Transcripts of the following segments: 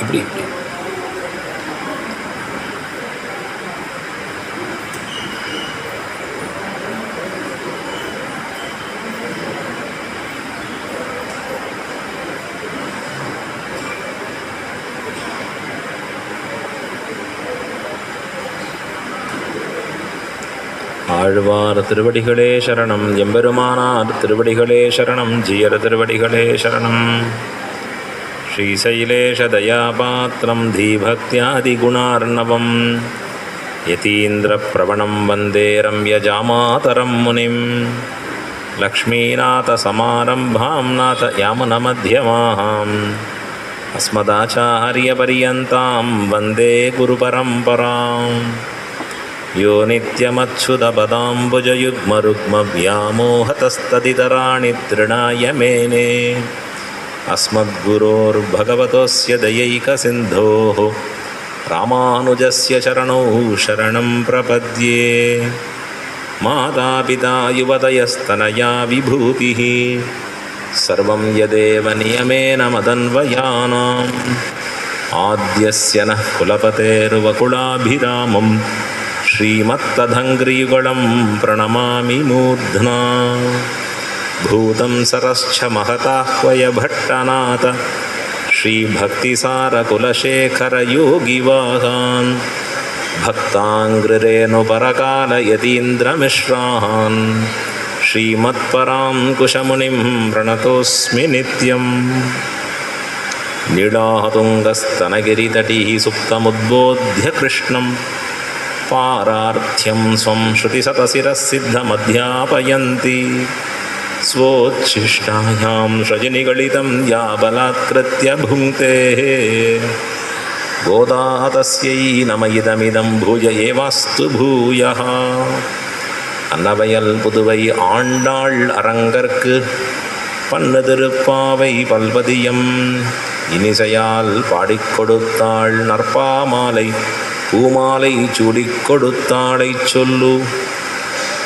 இப்படி ஆழ்வார் திருவடிகளே சரணம். எம்பெருமானார் திருவடிகளே சரணம். ஜீயர் திருவடிகளே சரணம். ஸ்ரீசைலேஷதயாபாத்திரம் தீபக்தியாதிகுணார்ணவம் யதீந்திரப்ரவணம் வந்தே ரம்யஜாமாதரம் முனிம். லக்ஷ்மீநாதசமாரம்பாம் நாதயாமுனமध्यமாம் அஸ்மதாச்சார்யபர்யந்தாம் வந்தே குருபரம்பராம். யோ நித்யமச்சுதபதாம்புஜயுக்மருக்மவ்யாமோஹதஸ்ததிதராணி த்ரிணாய மேனே. அஸ்மத்குரோர்பகவதோஸ்ய தயைகசிந்தோः ராமானுஜஸ்ய சரணௌ சரணம் பிரபத்யே. மாதாபிதா யுவதயஸ்தனயா விபூதிः சர்வம் யதேவ நியமேன மதன்வயானாம். ஆத்யஸ்ய நः குலபதேர்வகுலாபிராமம் ஸ்ரீமத்ததங்கிரியுகலம் பிரணமாமி மூர்ಧ್ನா. பூதம் சரஸ்ச மகதாஹ்வய பட்டநாத ஸ்ரீபக்திசாரகுலசேகரயோகிவாகான் பக்தாங்கிரேணுபரகாலயதீந்திரமிஸ்ரான் ஸ்ரீமத்பராங்குஷமுனிம் பிரணதோஸ்மி நித்யம். நீளாதுங்கஸ்தனகிரிதடீ சுப்தமுத்போத்ய கிருஷ்ணம் பாரார்த்தியம் ஸ்வம் ஸ்ருதிசதசிரசித்தமத்யாபயந்தி. ஸ்வோச்சிஷ்டாயாம் ஷஜினிகலிதம் யா பலாத்கிருத்ய புங்க்தே. கோதா தஸ்யை நம இதமிதம் பூய ஏவாஸ்து பூயः. அன்னவயல் புதுவை ஆண்டாள் அரங்கற்கு பண்ணு திருப்பாவை பல்பதியம் இனிசையால் பாடிக் கொடுத்தாள் நற்பாமாலை பூமாலை சூடிக் கொடுத்தாளை சொல்லு.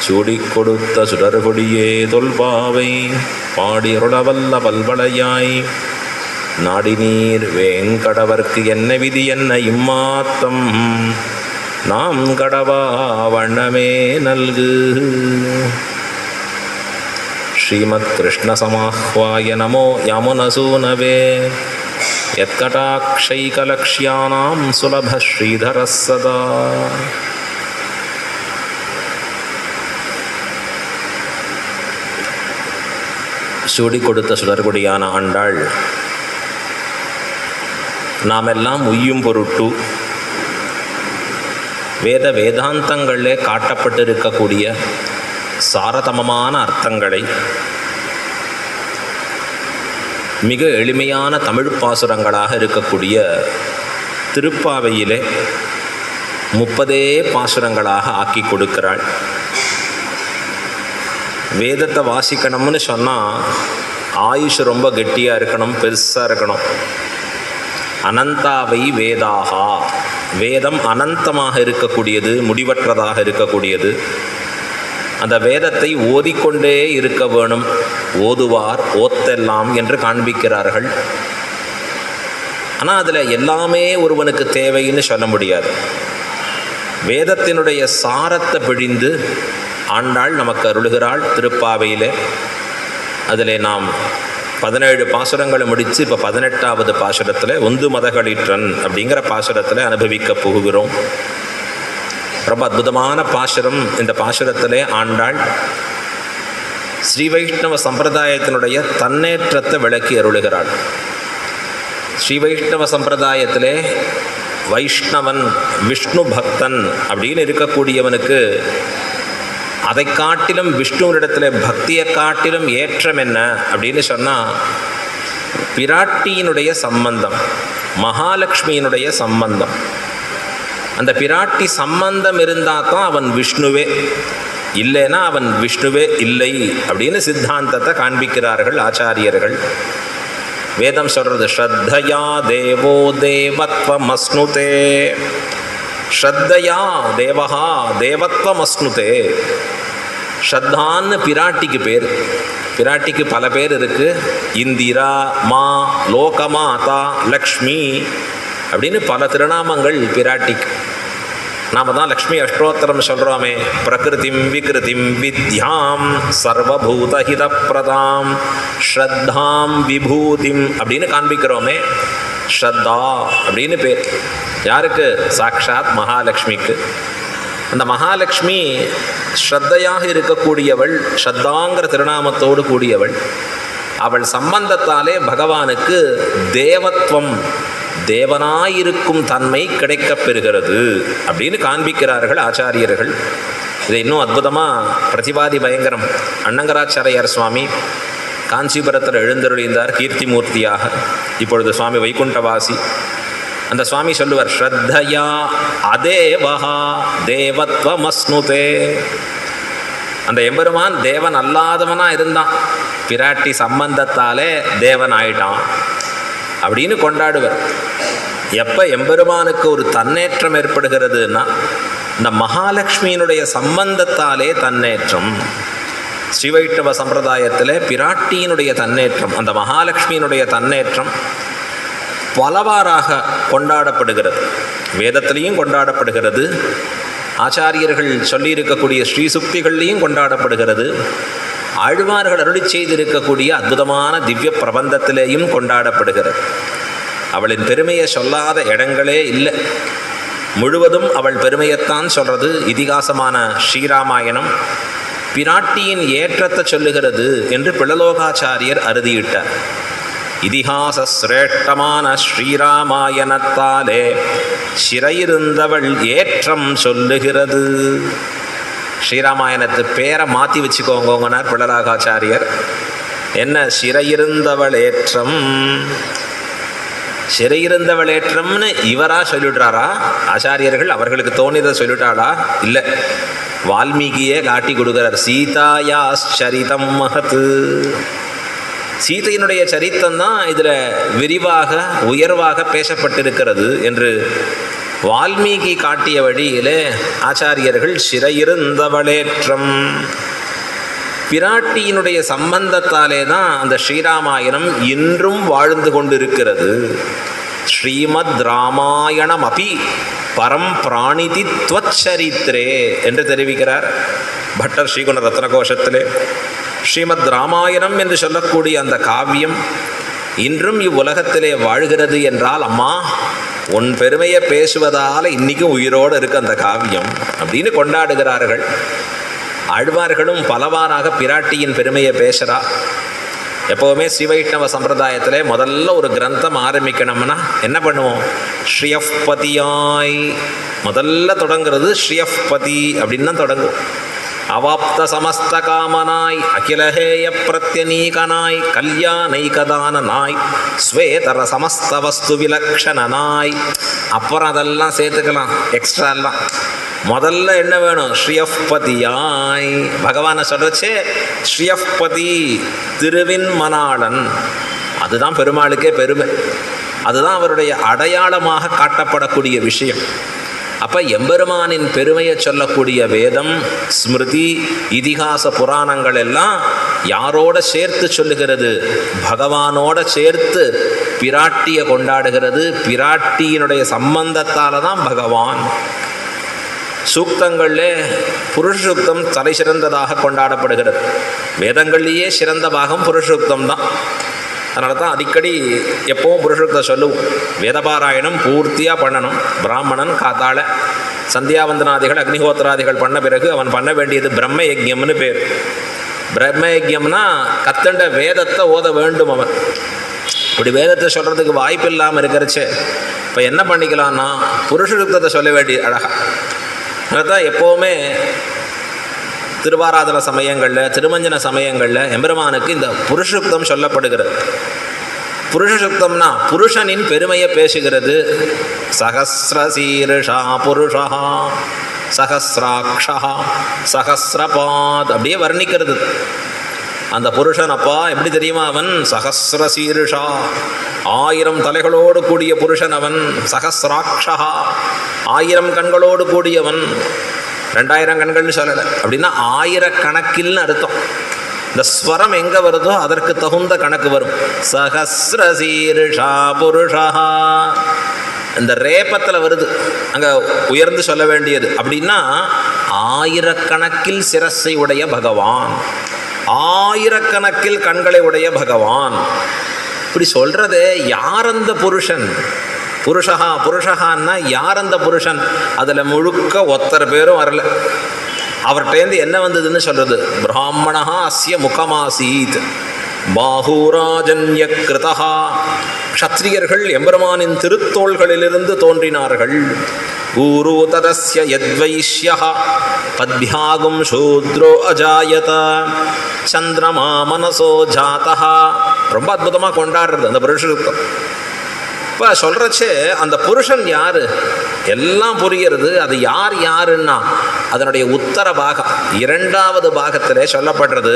சூடிக் கொடுத்த சுடர்கொடியே தொல்பாவை பாடி அருளவல்ல பல்வளையாய். நாடினீர் வேங்கடவர்க்கு என்ன விதி என்ன இம்மாத்தம் நாம் கடவா வண்ணமே நல்கு. ஸ்ரீமத் கிருஷ்ணசமாஹ்வாய நமோ யாமுனசூனவே. யத்கடாக்ஷைகலக்ஷ்யானாம் சுலப ஸ்ரீதரः சதா. சூடி கொடுத்த சுடர்கொடியான ஆண்டாள் நாமெல்லாம் உய்யும் பொருட்டு வேதாந்தங்களிலே காட்டப்பட்டிருக்கக்கூடிய சாரதமமான அர்த்தங்களை மிக எளிமையான தமிழ் பாசுரங்களாக இருக்கக்கூடிய திருப்பாவையிலே 30 பாசுரங்களாக ஆக்கி கொடுக்கிறாள். வேதத்தை வாசிக்கணும்னு சொன்னால் ஆயுஷ் ரொம்ப கெட்டியாக இருக்கணும், பெருசாக இருக்கணும். அனந்தாவை வேதாகா, வேதம் அனந்தமாக இருக்கக்கூடியது, முடிவற்றதாக இருக்கக்கூடியது. அந்த வேதத்தை ஓதிக்கொண்டே இருக்க வேணும். ஓதுவார் ஓத்தெல்லாம் என்று காண்பிக்கிறார்கள். ஆனால் அதில் எல்லாமே ஒருவனுக்கு தேவைன்னு சொல்ல முடியாது. வேதத்தினுடைய சாரத்தை பிழிந்து ஆண்டாள் நமக்கு அருளுகிறாள் திருப்பாவையில். அதில் நாம் 17 பாசுரங்களை முடித்து இப்போ 18வது பாசுரத்தில் ஒந்து மதகளிற்றன் அப்படிங்கிற பாசுரத்தில் அனுபவிக்க போகிறோம். ரொம்ப அற்புதமான பாசுரம். இந்த பாசுரத்திலே ஆண்டாள் ஸ்ரீ வைஷ்ணவ சம்பிரதாயத்தினுடைய தன்னேற்றத்தை விளக்கி அருளுகிறாள். ஸ்ரீ வைஷ்ணவ சம்பிரதாயத்திலே வைஷ்ணவன் விஷ்ணு பக்தன் அப்படின்னு இருக்கக்கூடியவனுக்கு அதை காட்டிலும் விஷ்ணுவினிடத்தில் பக்தியை காட்டிலும் ஏற்றம் என்ன அப்படின்னு சொன்னால் பிராட்டியினுடைய சம்பந்தம், மகாலட்சுமியினுடைய சம்பந்தம். அந்த பிராட்டி சம்பந்தம் இருந்தால் தான் அவன் விஷ்ணுவே, இல்லைன்னா அவன் விஷ்ணுவே இல்லை அப்படின்னு சித்தாந்தத்தை காண்பிக்கிறார்கள் ஆச்சாரியர்கள். வேதம் சொல்கிறது ஸ்ரத்தையா தேவோ தேவத்வமஸ்னுதே. ஸ்ரத்தையா தேவஹா தேவத்வமஸ்னுதே. ஸ்ரத்தான்னு பிராட்டிக்கு பேர். பிராட்டிக்கு பல பேர் இருக்குது. இந்திரா, மா, லோகமாதா, லக்ஷ்மி, அப்படின்னு பல திருநாமங்கள் பிராட்டிக்கு. நாம தான் லக்ஷ்மி அஷ்டோத்திரம் சொல்கிறோமே, பிரகிருதிம் விகிருதிம் வித்யாம் சர்வபூதஹித பிரதாம் ஸ்ரத்தாம் விபூதிம் அப்படின்னு காண்பிக்கிறோமே. ஸ்ரத்தா அப்படின்னு பேர் யாருக்கு? சாக்ஷாத் மகாலட்சுமிக்கு. அந்த மகாலட்சுமி ஸ்ரத்தையாக இருக்கக்கூடியவள், ஸ்ரத்தாங்கிற திருநாமத்தோடு கூடியவள். அவள் சம்பந்தத்தாலே பகவானுக்கு தேவத்வம், தேவனாயிருக்கும் தன்மை கிடைக்கப் பெறுகிறது அப்படின்னு காண்பிக்கிறார்கள் ஆச்சாரியர்கள். இதை இன்னும் அற்புதமாக பிரதிபாதி பயங்கரம் அண்ணங்கராச்சாரியார் சுவாமி காஞ்சிபுரத்தில் எழுந்தருளிந்தார் கீர்த்திமூர்த்தியாக. இப்பொழுது சுவாமி வைகுண்டவாசி. அந்த சுவாமி சொல்லுவார், ஸ்ரத்தையா அதேவஹா தேவத்வமஸ்னுதே. அந்த எம்பெருமான் தேவன் அல்லாதவனாக இருந்தான், பிராட்டி சம்பந்தத்தாலே தேவன் ஆயிட்டான் அப்படின்னு கொண்டாடுவர். எப்போ எம்பெருமானுக்கு ஒரு தன்னேற்றம் ஏற்படுகிறதுனா இந்த மகாலட்சுமியினுடைய சம்பந்தத்தாலே தன்னேற்றம். ஸ்ரீவைஷ்ணவ சம்பிரதாயத்தில் பிராட்டியினுடைய தன்னேற்றம், அந்த மகாலட்சுமியினுடைய தன்னேற்றம் பலவாறாக கொண்டாடப்படுகிறது. வேதத்திலையும் கொண்டாடப்படுகிறது, ஆச்சாரியர்கள் சொல்லியிருக்கக்கூடிய ஸ்ரீசுக்திகள்லையும் கொண்டாடப்படுகிறது, ஆழ்வார்கள் அருளி செய்திருக்கக்கூடிய அற்புதமான திவ்ய பிரபந்தத்திலேயும் கொண்டாடப்படுகிறது. அவளின் பெருமையை சொல்லாத இடங்களே இல்லை. முழுவதும் அவள் பெருமையைத்தான் சொல்கிறது. இதிகாசமான ஸ்ரீராமாயணம் பிராட்டியின் ஏற்றத்தை சொல்லுகிறது என்று பிள்ளலோகாச்சாரியர் அறுதியிட்டார். இதிகாச சிரேஷ்டமான ஸ்ரீராமாயணத்தாலே சிறையிருந்தவள் ஏற்றம் சொல்லுகிறது. ஸ்ரீராமாயணத்து பேரை மாற்றி வச்சுக்கோங்கன்னார் பிள்ளலோகாச்சாரியர். என்ன சிறையிருந்தவள் ஏற்றம்? சிறையிருந்தவள் ஏற்றம்னு இவரா சொல்லிவிட்றாரா? ஆச்சாரியர்கள் அவர்களுக்கு தோணியதை சொல்லிவிட்டாளா? இல்லை, வால்மீகியே காட்டி கொடுக்கிறார். சீதாயா சரிதம் மகத்து. சீதையினுடைய சரித்தம் தான் இதில் விரிவாக உயர்வாக பேசப்பட்டிருக்கிறது என்று வால்மீகி காட்டிய வழியிலே ஆச்சாரியர்கள் சிறையிருந்தவளேற்றம் பிராட்டியினுடைய சம்பந்தத்தாலே தான் அந்த ஸ்ரீராமாயணம் இன்றும் வாழ்ந்து கொண்டிருக்கிறது. ஸ்ரீமத் ராமாயணம் அபி பரம் பிராணிதி த்வச்சரித்ரே என்று தெரிவிக்கிறார் பட்டர் ஸ்ரீகுண ரத்னகோஷத்திலே. ஸ்ரீமத் ராமாயணம் என்று சொல்லக்கூடிய அந்த காவியம் இன்றும் இவ்வுலகத்திலே வாழ்கிறது என்றால், அம்மா உன் பெருமையை பேசுவதால் இன்றைக்கும் உயிரோடு இருக்கு அந்த காவியம் அப்படின்னு கொண்டாடுகிறார்கள். ஆழ்வார்களும் பலவாறாக பிராட்டியின் பெருமையை பேசுகிறா. எப்போவுமே ஸ்ரீவைஷ்ணவ சம்பிரதாயத்தில் முதல்ல ஒரு கிரந்தம் ஆரம்பிக்கணும்னா என்ன பண்ணுவோம்? ஸ்ரீயப்பதியாய் முதல்ல தொடங்குறது ஸ்ரீயப்பதி அப்படின்னு தான் தொடங்கும். அவாப்த சமஸ்த காமனாய் அகிலஹேய பிரத்யநீகனாய் கல்யாணைகதானனாய் ஸ்வேதர சமஸ்த வஸ்து விலக்ஷணனாய். அப்புறம் அதெல்லாம் சேர்த்துக்கலாம், எக்ஸ்ட்ரா எல்லாம். முதல்ல என்ன வேணும்? ஸ்ரீயப்பதியாய். பகவானை சொல்றச்சே ஸ்ரீயப்பதி, திருவின் மணாளன். அதுதான் பெருமாளுக்கே பெருமை, அதுதான் அவருடைய அடையாளமாக காட்டப்படக்கூடிய விஷயம். அப்போ எம்பெருமானின் பெருமையை சொல்லக்கூடிய வேதம், ஸ்மிருதி, இதிகாச புராணங்கள் எல்லாம் யாரோட சேர்த்து சொல்லுகிறது? பகவானோட சேர்த்து பிராட்டியை கொண்டாடுகிறது. பிராட்டியினுடைய சம்பந்தத்தால் தான் பகவான். சூக்தங்களிலே புருஷ சூக்தம் தலை சிறந்ததாக கொண்டாடப்படுகிறது. வேதங்கள்லேயே சிறந்த பாகம் புருஷ சூக்தம் தான். அதனால தான் அடிக்கடி எப்போவும் புருஷத்தை சொல்லுவோம். வேதபாராயணம் பூர்த்தியாக பண்ணணும். பிராமணன் காத்தால சந்தியாவந்தனாதிகள் அக்னிஹோத்திராதிகள் பண்ண பிறகு அவன் பண்ண வேண்டியது பிரம்ம யஜ்யம்னு பேர். பிரம்ம யஜ்யம்னா கத்தண்ட வேதத்தை ஓத வேண்டும் அவன். இப்படி வேதத்தை சொல்கிறதுக்கு வாய்ப்பு இல்லாமல் இருக்கிறச்சே இப்போ என்ன பண்ணிக்கலான்னா புருஷ சூக்தத்தை சொல்ல வேண்டிய அழகா. அதுதான் எப்போவுமே திருவாராதன சமயங்களில், திருமஞ்சன சமயங்களில் எம்பெருமானுக்கு இந்த புருஷுக்தம் சொல்லப்படுகிறது. புருஷசுக்தம்னா புருஷனின் பெருமையை பேசுகிறது. சகஸ்ரசீர்ஷா புருஷா சகஸ்ராக்ஷா சகஸ்ரபாத் அப்படியே வர்ணிக்கிறது. அந்த புருஷன் அப்பா எப்படி தெரியுமா? அவன் சகஸ்ரசீர்ஷா, 1000 தலைகளோடு கூடிய புருஷன் அவன். சகஸ்ராக்ஷா, 1000 கண்களோடு கூடியவன். 2000 கண்கள்னு சொல்லலை, அப்படின்னா 1000 கணக்கில்னு அர்த்தம். இந்த ஸ்வரம் எங்கே வருதோ அதற்கு தகுந்த கணக்கு வரும். சகஸ்ரசீர்ஷா புருஷா. இந்த ரேப்பத்தில் வருது, அங்கே உயர்ந்து சொல்ல வேண்டியது. அப்படின்னா ஆயிரக்கணக்கில் சிரஸை உடைய பகவான், ஆயிரக்கணக்கில் கண்களை உடைய பகவான். இப்படி சொல்கிறதே யார் அந்த புருஷன்? புருஷகான்னா யார் அந்த புருஷன்? அதில் முழுக்க ஒத்தர் பேரும் வரல. அவர்கிட்டேருந்து என்ன வந்ததுன்னு சொல்கிறது? பிராமணா அஸ்ய முகமாசீத் பாஹூராஜன்ய கிருதா. க்ஷத்ரியர்கள் எம்பெருமானின் திருத்தோள்களிலிருந்து தோன்றினார்கள். ஊரு ததஸ்ய யத்வைஷ்யः பத்பியாகும் சூத்ரோ அஜாயத சந்திரமா மனசோ ஜாதः. ரொம்ப அற்புதமாக கொண்டாடுறது அந்த புருஷருக்கு. இப்போ சொல்கிறச்சே அந்த புருஷன் யார் எல்லாம் புரிகிறது. அது யார் யாருன்னா அதனுடைய உத்தர பாகம் இரண்டாவது பாகத்திலே சொல்லப்படுறது.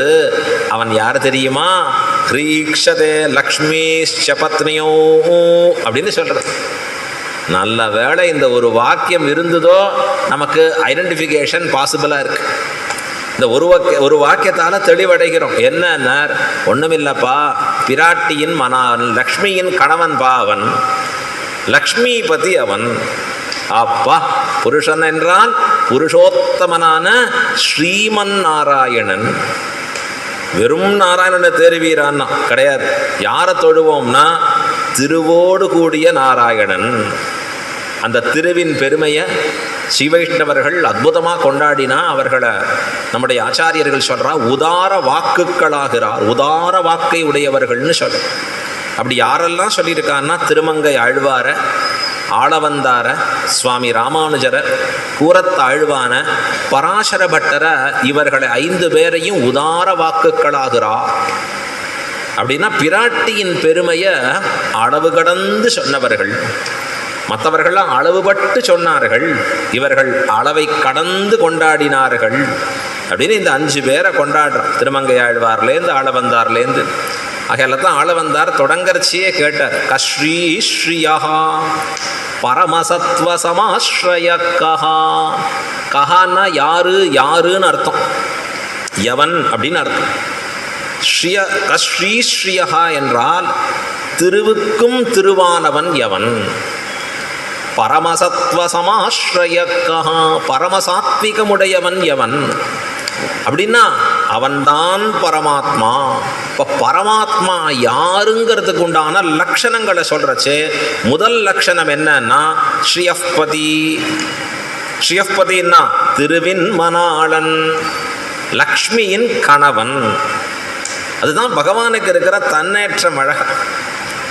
அவன் யார் தெரியுமா? ஹ்ரீக்ஷதே லக்ஷ்மீஷ்ச பத்னியோ அப்படின்னு சொல்கிறது. நல்ல வேளை இந்த ஒரு வாக்கியம் இருந்ததோ நமக்கு ஐடென்டிஃபிகேஷன் பாசிபிளாக இருக்குது. இந்த ஒரு வாக்கியத்தால் தெளிவடைகிறோம். என்னன்னா ஒன்றுமில்லப்பா, பிராட்டியின் லக்ஷ்மியின் கணவன் பா அவன், லக்ஷ்மிபதி அவன். அப்பா புருஷன் என்றால் புருஷோத்தமனான ஸ்ரீமன் நாராயணன். வெறும் நாராயணனை தேர்வீரான்னா கிடையாது. யாரை தொழுவோம்னா திருவோடு கூடிய நாராயணன். அந்த திருவின் பெருமையை ஸ்ரீவைஷ்ணவர்கள் அற்புதமாக கொண்டாடினா அவர்களை நம்முடைய ஆச்சாரியர்கள் சொல்கிறா உதார வாக்குகளாகிறார். உதார வாக்கை உடையவர்கள்னு சொல்ற. அப்படி யாரெல்லாம் சொல்லியிருக்கான்னா திருமங்கை ஆழ்வார, ஆளவந்தார, சுவாமி ராமானுஜர, கூரத்தாழ்வான, பராசர பட்டரை, இவர்களை 5 பேரையும் உதார வாக்குகளாகிறார். அப்படின்னா பிராட்டியின் பெருமையை அளவு கடந்து சொன்னவர்கள். மற்றவர்கள்லாம் அளவுபட்டு சொன்னார்கள், இவர்கள் அளவை கடந்து கொண்டாடினார்கள் அப்படின்னு இந்த 5 பேரை கொண்டாடுறான். திருமங்கை ஆழ்வார்லேருந்து ஆளவந்தார்லேருந்து. ஆகையால் தான் ஆளவந்தார் தொடங்கறச்சியே கேட்டார். கஸ்ரீ ஸ்ரீயா பரமசத்வ சமாஸ்ரய கஹா. கஹான்னா யாரு, யாருன்னு அர்த்தம், எவன் அப்படின்னு அர்த்தம். கஸ்ரீ ஸ்ரீயா என்றால் திருவுக்கும் திருவானவன் எவன். பரமசத்வ சமாஸ்ரய கஹா, பரமசாத்விகமுடையவன் எவன் அப்படின்னா அவன்தான் பரமாத்மா. இப்போ பரமாத்மா யாருங்கிறதுக்கு உண்டான லட்சணங்களை சொல்கிறச்சே முதல் லட்சணம் என்னன்னா ஸ்ரீயப்பதி. ஸ்ரீயப்பதின்னா திருவின் மணாளன், லக்ஷ்மியின் கணவன். அதுதான் பகவானுக்கு இருக்கிற தன்னேற்றம் அழகு.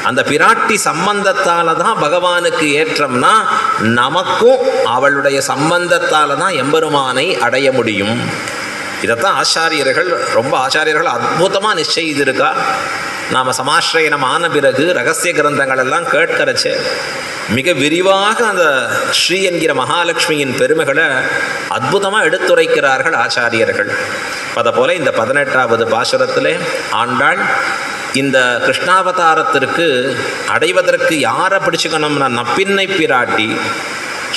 அந்த பிராட்டி சம்பந்தத்தால் தான் பகவானுக்கு ஏற்றம்னா நமக்கும் அவளுடைய சம்பந்தத்தால் தான் எம்பெருமானை அடைய முடியும். இதைத்தான் ஆச்சாரியர்கள் அற்புதமாக நிச்சயித்திருக்கா. நாம் சமாஸ்ரயணம் ஆன பிறகு ரகசிய கிரந்தங்கள் எல்லாம் கேட்கறச்சே மிக விரிவாக அந்த ஸ்ரீ என்கிற மகாலட்சுமியின் பெருமைகளை அற்புதமாக எடுத்துரைக்கிறார்கள் ஆச்சாரியர்கள். அதை போல இந்த 18வது பாசுரத்திலே ஆண்டாள் இந்த கிருஷ்ணாவதாரத்திற்கு அடைவதற்கு யாரை பிடிச்சுக்கணும்னா நப்பின்னை பிராட்டி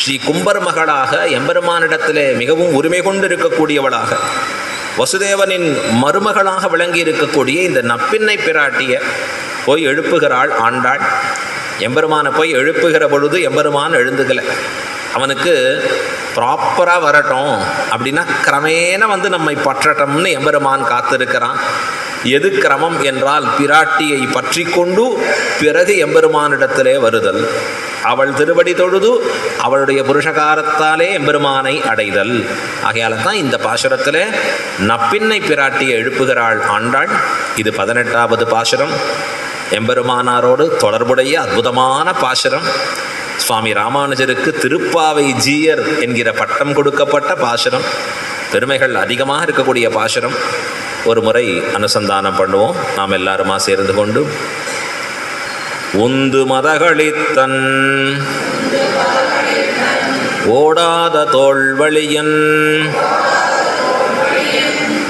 ஸ்ரீ கும்பர் மகளாக எம்பெருமானிடத்திலே மிகவும் உரிமை கொண்டு இருக்கக்கூடியவளாக, வசுதேவனின் மருமகளாக விளங்கி இருக்கக்கூடிய இந்த நப்பின்னை பிராட்டியை போய் எழுப்புகிறாள் ஆண்டாள். எம்பெருமானை போய் எழுப்புகிற பொழுது எம்பெருமான் எழுந்துக்கலை. அவனுக்கு ப்ராப்பராக வரட்டும் அப்படின்னா கிரமேண நம்மை பற்றட்டம்னு எம்பெருமான் காத்திருக்கிறான். எது கிரமம் என்றால் பிராட்டியை பற்றி கொண்டு பிறகு எம்பெருமானிடத்திலே வருதல், அவள் திருவடி தொழுது அவளுடைய புருஷகாரத்தாலே எம்பெருமானை அடைதல். ஆகையால் தான் இந்த பாசுரத்திலே நப்பின்னை பிராட்டியை எழுப்புகிறாள் ஆண்டாள். இது 18வது பாசுரம். எம்பெருமானாரோடு தொடர்புடைய அற்புதமான பாசுரம். சுவாமி ராமானுஜருக்கு திருப்பாவை ஜீயர் என்கிற பட்டம் கொடுக்கப்பட்ட பாசுரம். பெருமைகள் அதிகமாக இருக்கக்கூடிய பாசுரம். ஒரு முறை அனுசந்தானம் பண்ணுவோம் நாம் எல்லாருமா சேர்ந்து கொண்டு. உந்து மதகளித்தன் ஓடாத தோள்வழியன்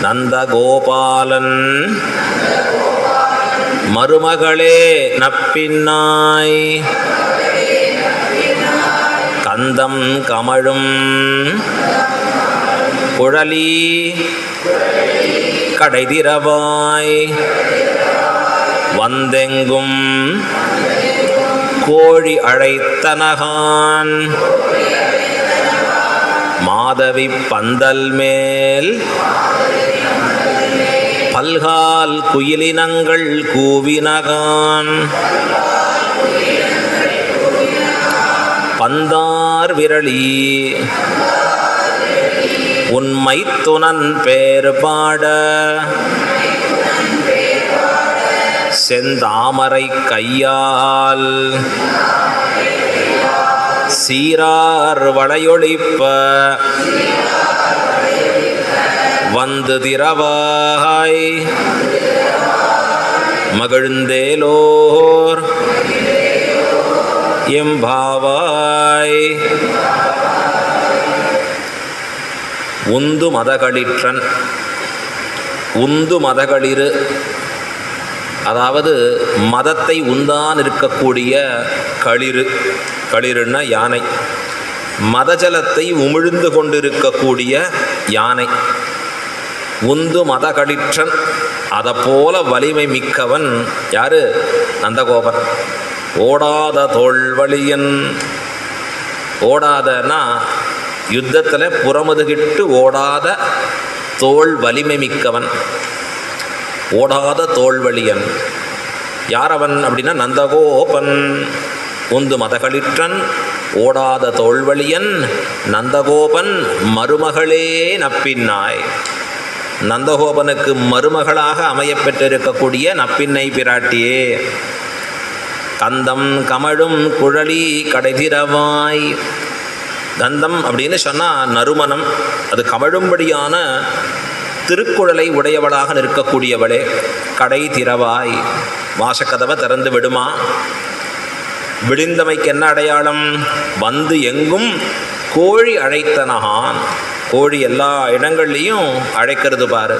நந்தகோபாலன் மருமகளே நப்பின்னாய் கந்தம் கமழும் குழலி கடைதிரவாய் வந்தெங்கும் கோழி அழைத்தனகான் மாதவி பந்தல் மேல் பல்கால் குயிலினங்கள் கூவினகான் பந்தார் விரளி உன்மை துணன் பேர் பாட செந்தாமரை கையால் சீரார் வளையொளிப்ப வந்து திரவாய் மகிழ்ந்தேலோர் எம்பாவாய். உந்து மதகளிற்றன், உந்து மதகளிரு, அதாவது மதத்தை உந்தான் இருக்கக்கூடிய களிறு, களிறுன்னா யானை, மதஜலத்தை உமிழ்ந்து கொண்டிருக்கக்கூடிய யானை. உந்து மதகளிற்றன், அதை போல வலிமை மிக்கவன் யாரு? நந்தகோபன். ஓடாத தோள்வழியன், ஓடாதனா யுத்தத்தில் புறமுதுகிட்டு ஓடாத தோள் வலிமை மிக்கவன், ஓடாத தோள்வழியன். யார் அவன் அப்படின்னா நந்தகோபன். உந்து மதகளிற்றன் ஓடாத தோள்வழியன் நந்தகோபன் மருமகளே நப்பின்னாய். நந்தகோபனுக்கு மருமகளாக அமையப்பெற்றிருக்கக்கூடிய நப்பின்னை பிராட்டியே. கந்தம் கமழும் குழலி கடைதிரவாய். கந்தம் அப்படின்னு சொன்னால் நறுமணம், அது கமழும்படியான திருக்குழலை உடையவளாக நிற்கக்கூடியவளே. கடை திறவாய், வாசக்கதவை திறந்து விடுமா. விடிந்தமைக்கு என்ன அடையாளம்? வந்து எங்கும் கோழி அழைத்தனகான். கோழி எல்லா இடங்கள்லையும் அழைக்கிறது பாரு.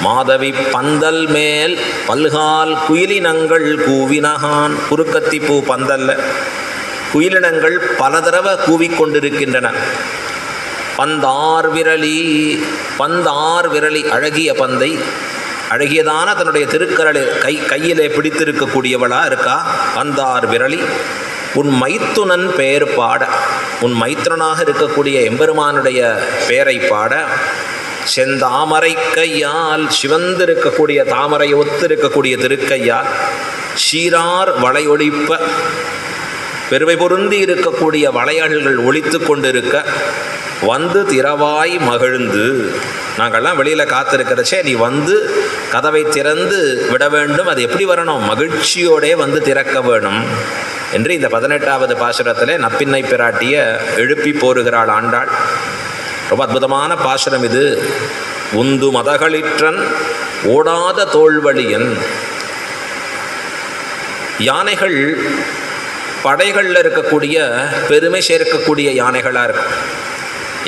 மாதவி பந்தல் மேல் பல்கால் குயிலினங்கள் கூவினகான். குறுக்கத்திப்பூ பந்தல்ல குயிலினங்கள் பல தடவை கூவிக்கொண்டிருக்கின்றன. பந்தார் விரலி, பந்தார் விரலி அழகிய பந்தை, அழகியதான தன்னுடைய திருக்கரலை கையிலே பிடித்திருக்கக்கூடியவளா இருக்கா. பந்தார் விரலி உன் மைத்துனன் பெயர் பாட, உன் மைத்துனனாக இருக்கக்கூடிய எம்பெருமானுடைய பெயரை பாட. செந்தாமரை கையால், சிவந்திருக்கக்கூடிய தாமரை ஒத்திருக்கக்கூடிய திருக்கையால், சீரார் வளையொளிப்ப, பெருமை பொருந்தி இருக்கக்கூடிய வளையல்கள் ஒளித்து கொண்டிருக்க, வந்து திறவாய் மகிழ்ந்து. நாங்கள்லாம் வெளியில் காத்திருக்கிறச்சே நீ வந்து கதவை திறந்து விட வேண்டும். அது எப்படி வரணும்? மகிழ்ச்சியோடே வந்து திறக்க வேணும் என்று இந்த 18வது பாசுரத்திலே நப்பின்னை பிராட்டிய எழுப்பி போருகிறாள் ஆண்டாள். ரொம்ப அற்புதமான பாசுரம் இது. உந்து மதகளிற்றன் ஓடாத தோள்வழியன். யானைகள் படைகளில் இருக்கக்கூடிய பெருமை சேர்க்கக்கூடிய யானைகளாக இருக்கும்.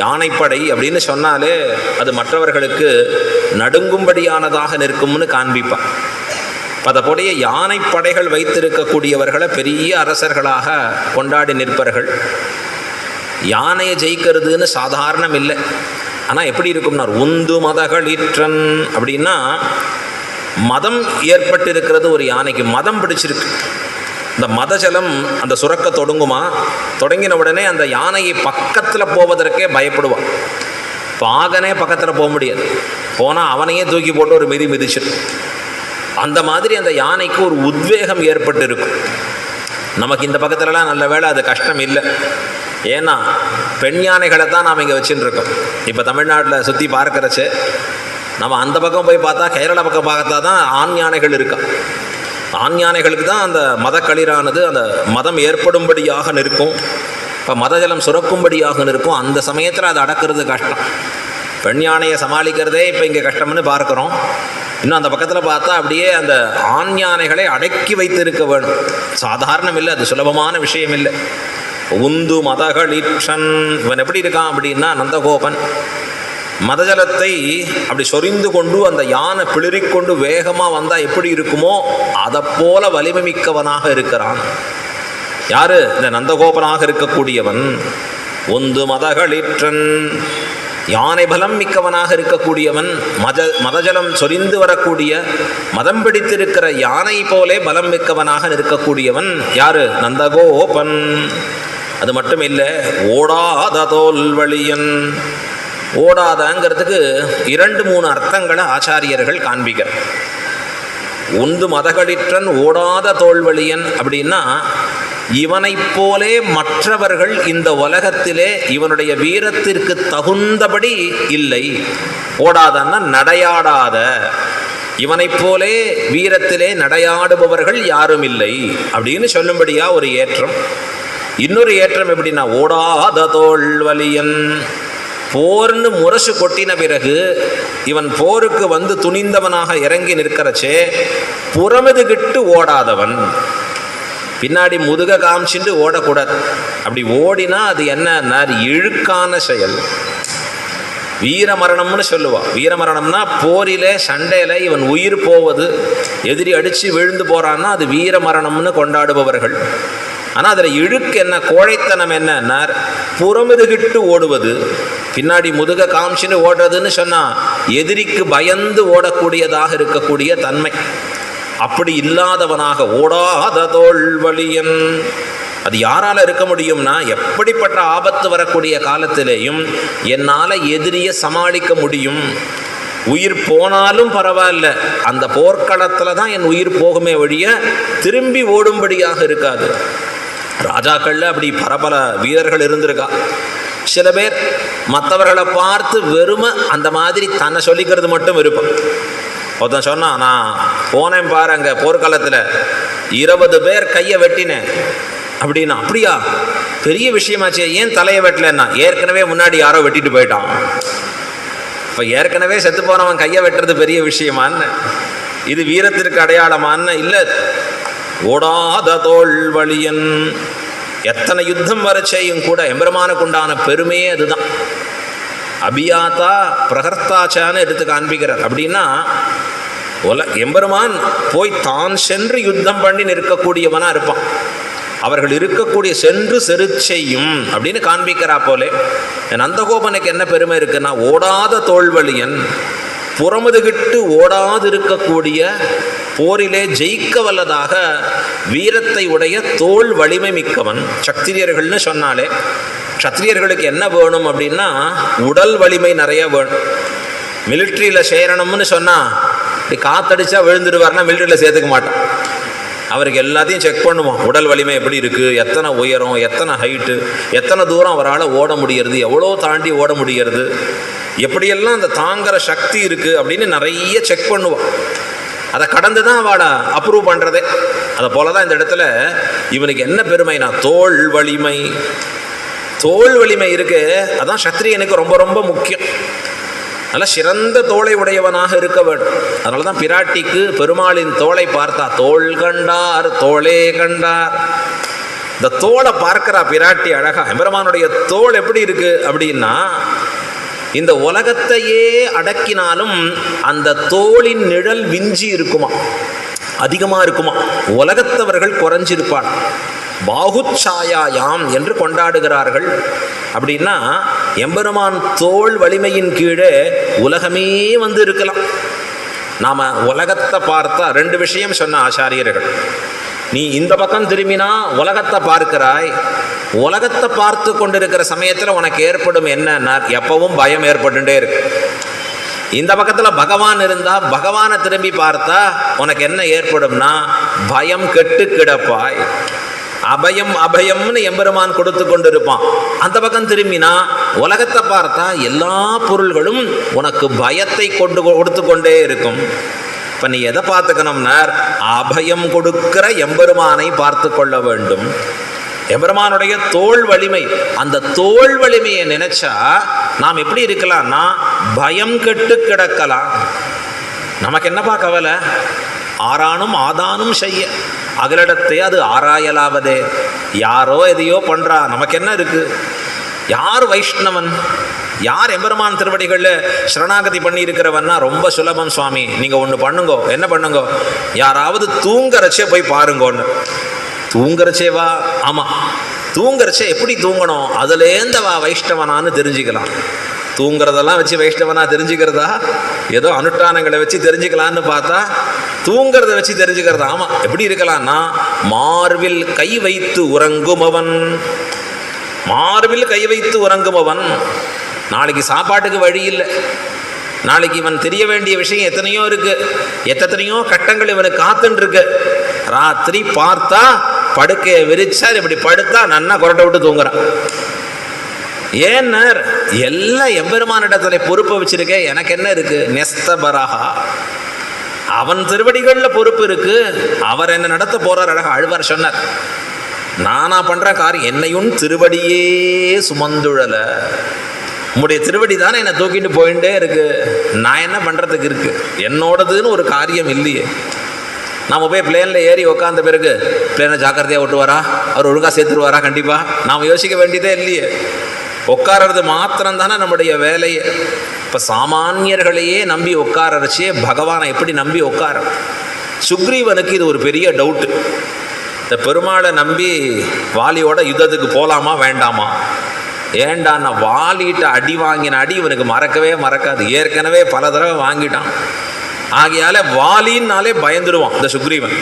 யானைப்படை அப்படின்னு சொன்னாலே அது மற்றவர்களுக்கு நடுங்கும்படியானதாக நிற்கும்னு காண்பிப்பான். அதபோடைய யானைப்படைகள் வைத்திருக்கக்கூடியவர்களை பெரிய அரசர்களாக கொண்டாடி நிற்பர்கள். யானையை ஜெயிக்கிறதுன்னு சாதாரணம் இல்லை. ஆனால் எப்படி இருக்கும்னா உந்து மதகளிற்றன் அப்படின்னா மதம் ஏற்பட்டிருக்கிறது. ஒரு யானைக்கு மதம் பிடிச்சிருக்கு. இந்த மதஜலம் அந்த சுரக்க தொடங்குமா, தொடங்கின உடனே அந்த யானையை பக்கத்தில் போவதற்கே பயப்படுவான். பாகனே பக்கத்தில் போக முடியாது, போனால் அவனையே தூக்கி போட்டு ஒரு மிதி மிதிச்சிடும். அந்த மாதிரி அந்த யானைக்கு ஒரு உத்வேகம் ஏற்பட்டு இருக்கும். நமக்கு இந்த பக்கத்துலலாம் நல்ல வேளை அது கஷ்டம் இல்லை. ஏன்னா பெண் யானைகளை தான் நாம் இங்கே வச்சுட்டு இருக்கோம். இப்போ தமிழ்நாட்டில் சுற்றி பார்க்கறச்சு நம்ம அந்த பக்கம் போய் பார்த்தா, கேரளா பக்கம் பார்த்தா தான் ஆண் யானைகள் இருக்கா. ஆண் யானைகளுக்கு தான் அந்த மதக்களிரானது அந்த மதம் ஏற்படும்படியாக நிற்கும். இப்போ மதஜலம் சுரக்கும்படியாக நிற்கும். அந்த சமயத்தில் அதை அடக்கிறது கஷ்டம். பெண் யானையை சமாளிக்கிறதே இப்போ இங்கே கஷ்டம்னு பார்க்குறோம். இன்னும் அந்த பக்கத்தில் பார்த்தா அப்படியே அந்த ஆண் யானைகளை அடக்கி வைத்திருக்க வேணும். சாதாரணம் இல்லை, அது சுலபமான விஷயம் இல்லை. உந்து மதகளிற்றன், இவன் எப்படி இருக்கான் அப்படின்னா நந்தகோபன் மதஜலத்தை அப்படி சொரிந்து கொண்டு அந்த யானை பிளிரிக்கொண்டு வேகமாக வந்தால் எப்படி இருக்குமோ அதை போல வலிமை மிக்கவனாக இருக்கிறான். யாரு? இந்த நந்தகோபனாக இருக்கக்கூடியவன். உந்து மதகளிற்றன், யானை பலம் மிக்கவனாக இருக்கக்கூடியவன், மதஜலம் சொரிந்து வரக்கூடிய மதம் பிடித்திருக்கிற யானை போலே பலம் மிக்கவனாக இருக்கக்கூடியவன் யாரு? நந்தகோபன். அது மட்டும் இல்லை, ஓடாத தோல்வழியன். ஓடாதங்கிறதுக்கு 2-3 அர்த்தங்களை ஆச்சாரியர்கள் காண்பிக்கிறார். உந்து மதகளிற்றன் ஓடாத தோல்வழியன் அப்படின்னா, இவனைப் போலே மற்றவர்கள் இந்த உலகத்திலே இவனுடைய வீரத்திற்கு தகுந்தபடி இல்லை. ஓடாதன்னா நடையாடாத, இவனைப் போலே வீரத்திலே நடையாடுபவர்கள் யாரும் இல்லை அப்படின்னு சொல்லும்படியா ஒரு ஏற்றம். இன்னொரு ஏற்றம் எப்படின்னா, ஓடாத தோல்வலியன். போர்னு முரசு கொட்டின பிறகு இவன் போருக்கு வந்து துணிந்தவனாக இறங்கி நிற்கிறச்சே புறமுதுகிட்டு ஓடாதவன். பின்னாடி முதுக காமிச்சுட்டு ஓடக்கூடாது. அப்படி ஓடினா அது என்ன, இழுக்கான செயல். வீரமரணம்னு சொல்லுவான். வீரமரணம்னா போரிலே சண்டையில் இவன் உயிர் போவது, எதிரி அடித்து விழுந்து போகிறான்னா அது வீரமரணம்னு கொண்டாடுபவர்கள். ஆனால் அதில் இழுக்கு என்ன, கோழைத்தனம் என்ன, புறமுதுகிட்டு ஓடுவது, பின்னாடி முதுக காமிச்சுன்னு ஓடுறதுன்னு சொன்னால் எதிரிக்கு பயந்து ஓடக்கூடியதாக இருக்கக்கூடிய தன்மை. அப்படி இல்லாதவனாக ஓடாத தோல்வலியன். அது யாரால் இருக்க முடியும்னா, எப்படிப்பட்ட ஆபத்து வரக்கூடிய காலத்திலேயும் என்னால் எதிரியை சமாளிக்க முடியும். உயிர் போனாலும் பரவாயில்ல, அந்த போர்க்களத்தில் தான் என் உயிர் போகுமே வழிய திரும்பி ஓடும்படியாக இருக்காது. ராஜாக்களில் அப்படி பரபல வீரர்கள் இருந்திருக்கா. சில பேர் மற்றவர்களை பார்த்து வெறுமை அந்த மாதிரி தன்னை சொல்லிக்கிறது மட்டும் இருப்பான். ஒருத்தன் சொன்னான், நான் போனேன் பாரு அங்கே போர்க்காலத்தில் 20 பேர் கையை வெட்டினேன் அப்படின்னா. அப்படியா, பெரிய விஷயமாச்சே, ஏன் தலையை வெட்டலன்னா, ஏற்கனவே முன்னாடி யாரோ வெட்டிட்டு போயிட்டான். இப்போ ஏற்கனவே செத்து போனவன் கையை வெட்டுறது பெரிய விஷயமான்னு, இது வீரத்திற்கு அடையாளமான்னு இல்லை. ஓடாத தோல்வலியன். எத்தனை யுத்தம் வரச்சையும் கூட எம்பெருமானுக்கு உண்டான பெருமையே அதுதான். அபியாத்தா பிரகர்த்தாச்சான்னு எடுத்து காண்பிக்கிறார். அப்படின்னா எம்பெருமான் போய் தான் சென்று யுத்தம் பண்ணி நிற்கக்கூடியவனா இருப்பான். அவர்கள் இருக்கக்கூடிய சென்று செருச்செய்யும் அப்படின்னு காண்பிக்கிறா போலே. நந்தகோபனுக்கு என்ன பெருமை இருக்குன்னா, ஓடாத தோல்வலியன், புறமுதுகிட்டு ஓடாது இருக்கக்கூடிய, போரிலே ஜெயிக்க வல்லதாக வீரத்தை உடைய தோல் வலிமை மிக்கவன். சத்திரியர்கள்னு சொன்னாலே சத்திரியர்களுக்கு என்ன வேணும் அப்படின்னா, உடல் வலிமை நிறைய வேணும். மிலிட்ரியில் சேரணும்னு சொன்னால் இப்படி காத்தடிச்சா விழுந்துடுவார்னா மிலிட்ரியில் சேர்த்துக்க மாட்டான். அவருக்கு எல்லாத்தையும் செக் பண்ணுவோம். உடல் வலிமை எப்படி இருக்குது, எத்தனை உயரம், எத்தனை ஹைட்டு, எத்தனை தூரம் அவரால் ஓட முடியறது, எவ்வளோ தாண்டி ஓட முடியறது, எப்படியெல்லாம் அந்த தாங்கிற சக்தி இருக்குது அப்படின்னு நிறைய செக் பண்ணுவான். அதை கடந்து தான் அவளை அப்ரூவ் பண்ணுறதே. அதை போல தான் இந்த இடத்துல இவனுக்கு என்ன பெருமைனா, தோல் வலிமை. தோல் வலிமை இருக்கு, அதான் சத்திரியனுக்கு ரொம்ப ரொம்ப முக்கியம். நல்ல சிறந்த தோளை உடையவனாக இருக்க வேண்டும். அதனால தான் பிராட்டிக்கு பெருமாளின் தோளை பார்த்தா, தோள் கண்டார் தோளே கண்டார். இந்த தோளை பார்க்கிறா பிராட்டி அழகா. எம்பெருமானுடைய தோள் எப்படி இருக்கு அப்படின்னா, இந்த உலகத்தையே அடக்கினாலும் அந்த தோளின் நிழல் விஞ்சி இருக்குமா, அதிகமாக இருக்குமா. உலகத்தவர்கள் குறைஞ்சிருப்பாள். பாகுச்சாயாயாம் என்று கொண்டாடுகிறார்கள். அப்படின்னா எம்பெருமான் தோள் வலிமையின் கீழே உலகமே வந்து இருக்கலாம். நாம் உலகத்தை பார்த்தா 2 விஷயம் சொன்ன ஆச்சாரியர்கள். நீ இந்த பக்கம் திரும்பினா உலகத்தை பார்க்கிறாய். உலகத்தை பார்த்து கொண்டிருக்கிற சமயத்தில் உனக்கு ஏற்படும் என்னன்னா, எப்பவும் பயம் ஏற்பட்டுட்டே இருக்கு. இந்த பக்கத்தில் பகவான் இருந்தால் பகவானை திரும்பி பார்த்தா உனக்கு என்ன ஏற்படும்னா, பயம் கெட்டு கிடப்பாய். அபயம் அபயம்னு எம்பெருமான் கொடுத்து கொண்டு இருப்பான். அந்த பக்கம் திரும்பினா உலகத்தை பார்த்தா எல்லா பொருள்களும் உனக்கு பயத்தை கொடுத்து கொண்டே இருக்கும். இப்போ நீ எதை பார்த்துக்கணும்னா, அபயம் கொடுக்கிற எம்பெருமானை பார்த்து கொள்ள வேண்டும். எம்பெருமானுடைய தோள் வலிமை, அந்த தோள் வலிமையை நினைச்சா நாம் எப்படி இருக்கலாம்னா, பயம் கெட்டு கிடக்கலாம். நமக்கு என்னப்பா கவலை, ஆறானும் ஆதானும் செய்ய அகலிடத்தை அது ஆராயலாவதே. யாரோ எதையோ பண்ணுறா, நமக்கு என்ன இருக்குது? யார் வைஷ்ணவன், யார் எம்பெருமான் திருவடிகளில் சரணாகதி பண்ணி இருக்கிறவன்னா ரொம்ப சுலபம் சுவாமி. நீங்கள் ஒன்று பண்ணுங்கோ. என்ன பண்ணுங்கோ? யாராவது தூங்கறச்சே போய் பாருங்கோன்னு. தூங்கறச்சேவா? ஆமாம், தூங்கறச்சே எப்படி தூங்கணும், அதுலேருந்தவா வைஷ்ணவனான்னு தெரிஞ்சுக்கலாம். தூங்குறதெல்லாம் வச்சு வைஷ்ணவனா தெரிஞ்சுக்கிறதா? ஏதோ அனுஷ்டானங்களை வச்சு தெரிஞ்சுக்கலான்னு பார்த்தா தூங்குறத வச்சு தெரிஞ்சுக்கிறதா? ஆமா, எப்படி இருக்கலாம்னா, மார்பில் கை வைத்து உறங்குமவன், மார்பில் கை வைத்து உறங்குமவன். நாளைக்கு சாப்பாட்டுக்கு வழி இல்லை, நாளைக்கு இவன் தெரிய வேண்டிய விஷயம் எத்தனையோ இருக்கு, எத்தனையோ கட்டங்கள் இவனுக்கு காத்துன்னு இருக்கு. ராத்திரி பார்த்தா படுக்கையை விரிச்சா இப்படி படுத்தா நன்னா கொரட்டை விட்டு தூங்குறான். ஏன்னர் எல்லாம் எம்பெருமானிடத்துல பொறுப்பை வச்சிருக்கேன், எனக்கு என்ன இருக்கு? நெஸ்தபரஹா, அவன் திருவடிகளில் பொறுப்பு இருக்கு. அவர் என்ன நடத்த போறார். அழகா ஆழ்வார் சொன்னார், நானா பண்ற காரியம் என்னையும் திருவடியே சுமந்துழல, உம்முடைய திருவடி தானே என்னை தூக்கிட்டு போயிட்டே இருக்கு, நான் என்ன பண்றதுக்கு இருக்கு? என்னோடதுன்னு ஒரு காரியம் இல்லையே. நாம் போய் பிளேனில் ஏறி உக்காந்த பிறகு பிளேனை ஜாக்கிரதையாக ஓட்டுவாரா, அவர் ஒழுங்காக சேர்த்துருவாரா? கண்டிப்பாக நாம் யோசிக்க வேண்டியதே இல்லையே. உட்காரது மாத்திரம் தானே நம்முடைய வேலையை. இப்போ சாமானியர்களையே நம்பி உட்காரச்சே பகவானை எப்படி நம்பி உட்கார? சுக்ரீவனுக்கு இது ஒரு பெரிய டவுட்டு. இந்த பெருமாளை நம்பி வாலியோட யுத்தத்துக்கு போகலாமா வேண்டாமா? ஏண்டான்னா வாலிகிட்ட அடி வாங்கின அடி இவனுக்கு மறக்கவே மறக்காது, ஏற்கனவே பல தடவை வாங்கிட்டான். ஆகையால வாலின்னாலே பயந்துடுவான் இந்த சுக்ரீவன்.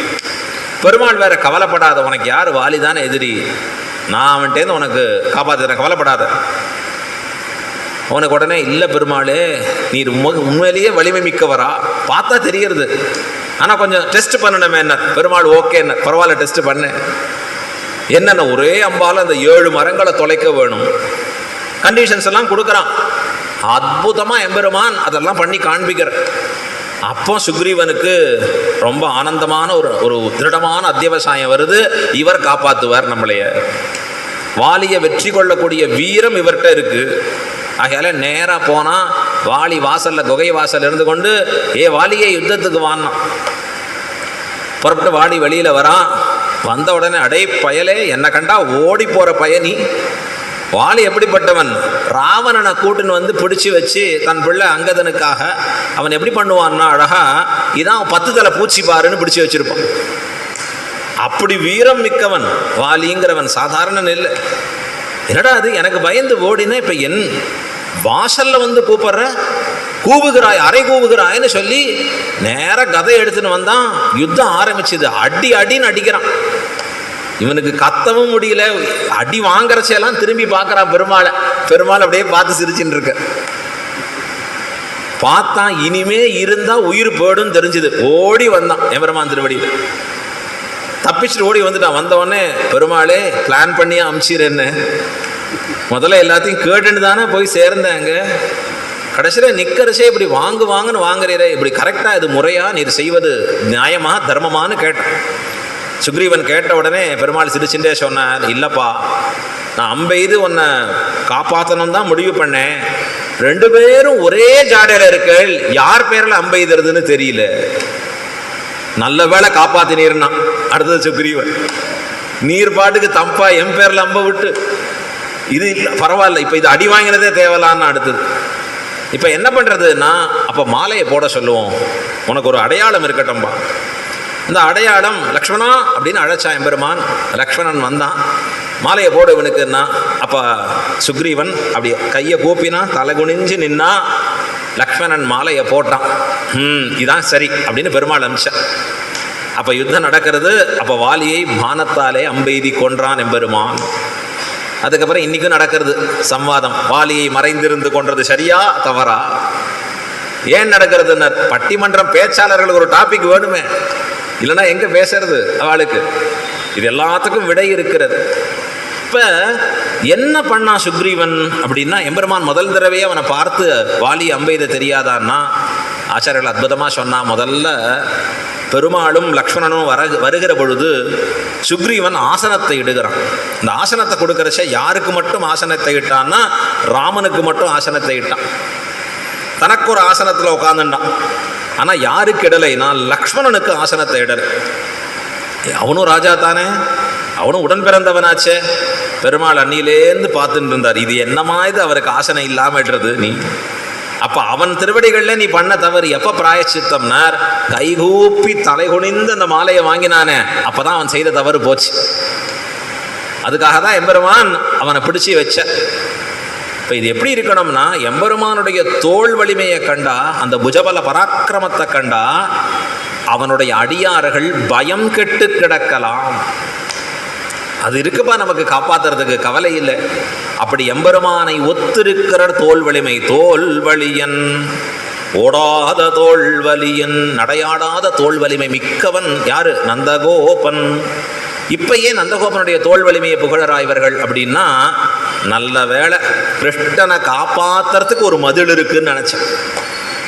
பெருமாள் வேற கவலைப்படாத, உனக்கு யார்? வாலி தானே எதிரி, நான் அவன்கிட்டேருந்து உனக்கு காப்பாற்றுறேன், கவலைப்படாத. உனக்கு உடனே இல்லை பெருமாளே, நீர் உண்மையிலேயே வலிமை மிக்கவரா? பார்த்தா தெரியறது, ஆனால் கொஞ்சம் டெஸ்ட் பண்ணணுமே என்ன. பெருமாள் ஓகே என்ன, பரவாயில்ல டெஸ்ட் பண்ண. என்னென்ன ஒரே அம்பால் அந்த 7 மரங்களை தொலைக்க வேணும், கண்டிஷன்ஸ் எல்லாம் கொடுக்குறான். அற்புதமாக எம்பெருமான் அதெல்லாம் பண்ணி காண்பிக்கிற. அப்போ சுக்ரீவனுக்கு ரொம்ப ஆனந்தமான ஒரு திருடமான அத்தியவசாயம் வருது, இவர் காப்பாற்றுவார் நம்மளைய. வாலியை வெற்றி கொள்ளக்கூடிய வீரம் இவர்கிட்ட இருக்கு. ஆகையால நேராக போனால் வாலி வாசலில் குகை வாசல் இருந்து கொண்டு, ஏ வாலியை யுத்தத்துக்கு வான்னான். புறப்பட்டு வாலி வெளியில் வரான். வந்த உடனே அடை பயலே, என்னை கண்டா ஓடி போகிற பயனி. வாலி எப்படிப்பட்டவன்? ராவணனை கூட்டுன்னு வந்து பிடிச்சி வச்சு தன் பிள்ளை அங்கதனுக்காக அவன் எப்படி பண்ணுவான்னா, அழகா இதான் 10 தலை பூச்சி பாருன்னு பிடிச்சி வச்சிருப்பான். அப்படி வீரம் மிக்கவன் வாலிங்கிறவன், சாதாரண நெல். என்னடா அது, எனக்கு பயந்து ஓடினா இப்போ என் வாசல்ல வந்து கூப்பிடுற, கூவுகிறாய், அரை கூவுகிறாய்ன்னு சொல்லி நேராக கதை எடுத்துன்னு வந்தான். யுத்தம் ஆரம்பிச்சுது. அடி அடின்னு அடிக்கிறான். இவனுக்கு கத்தவும் முடியல, அடி வாங்குறச்செல்லாம் திரும்பி பார்க்குறான் பெருமாளை. பெருமாள் அப்படியே பார்த்து சிரிச்சுன்னு இருக்க. பார்த்தான், இனிமே இருந்தா உயிர் போயிடும் தெரிஞ்சுது. ஓடி வந்தான் எம்பெருமான் திருவடியில், தப்பிச்சுட்டு ஓடி வந்துட்டான். வந்தவொடனே பெருமாளே பிளான் பண்ணி அமிச்சிருன்னு முதல்ல எல்லாத்தையும் கேட்டுன்னு தானே போய் சேர்ந்தாங்க. கடைசியில் நிற்கிறச்சே இப்படி வாங்குன்னு வாங்குறீரே, இப்படி கரெக்டாக இது முறையா, நீர் செய்வது நியாயமா தர்மமானு கேட்டான். சுக்ரீவன் கேட்ட உடனே பெருமாள் சிரிச்சுட்டே சொன்னார், இல்லைப்பா, நான் அம்பெய்து உன்னை காப்பாற்றணும் தான் முடிவு பண்ணேன். 2 பேரும் ஒரே ஜாடையில் இருக்கள், யார் பேரில் அம்பெய்துறதுன்னு தெரியல. நல்ல வேளை காப்பாத்தினீர்னா. அடுத்தது சுக்ரீவன், நீர் பாட்டுக்கு தம்பா என் பேரில் அம்ப விட்டு, இது இல்லை பரவாயில்ல, இப்போ இது அடி வாங்கினதே தேவலான்னு. அடுத்தது இப்போ என்ன பண்ணுறதுன்னா, அப்போ மாலையை போட சொல்லுவோம், உனக்கு ஒரு அடையாளம் இருக்கட்டும்பா. இந்த அடையாளம் லக்ஷ்மணா அப்படின்னு அழைச்சா எம்பெருமான். லக்ஷ்மணன் வந்தான், மாலையை போட இவனுக்குன்னா. அப்போ சுக்ரீவன் அப்படி கையை கூப்பினா, தலை குனிஞ்சு நின்னா. லக்ஷ்மணன் மாலையை போட்டான். இதான் சரி அப்படின்னு பெருமாள் அமிச்சான். அப்போ யுத்தம் நடக்கிறது. அப்போ வாலியை பானத்தாலே அம்பெய்தி கொன்றான் எம்பெருமான். அதுக்கப்புறம் இன்னைக்கும் நடக்கிறது சம்வாதம். வாலியை மறைந்திருந்து கொன்றது சரியா தவறா? ஏன் நடக்கிறதுன்னு பட்டிமன்றம் பேச்சாளர்களுக்கு ஒரு டாபிக் வேணுமே, இல்லைன்னா எங்க பேசுறது அவளுக்கு? இது எல்லாத்துக்கும் விடை இருக்கிறது. இப்ப என்ன பண்ணா சுக்ரீவன் அப்படின்னா, எம்பெருமான் முதல் தடவையே அவனை பார்த்து வாலி அம்பெய்த தெரியாதான்னா, ஆச்சாரியர்கள் அற்புதமா சொன்னா. முதல்ல பெருமாளும் லக்ஷ்மணனும் வருகிற பொழுது சுக்ரீவன் ஆசனத்தை இடுகிறான். இந்த ஆசனத்தை கொடுக்கறச்ச யாருக்கு மட்டும் ஆசனத்தை இட்டான்னா, ராமனுக்கு மட்டும் ஆசனத்தை இட்டான். தனக்கு ஒரு ஆசனத்தில் உட்காந்துட்டான். ஆனால் யாருக்கு இடலைனா லக்ஷ்மணனுக்கு ஆசனத்தை இடலை. அவனும் ராஜா தானே, அவனும் உடன் பிறந்தவனாச்சே. பெருமாள் அன்னிலேருந்து பார்த்துட்டு இருந்தார், இது என்னமா இது அவருக்கு ஆசனம் இல்லாமல் இடுறது நீ. அப்போ அவன் திருவடிகளில் நீ பண்ண தவறு எப்போ பிராயச்சித்தம்னார், கைகூப்பி தலை குனிந்து அந்த மாலையை வாங்கினானே, அப்போதான் அவன் செய்த தவறு போச்சு. அதுக்காக தான் எம்பெருமான் அவனை பிடிச்சி வச்ச. இப்போ இது எப்படி இருக்கணும்னா, எம்பெருமானுடைய தோள் வலிமையை கண்டா, அந்த புஜபல பராக்கிரமத்தை கண்டா அவனுடைய அடியார்கள் பயம் கெட்டு கிடக்கலாம். அது இருக்குப்பா, நமக்கு காப்பாத்துறதுக்கு கவலை இல்லை. அப்படி எம்பெருமானை ஒத்திருக்கிற தோல் வலிமை. தோல் வலியன், ஓடாத தோல் வலியன், நடையாடாத தோல் வலிமை மிக்கவன் யாரு? நந்தகோபன். இப்ப ஏன் நந்தகோபனுடைய தோல் வலிமையை புகழறாய்வர்கள் அப்படின்னா, நல்ல வேளை கிருஷ்ணனை காப்பாத்துறதுக்கு ஒரு மதில் இருக்குன்னு நினைச்சேன்.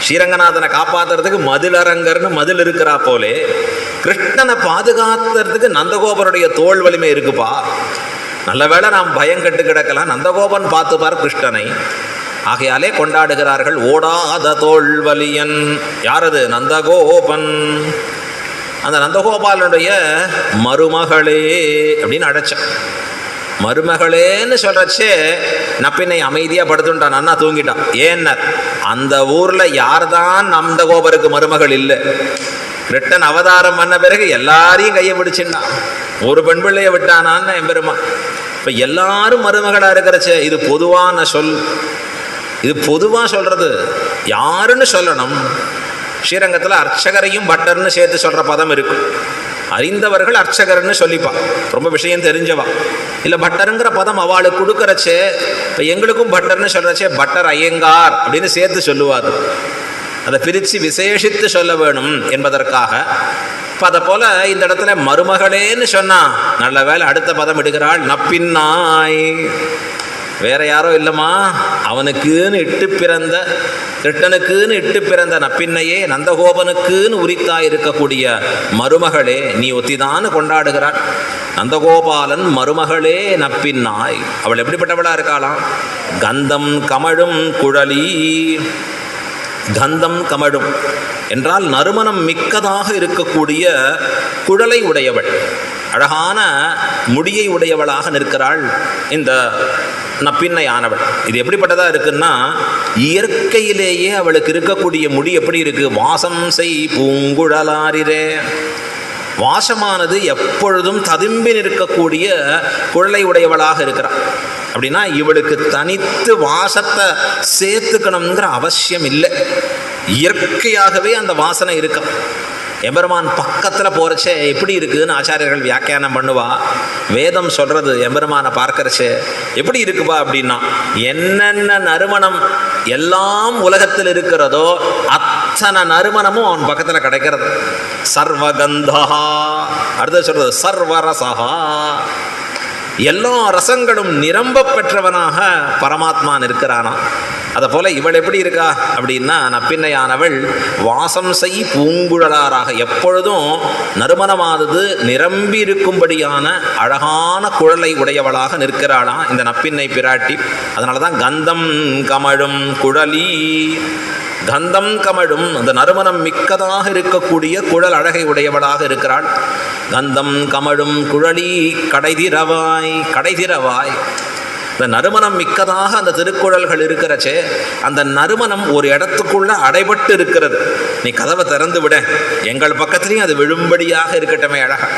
ஸ்ரீரங்கநாதனை காப்பாத்துறதுக்கு மதிலரங்கர்னு மதில் இருக்கிறா போலே, கிருஷ்ணனை பாதுகாத்துறதுக்கு நந்தகோபனுடைய தோல் வலிமை இருக்குப்பா. நல்ல வேளை நாம் பயம் கட்டு கிடக்கலாம், நந்தகோபன் பார்த்துப்பார் கிருஷ்ணனை. ஆகையாலே கொண்டாடுகிறார்கள் ஓடாத தோல் வலியன். யாரது? நந்தகோபன். அந்த நந்தகோபாலனுடைய மருமகளே அப்படின்னு அழைச்சான். மருமகளேன்னு சொல்றச்சே நப்பினை அமைதியா படுத்துட்டான், அண்ணா தூங்கிட்டான். ஏன்னர், அந்த ஊர்ல யார்தான் நந்தகோபருக்கு மருமகள் இல்லை. கிருஷ்ணன் அவதாரம் பண்ண பிறகு எல்லாரையும் கையை பிடிச்சிருந்தான். ஒரு பெண் பிள்ளைய விட்டானான்னு எம்பெருமா. இப்ப எல்லாரும் மருமகளா இருக்கிறச்சே இது பொதுவான சொல். இது பொதுவா சொல்றது. யாருன்னு சொல்லணும்? ஸ்ரீரங்கத்தில் அர்ச்சகரையும் பட்டர்னு சேர்த்து சொல்ற பதம் இருக்கும். அறிந்தவர்கள் அர்ச்சகர்னு சொல்லிப்பா, ரொம்ப விஷயம் தெரிஞ்சவா. இல்லை பட்டருங்கிற பதம் அவளுக்கு கொடுக்கறச்சே, இப்போ எங்களுக்கும் பட்டர்னு சொல்றச்சே பட்டர் ஐயங்கார் அப்படின்னு சேர்த்து சொல்லுவாது. அதை பிரித்து விசேஷித்து சொல்ல வேணும் என்பதற்காக. இப்போ அதை போல இந்த இடத்துல மருமகளேன்னு சொன்னா நல்ல வேலை அடுத்த பதம் எடுக்கிறாள், நப்பின்னாய். வேற யாரோ இல்லைம்மா, அவனுக்குன்னு இட்டு பிறந்த, கிருஷ்ணனுக்குன்னு இட்டு பிறந்த நப்பின்னையே, நந்தகோபனுக்குன்னு உரித்தாய் இருக்கக்கூடிய மருமகளே நீ ஒத்திதான்னு கொண்டாடுகிறாள். நந்தகோபாலன் மருமகளே நப்பின்னாய். அவள் எப்படிப்பட்டவளா இருக்காளாம்? கந்தம் கமழும் குழலி. கந்தம் கமழும் என்றால் நறுமணம் மிக்கதாக இருக்கக்கூடிய குழலை உடையவள், அழகான முடியை உடையவளாக நிற்கிறாள் இந்த நப்பின்னை ஆனவள். இது எப்படிப்பட்டதா இருக்குன்னா, இயற்கையிலேயே அவளுக்கு இருக்கக்கூடிய முடி எப்படி இருக்கு? வாசம் செய் பூங்குழலாரிரே. வாசமானது எப்பொழுதும் ததும்பி நிற்கக்கூடிய குழலை உடையவளாக இருக்கிறாள். அப்படின்னா இவளுக்கு தனித்து வாசத்தை சேர்த்துக்கணுங்கிற அவசியம் இல்லை. இயற்கையாகவே அந்த வாசனை இருக்கும். எம்பெருமான் பக்கத்தில் போகிறச்சே எப்படி இருக்குதுன்னு ஆச்சாரியர்கள் வியாக்கியானம் பண்ணுவா. வேதம் சொல்கிறது எம்பெருமானை பார்க்கறச்சே எப்படி இருக்குப்பா அப்படின்னா, என்னென்ன நறுமணம் எல்லாம் உலகத்தில் இருக்கிறதோ அத்தனை நறுமணமும் அவன் பக்கத்தில் கிடைக்கிறது. சர்வகந்தா, அடுத்து சொல்கிறது சர்வரசகா. எல்லா ரசங்களும் நிரம்ப பெற்றவனாக பரமாத்மா நிற்கிறானா. அதை போல இவள் எப்படி இருக்கா அப்படின்னா, நப்பின்னையானவள் வாசம் செய் பூங்குழலாராக, எப்பொழுதும் நறுமணமானது நிரம்பி இருக்கும்படியான அழகான குழலை உடையவளாக நிற்கிறாளாம் இந்த நப்பின்னை பிராட்டி. அதனால தான் கந்தம் கமழும் குழலி. கந்தம் கமழும், அந்த நறுமணம் மிக்கதாக இருக்கக்கூடிய குழல் அழகை உடையவளாக இருக்கிறாள். கந்தம் கமழும் குழலி கடைதிரவாய். கடைதிரவாய், இந்த நறுமணம் மிக்கதாக அந்த திருக்குறள்கள் இருக்கிறச்சே, அந்த நறுமணம் ஒரு இடத்துக்குள்ள அடைபட்டு இருக்கிறது. நீ கதவை திறந்து விட, எங்கள் பக்கத்துலேயும் அது விழும்படியாக இருக்கட்டுமே அழகா.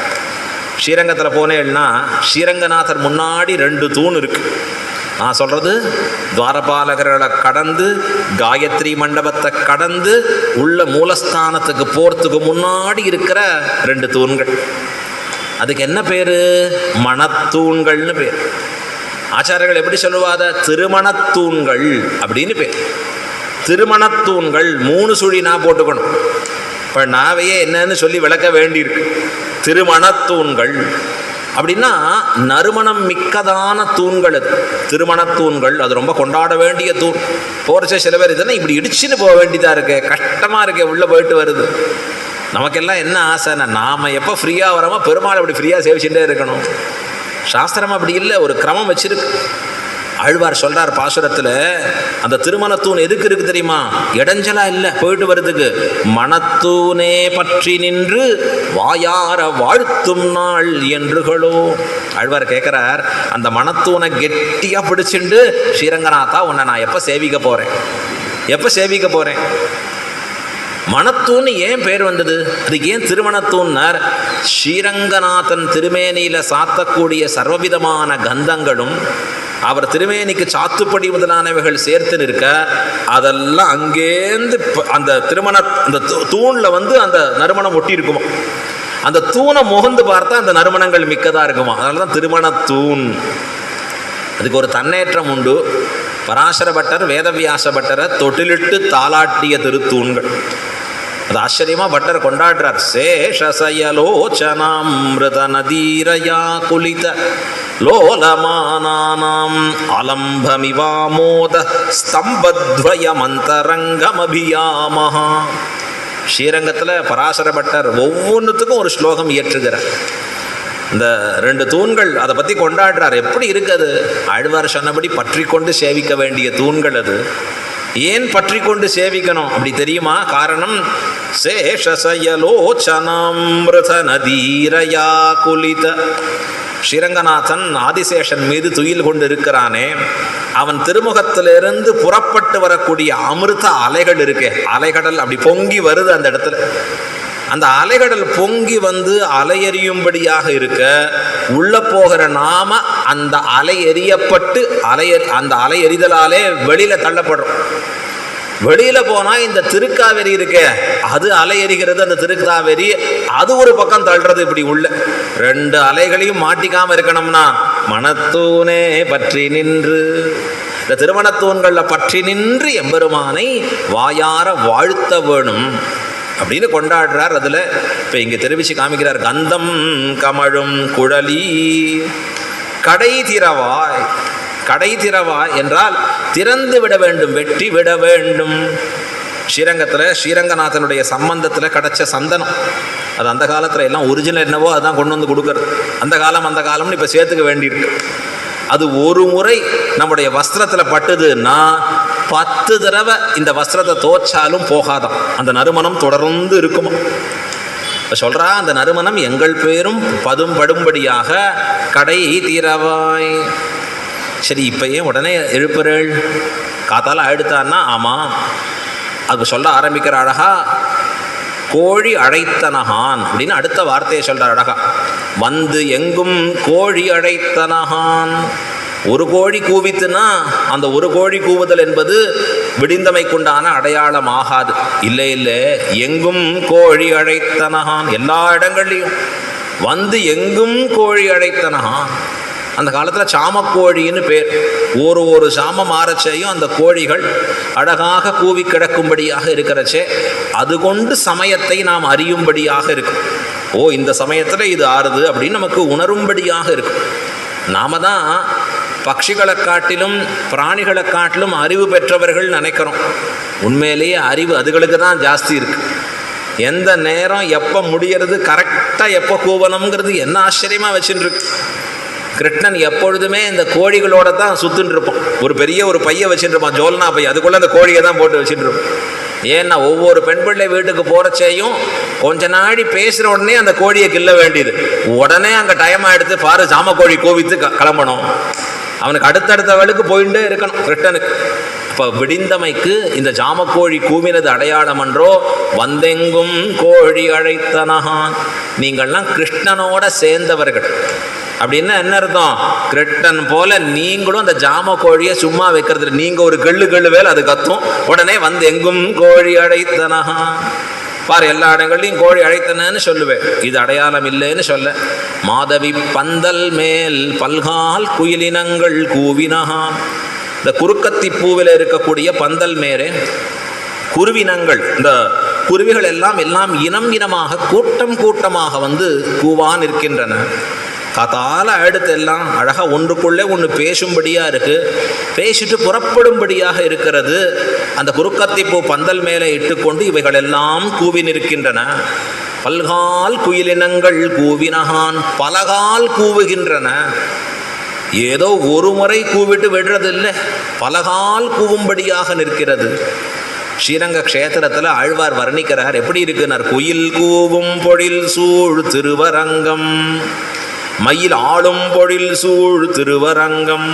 ஸ்ரீரங்கத்தில் போனேன்னா ஸ்ரீரங்கநாதர் முன்னாடி 2 தூண் இருக்கு. நான் சொல்றது துவாரபாலகர்களை கடந்து காயத்ரி மண்டபத்தை கடந்து உள்ள மூலஸ்தானத்துக்கு போறதுக்கு முன்னாடி இருக்கிற 2 தூண்கள். அதுக்கு என்ன பேரு? மணத்தூண்கள்னு பேர். ஆச்சாரியர்கள் எப்படி சொல்லுவாத? திருமணத்தூண்கள் அப்படின்னு பேர். திருமணத்தூண்கள் 3 சுழி நான் போட்டுக்கணும். இப்போ நாவையே என்னன்னு சொல்லி விளக்க வேண்டியிருக்கு. திருமணத்தூண்கள் அப்படின்னா நறுமணம் மிக்கதான தூண்கள். அது திருமணத்தூண்கள், அது ரொம்ப கொண்டாட வேண்டிய தூண். போகிறச்சே சில பேர் இதெல்லாம் இப்படி இடிச்சுன்னு போக வேண்டியதாக இருக்கு, கஷ்டமாக இருக்கே, உள்ளே போயிட்டு வருது. நமக்கெல்லாம் என்ன ஆசைன்னா, நாம் எப்போ ஃப்ரீயாக வரோமோ பெருமாள் அப்படி ஃப்ரீயாக சேவிச்சுட்டே இருக்கணும். சாஸ்திரம் அப்படி இல்லை, ஒரு கிரமம் வச்சிருக்கு. ஆழ்வார் சொல்றார் பாசுரத்தில், அந்த திருமணத்தூண் எதுக்கு இருக்கு தெரியுமா? இடைஞ்சலா இல்லை, போயிட்டு வர்றதுக்கு. மணத்தூனே பற்றி நின்று வாயார வாழ்த்தும் நாள் என்றுகளோ. ஆழ்வார் கேட்கிறார், அந்த மணத்தூனை கெட்டியா பிடிச்சிண்டு, ஸ்ரீரங்கநாதா உன்னை நான் எப்போ சேவிக்க போறேன், எப்போ சேவிக்க போறேன். மணத்தூண் ஏன் பேர் வந்தது? அதுக்கு ஏன் திருமணத்தூன்னார்? ஸ்ரீரங்கநாதன் திருமேனியில சாத்தக்கூடிய சர்வவிதமான கந்தங்களும் அவர் திருமேனிக்கு சாத்துப்படி முதலானவைகள் சேர்த்து நிற்க அதெல்லாம் அங்கேருந்து அந்த அந்த தூண்ல அந்த நறுமணம் ஒட்டி இருக்குமா. அந்த தூணை முகந்து பார்த்தா அந்த நறுமணங்கள் மிக்கதா இருக்குமா. அதனாலதான் திருமண தூண். அதுக்கு ஒரு தன்னேற்றம் உண்டு. பராசர பட்டர் வேதவியாச பட்டரை தொட்டிலிட்டு தாளாட்டிய திருத்தூண்கள். அது ஆச்சரியமா பட்டர் கொண்டாடுறார். சேஷசயலோச்சனாமிருத நதீரயா குலித லோலமானானாம் அலம்பமிவாமோத ஸ்தம்பத்வயமந்தரங்கமபியாமஹா. ஸ்ரீரங்கத்தில் பராசர பட்டர் ஒவ்வொன்றுத்துக்கும் ஒரு ஸ்லோகம் இயற்றுகிறார். இந்த 2 தூண்கள் அதை பற்றி கொண்டாடுறார். எப்படி இருக்குது? ஆழ்வார் சொன்னபடி பற்றி கொண்டு சேவிக்க வேண்டிய தூண்கள். அது ஏன் பற்றி கொண்டு சேவிக்கணும் அப்படி தெரியுமா? காரணம், சேஷசயலோச்சனாமிருத நதீரயா குலித. ஸ்ரீரங்கநாதன் ஆதிசேஷன் மீது துயில் கொண்டு இருக்கிறானே, அவன் திருமுகத்திலிருந்து புறப்பட்டு வரக்கூடிய அமிர்த அலைகள் இருக்கே, அலைகடல் அப்படி பொங்கி வருது அந்த இடத்துல. அந்த அலைகடல் பொங்கி அலையெறியும்படியாக இருக்க, உள்ள போகிற நாம அந்த அலை எறியப்பட்டு அந்த அலை எறிதலாலே வெளியில தள்ளப்படுறோம். வெளியில போனா இந்த திருக்காவேரி இருக்க, அது அலை எறிகிறது. அந்த திருக்காவேரி அது ஒரு பக்கம் தள்ளுறது. இப்படி உள்ள 2 அலைகளையும் மாட்டிக்காம இருக்கணும்னா மனத்தூனே பற்றி நின்று, இந்த திருமணத்தூண்கள்ல பற்றி நின்று எம்பெருமானை வாயார வாழ்த்த வேணும் அப்படின்னு கொண்டாடுறார். அதில் இப்போ இங்கே தெரிவித்து காமிக்கிறார். கந்தம் கமழும் குழலி கடை திறவாய். கடை திறவாய் என்றால் திறந்து விட வேண்டும், வெட்டி விட வேண்டும். ஸ்ரீரங்கத்தில் ஸ்ரீரங்கநாதனுடைய சம்பந்தத்தில் கிடைச்ச சந்தனம், அது அந்த காலத்தில் எல்லாம் ஒரிஜினல் என்னவோ அதுதான் கொண்டு வந்து கொடுக்கறது. அந்த காலம்னு இப்போ சேர்த்துக்க வேண்டியிருக்கு. அது ஒரு முறை நம்முடைய வஸ்திரத்தில் பட்டுதுன்னா 10 தடவை இந்த வஸ்திரத்தை தோச்சாலும் போகாதான், அந்த நறுமணம் தொடர்ந்து இருக்குமா. சொல்றா, அந்த நறுமணம் எங்கள் பேரும் படும்படியாக கடை தீரவாய். சரி, இப்போ ஏன் உடனே எழுப்புறள்? காத்தால ஆயிடுத்தான்னா ஆமாம், அது சொல்ல ஆரம்பிக்கிற அழகா. கோழி அழைத்தனகான் அப்படின்னு அடுத்த வார்த்தையை சொல்றார் அழகா. வந்து எங்கும் கோழி அழைத்தனகான். ஒரு கோழி கூவித்துனா அந்த ஒரு கோழி கூவுதல் என்பது விடிந்தமைக்குண்டான அடையாளம் ஆகாது. இல்லை இல்லை, எங்கும் கோழி அழைத்தனகான், எல்லா இடங்கள்லையும் வந்து எங்கும் கோழி அழைத்தனகான். அந்த காலத்தில் சாமக்கோழின்னு பேர். ஒரு சாமம் மாறச்சையும் அந்த கோழிகள் அழகாக கூவி கிடக்கும்படியாக இருக்கிறச்சே, அது கொண்டு சமயத்தை நாம் அறியும்படியாக இருக்கும். ஓ, இந்த சமயத்தில் இது ஆறுது அப்படின்னு நமக்கு உணரும்படியாக இருக்கும். நாம தான் பட்சிகளை காட்டிலும் பிராணிகளை காட்டிலும் அறிவு பெற்றவர்கள் நினைக்கிறோம். உண்மையிலேயே அறிவு அதுகளுக்கு தான் ஜாஸ்தி இருக்கு. எந்த நேரம் எப்போ முடியறது, கரெக்டாக எப்போ கூவனம்ங்கிறது என்ன ஆச்சரியமாக வச்சுட்டு இருக்கு. கிருஷ்ணன் எப்பொழுதுமே இந்த கோழிகளோட தான் சுத்துன்னு இருப்பான். ஒரு பெரிய பையை வச்சுட்டு இருப்பான், ஜோல்னா பை, அதுக்குள்ள அந்த கோழியை தான் போட்டு வச்சுட்டு இருப்பான். ஏன்னா ஒவ்வொரு பெண் பிள்ளை வீட்டுக்கு போறச்சையும் கொஞ்ச நாடி பேசுற உடனே அந்த கோழியை கிள்ள வேண்டியது. உடனே அங்க டைம் எடுத்து பாரு, ஜாம கோழி கோவித்து கிளம்பணும். அவனுக்கு அடுத்தடுத்த வேளுக்கு போயிட்டே இருக்கணும் கிருஷ்ணனுக்கு. இப்போ விடிந்தமைக்கு இந்த ஜாமக்கோழி கூவினது அடையாளம் என்றோ. வந்தெங்கும் கோழி அழைத்தனகான். நீங்கள்லாம் கிருஷ்ணனோட சேர்ந்தவர்கள் அப்படின்னா என்ன அர்த்தம்? கிருஷ்ணன் போல நீங்களும் அந்த ஜாம கோழியை சும்மா வைக்கிறது. நீங்க ஒரு கெள்ளு வேலை அது கத்தும், உடனே வந்து எங்கும் கோழி அழைத்தனகா. பாரு, எல்லா இடங்கள்லையும் கோழி அழைத்தனன்னு சொல்லுவேன். இது அடையாளம் இல்லைன்னு சொல்ல. மாதவி பந்தல் மேல் பல்கால் குயிலினங்கள் கூவினகா. இந்த குறுக்கத்தி பூவில் இருக்கக்கூடிய பந்தல் மேலே குருவினங்கள், இந்த குருவிகள் எல்லாம் இனமாக கூட்டமாக வந்து கூவான் இருக்கின்றன. காத்தால அடுத்து எல்லாம் அழகா ஒன்றுக்குள்ளே ஒன்று பேசும்படியாக இருக்கு, பேசிட்டு புறப்படும்படியாக இருக்கிறது. அந்த குறுக்கத்திப்பூ பந்தல் மேலே இட்டுக்கொண்டு இவைகள் எல்லாம் கூவி நிற்கின்றன. பல்கால் குயிலினங்கள் கூவினகான், பலகால் கூவுகின்றன. ஏதோ ஒரு முறை கூவிட்டு விடுறதில்லை, பலகால் கூவும்படியாக நிற்கிறது. ஸ்ரீரங்க க்ஷேத்திரத்தில் ஆழ்வார் வர்ணிக்கிறார். எப்படி இருக்குன்னார், குயில் கூவும் பொழில் சூழ் திருவரங்கம், மயில் ஆளும் பொழில் சூழ் திருவரங்கம்,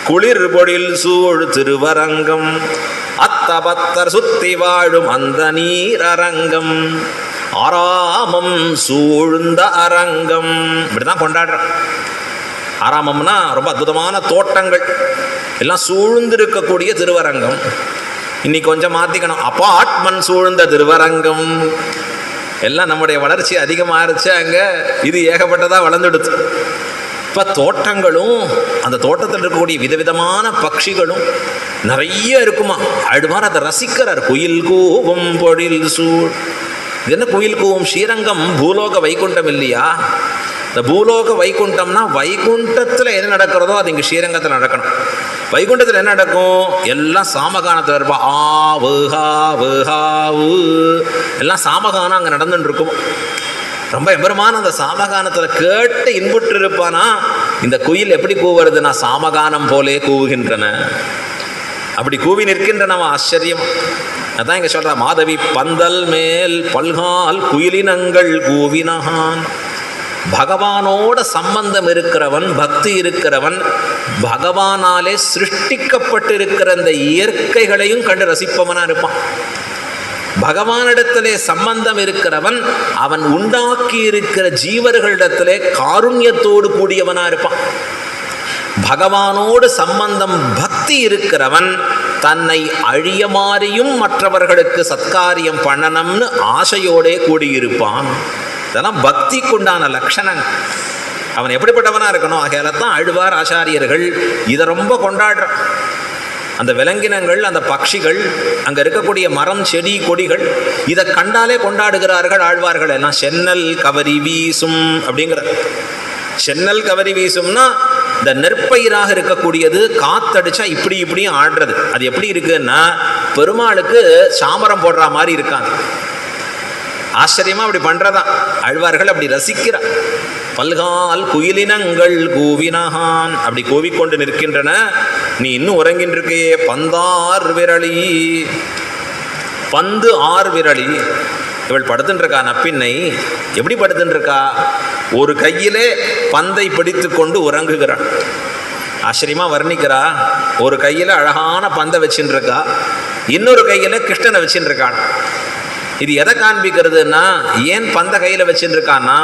குளிர் பொழில் சூழ் திருவரங்கம், அத்தபத்தர் சுத்தி வாழும் அந்த நீர் அரங்கம், ஆராமம் சூழ்ந்த அரங்கம். இப்படிதான் கொண்டாடுறோம். ஆராமம்னா ரொம்ப அற்புதமான தோட்டங்கள் எல்லாம் சூழ்ந்திருக்கக்கூடிய திருவரங்கம். இன்னைக்கு கொஞ்சம் மாற்றிக்கணும், அப்பார்ட்மெண்ட் சூழ்ந்த திருவரங்கம். எல்லாம் நம்முடைய வளர்ச்சி அதிகமாகிருச்சு அங்கே, இது ஏகப்பட்டதாக வளர்ந்துடுது. இப்போ தோட்டங்களும் அந்த தோட்டத்தில் இருக்கக்கூடிய விதவிதமான பட்சிகளும் நிறைய இருக்குமா. ஆழ்வார் அதை ரசிக்கிறார். குயில் கூவும் பொழில் சூழ். இது என்ன குயில் கூவும்? ஸ்ரீரங்கம் பூலோக வைகுண்டம் இல்லையா? இந்த பூலோக வைகுண்டம்னா வைகுண்டத்தில் என்ன நடக்கிறதோ அது இங்கே ஸ்ரீரங்கத்தில் நடக்கணும். வைகுண்டத்தில் என்ன நடக்கும்? எல்லாம் சாமகானத்தில் இருப்பா. எல்லாம் சாமகானம் அங்கே நடந்துட்டு இருக்கும். ரொம்ப எம்பெருமான அந்த சாமகானத்தில் கேட்டு இன்புற்று இருப்பானா. இந்த குயில் எப்படி கூவுறதுன்னா சாமகானம் போலே கூவுகின்றன. அப்படி கூவி நிற்கின்றன ஆச்சரியம். அதான் இங்கே சொல்ற, மாதவி பந்தல் மேல் பல்கால் குயிலினங்கள் கூவினகான். பகவானோட சம்பந்தம் இருக்கிறவன், பக்தி இருக்கிறவன், பகவானாலே சிருஷ்டிக்கப்பட்டிருக்கிற இந்த இயற்கைகளையும் கண்டு ரசிப்பவனா இருப்பான். பகவானிடத்திலே சம்பந்தம் இருக்கிறவன், அவன் உண்டாக்கி இருக்கிற ஜீவர்களிடத்திலே காருண்யத்தோடு கூடியவனா இருப்பான். பகவானோடு சம்பந்தம் பக்தி இருக்கிறவன் தன்னை அழியமாறியும் மற்றவர்களுக்கு சத்காரியம் பண்ணணும்னு ஆசையோடே கூடியிருப்பான். இதெல்லாம் பக்திக்குண்டான லட்சணங்கள். அவன் எப்படிப்பட்டவனா இருக்கணும்? ஆகையால தான் ஆழ்வார் ஆச்சாரியர்கள் இதை ரொம்ப கொண்டாடுறான். அந்த விலங்கினங்கள், அந்த பட்சிகள், அங்கே இருக்கக்கூடிய மரம் செடி கொடிகள், இதை கண்டாலே கொண்டாடுகிறார்கள் ஆழ்வார்கள் எல்லாம். சென்னல் கவரி வீசும் அப்படிங்கிற. சென்னல் கவரி வீசும்னா இந்த நெற்பயிராக இருக்கக்கூடியது காத்தடிச்சா இப்படியும் ஆடுறது. அது எப்படி இருக்குன்னா பெருமாளுக்கு சாமரம் போடுற மாதிரி இருக்காங்க. ஆச்சரியமா அப்படி பண்றதான். ஆழ்வார்கள் அப்படி ரசிக்கிறார். பல்கால் குயிலினங்கள் கூவினகான். அப்படி கூவிக்கொண்டு நிற்கின்றன. நீ இன்னும் உறங்கின்றிருக்கே. பந்தார் விரலி. பந்து ஆர் விரலி. இவள் படுத்துருக்கா நப்பின்னை. எப்படி படுத்துருக்கா? ஒரு கையிலே பந்தை பிடித்து கொண்டு உறங்குகிறாள். ஆச்சரியமா வர்ணிக்கிறா. ஒரு கையில அழகான பந்தை வச்சுருக்கா, இன்னொரு கையில கிருஷ்ணனை வச்சுருக்கான். இது எதை காண்பிக்கிறதுனா, ஏன் பந்த கையில வச்சுருக்கான்னா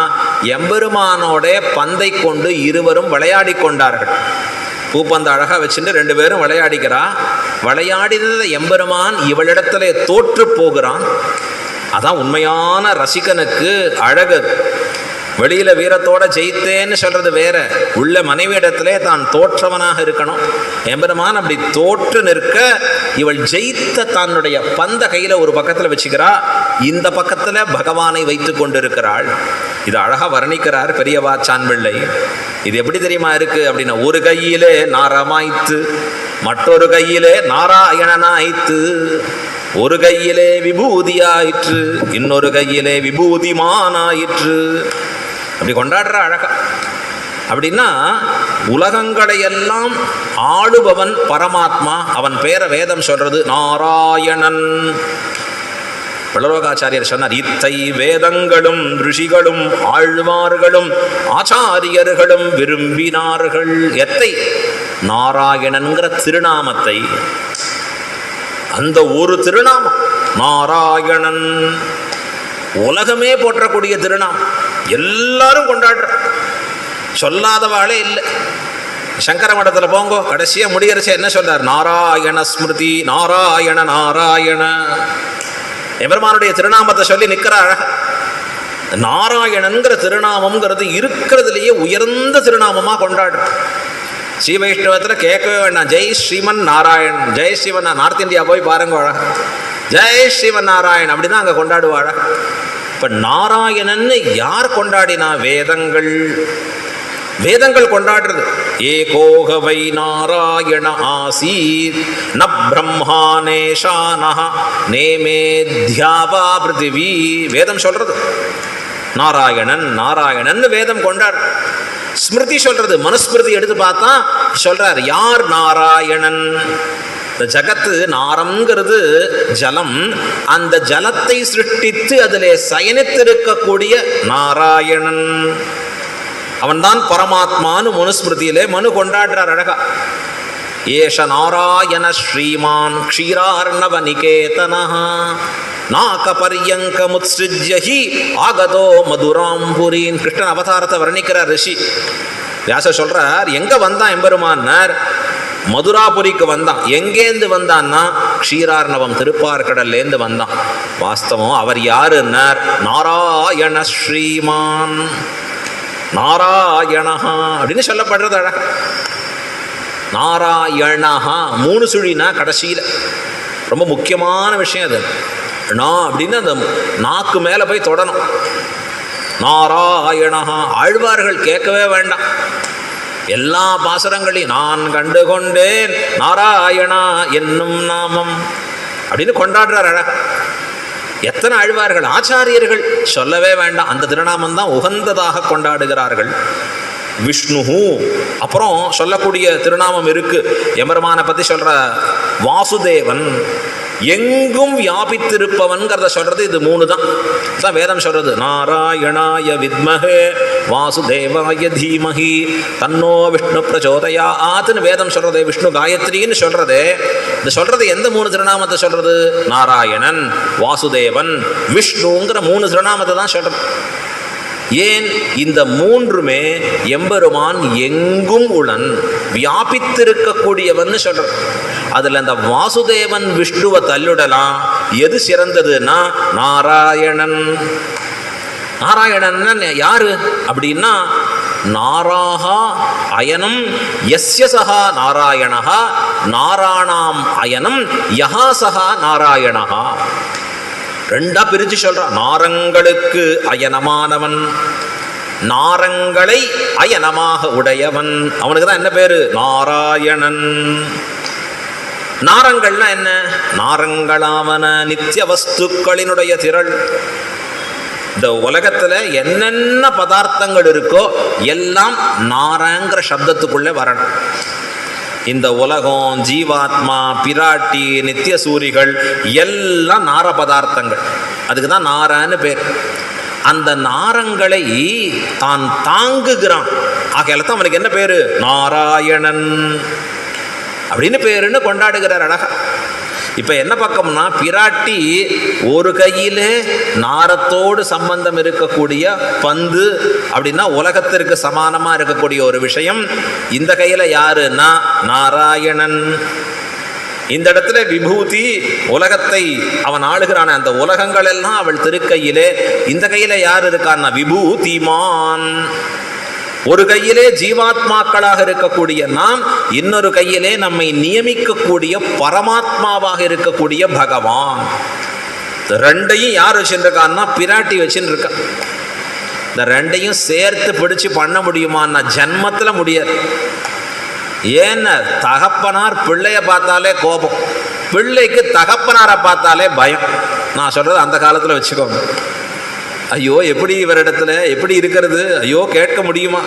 எம்பெருமானோட பந்தை கொண்டு இருவரும் விளையாடி கொண்டார்கள். பூப்பந்த அழகா வச்சுட்டு ரெண்டு பேரும் விளையாடிக்கிறா. விளையாடினதை எம்பெருமான் இவளிடத்துல தோற்று போகிறான். அதான் உண்மையான ரசிகனுக்கு அழகு. வெளியில வீரத்தோட ஜெயித்தேன்னு சொல்றது வேற, உள்ள மனைவியிடத்திலே தான் தோற்றவனாக இருக்கணும். எம்பெருமான் அப்படி தோற்று நிற்க இவள் ஜெயித்த தன்னுடைய பந்த கையில ஒரு பக்கத்துல வச்சுக்கிறா, இந்த பக்கத்துல பகவானை வைத்து கொண்டிருக்கிறாள். இது அழகா வர்ணிக்கிறார் பெரியவா சான்பிள்ளை. இது எப்படி தெரியுமா இருக்கு அப்படின்னா, ஒரு கையிலே நாரமாய்த்து மற்றொரு கையிலே நாராயணனாய்த்து, ஒரு கையிலே விபூதியாயிற்று இன்னொரு கையிலே விபூதிமானாயிற்று. அப்படி கொண்டாடுற அழகா. அப்படின்னா உலகங்களை எல்லாம் ஆளுபவன் பரமாத்மா. அவன் பேரை வேதம் சொல்றது நாராயணன். பலரோகாச்சாரியர் சொன்னார், இத்தை வேதங்களும் ரிஷிகளும் ஆழ்வார்களும் ஆச்சாரியர்களும் விரும்பினார்கள். எத்தை? நாராயணன்கிற திருநாமத்தை. அந்த ஒரு திருநாமம் நாராயணன் உலகமே போற்றக்கூடிய திருநாமம். எல்லாரும் கொண்டாடுற, சொல்லாதவாளே இல்லை. சங்கர மடத்தில் போங்கோ, கடைசியா முடியறச்ச என்ன சொல்றார்? நாராயண ஸ்மிருதி, நாராயண நாராயண. எபெருமானுடைய திருநாமத்தை சொல்லி நிற்கிற அழகா. நாராயணன்கிற திருநாமம்ங்கிறது இருக்கிறதுலேயே உயர்ந்த திருநாமமாக கொண்டாடுற. ஸ்ரீ வைஷ்ணவத்தில் கேட்கவே வேண்டாம். ஜெய் ஸ்ரீமன் நாராயண், ஜெய் ஸ்ரீமன். நார்த் இந்தியா போய் பாருங்க அழகா, ஜெய் ஸ்ரீமன் நாராயண் அப்படிதான் அங்கே கொண்டாடுவாழ. இப்போ நாராயணன்னு யார் கொண்டாடினா? வேதங்கள். வேதங்கள் கொண்டாடுறது. ஏகோகவை நாராயண ஆசீத் ந பிரம்மானேஷானஹ நேமேத்யாவா பிருத்திவி. வேதம் சொல்றது நாராயணன் நாராயணன் வேதம் கொண்டாடு. ஸ்மிருதி சொல்றது, மனுஸ்மிருதி எடுத்து பார்த்தா சொல்றார் யார் நாராயணன். இந்த ஜகத்து நாரம்ங்கிறது ஜலம், அந்த ஜலத்தை சிருஷ்டித்து அதிலே சயனித்திருக்கக்கூடிய நாராயணன் அவன்தான் பரமாத்மான்னு மனுஸ்மிருதியிலே மனு கொண்டாடுறார் அழகா. ஏஷ நாராயண ஸ்ரீமான் க்ஷீரார்ணவ நிகேதனஹ நாக பர்யங்க முத்ஸ்ருஜ்ய ஹி ஆகதோ மதுராம்புரீன். கிருஷ்ணன் அவதாரத்தை வர்ணிக்கிறார் ரிஷி. வியாசர் சொல்றார், எங்க வந்தான் எம்பெருமானார்? மதுராபுரிக்கு வந்தான். எங்கேந்து வந்தான்னா க்ஷீரார்ணவம் திருப்பார்கடல்லேருந்து வந்தான். வாஸ்தவம் அவர் யாருன்னார்? நாராயண ஸ்ரீமான் நாராயணஹா அப்படின்னு சொல்லப்படுறது அழகா. நாராயணஹா 3 சுழினா கடைசியில் ரொம்ப முக்கியமான விஷயம் அது. நான் அப்படின்னு அந்த நாக்கு மேலே போய் தொடணும். நாராயணஹா. ஆழ்வார்கள் கேட்கவே வேண்டாம், எல்லா பாசுரங்களையும் நான் கண்டு கொண்டேன் நாராயணா என்னும் நாமம் அப்படின்னு கொண்டாடுறார் அழகா. எத்தனை ஆழ்வார்கள், ஆச்சாரியர்கள் சொல்லவே வேண்டாம், அந்த திருநாமம் தான் உகந்ததாக கொண்டாடுகிறார்கள். விஷ்ணு அப்புறம் சொல்லக்கூடிய திருநாமம் இருக்கு. எம்பெருமானை பற்றி சொல்ற வாசுதேவன், எங்கும் வியாபித்திருப்பவன்கிறத சொல்றது இது 3 தான். வேதம் சொல்றது நாராயணாய வித்மஹே வாசுதேவாய தீமஹி தன்னோ விஷ்ணு பிரச்சோதயாத்னு வேதம் சொல்றது. விஷ்ணு காயத்ரின்னு சொல்றது. இது சொல்றது எந்த 3 திருநாமத்தை சொல்றது? நாராயணன், வாசுதேவன், விஷ்ணுங்கிற 3 திருநாமத்தை தான் சொல்றது. ஏன்? இந்த 3மே எம்பெருமான் எங்கும் உளன் வியாபித்திருக்கக்கூடியவன் சொல்ற. அதுல அந்த வாசுதேவன் விஷ்ணுவை தள்ளுடலாம். எது சிறந்ததுன்னா நாராயணன். நாராயணன் யாரு அப்படின்னா, நாராஹா அயனம் யஸ்ய சஹா நாராயணஹா நாராணாம் அயனம் யஹா சஹா நாராயணஹா. 2ஆ பிரிச்சு சொல்றான். நாரங்களுக்கு அயனமானவன், நாரங்களை அயனமாக உடையவன், அவனுக்கு தான் என்ன பேரு? நாராயணன். நாரங்கள்னா என்ன? நாரங்களாவன நித்திய வஸ்துக்களினுடைய திரள். இந்த உலகத்துல என்னென்ன பதார்த்தங்கள் இருக்கோ எல்லாம் நாரங்கிற சப்தத்துக்குள்ளே வரணும். இந்த உலகம், ஜீவாத்மா, பிராட்டி, நித்திய சூரிகள் எல்லாம் நார பதார்த்தங்கள். அதுக்கு தான் நாரான்னு பேர். அந்த நாரங்களை தான் தாங்குகிறான். ஆகையால தான் அவனுக்கு என்ன பேரு? நாராயணன் அப்படின்னு பேருன்னு கொண்டாடுகிறார் அழகா. இப்ப என்ன பக்கம்னா, பிராட்டி ஒரு கையிலே நாரத்தோடு சம்பந்தம் இருக்கக்கூடிய பந்து அப்படின்னா உலகத்திற்கு சமானமா இருக்கக்கூடிய ஒரு விஷயம். இந்த கையில யாருன்னா நாராயணன். இந்த இடத்துல விபூதி, உலகத்தை அவன் ஆளுகிறான அந்த உலகங்கள் எல்லாம் அவள் திருக்கையிலே. இந்த கையில யார் இருக்கான்னா விபூதிமான். ஒரு கையிலே ஜீவாத்மாக்களாக இருக்கக்கூடிய நாம், இன்னொரு கையிலே நம்மை நியமிக்கக்கூடிய பரமாத்மாவாக இருக்கக்கூடிய பகவான். 2ஐயும் யார் வச்சுருக்கான்னா பிராட்டி வச்சுருக்கா. இந்த 2ஐயும் சேர்த்து பிடிச்சு பண்ண முடியுமான்னா ஜன்மத்தில் முடியாது. ஏன்னா தகப்பனார் பிள்ளைய பார்த்தாலே கோபம், பிள்ளைக்கு தகப்பனாரை பார்த்தாலே பயம். நான் சொல்றது அந்த காலத்தில் வச்சுக்கோங்க. ஐயோ எப்படி இவரிடத்துல எப்படி இருக்கிறது, ஐயோ கேட்க முடியுமா?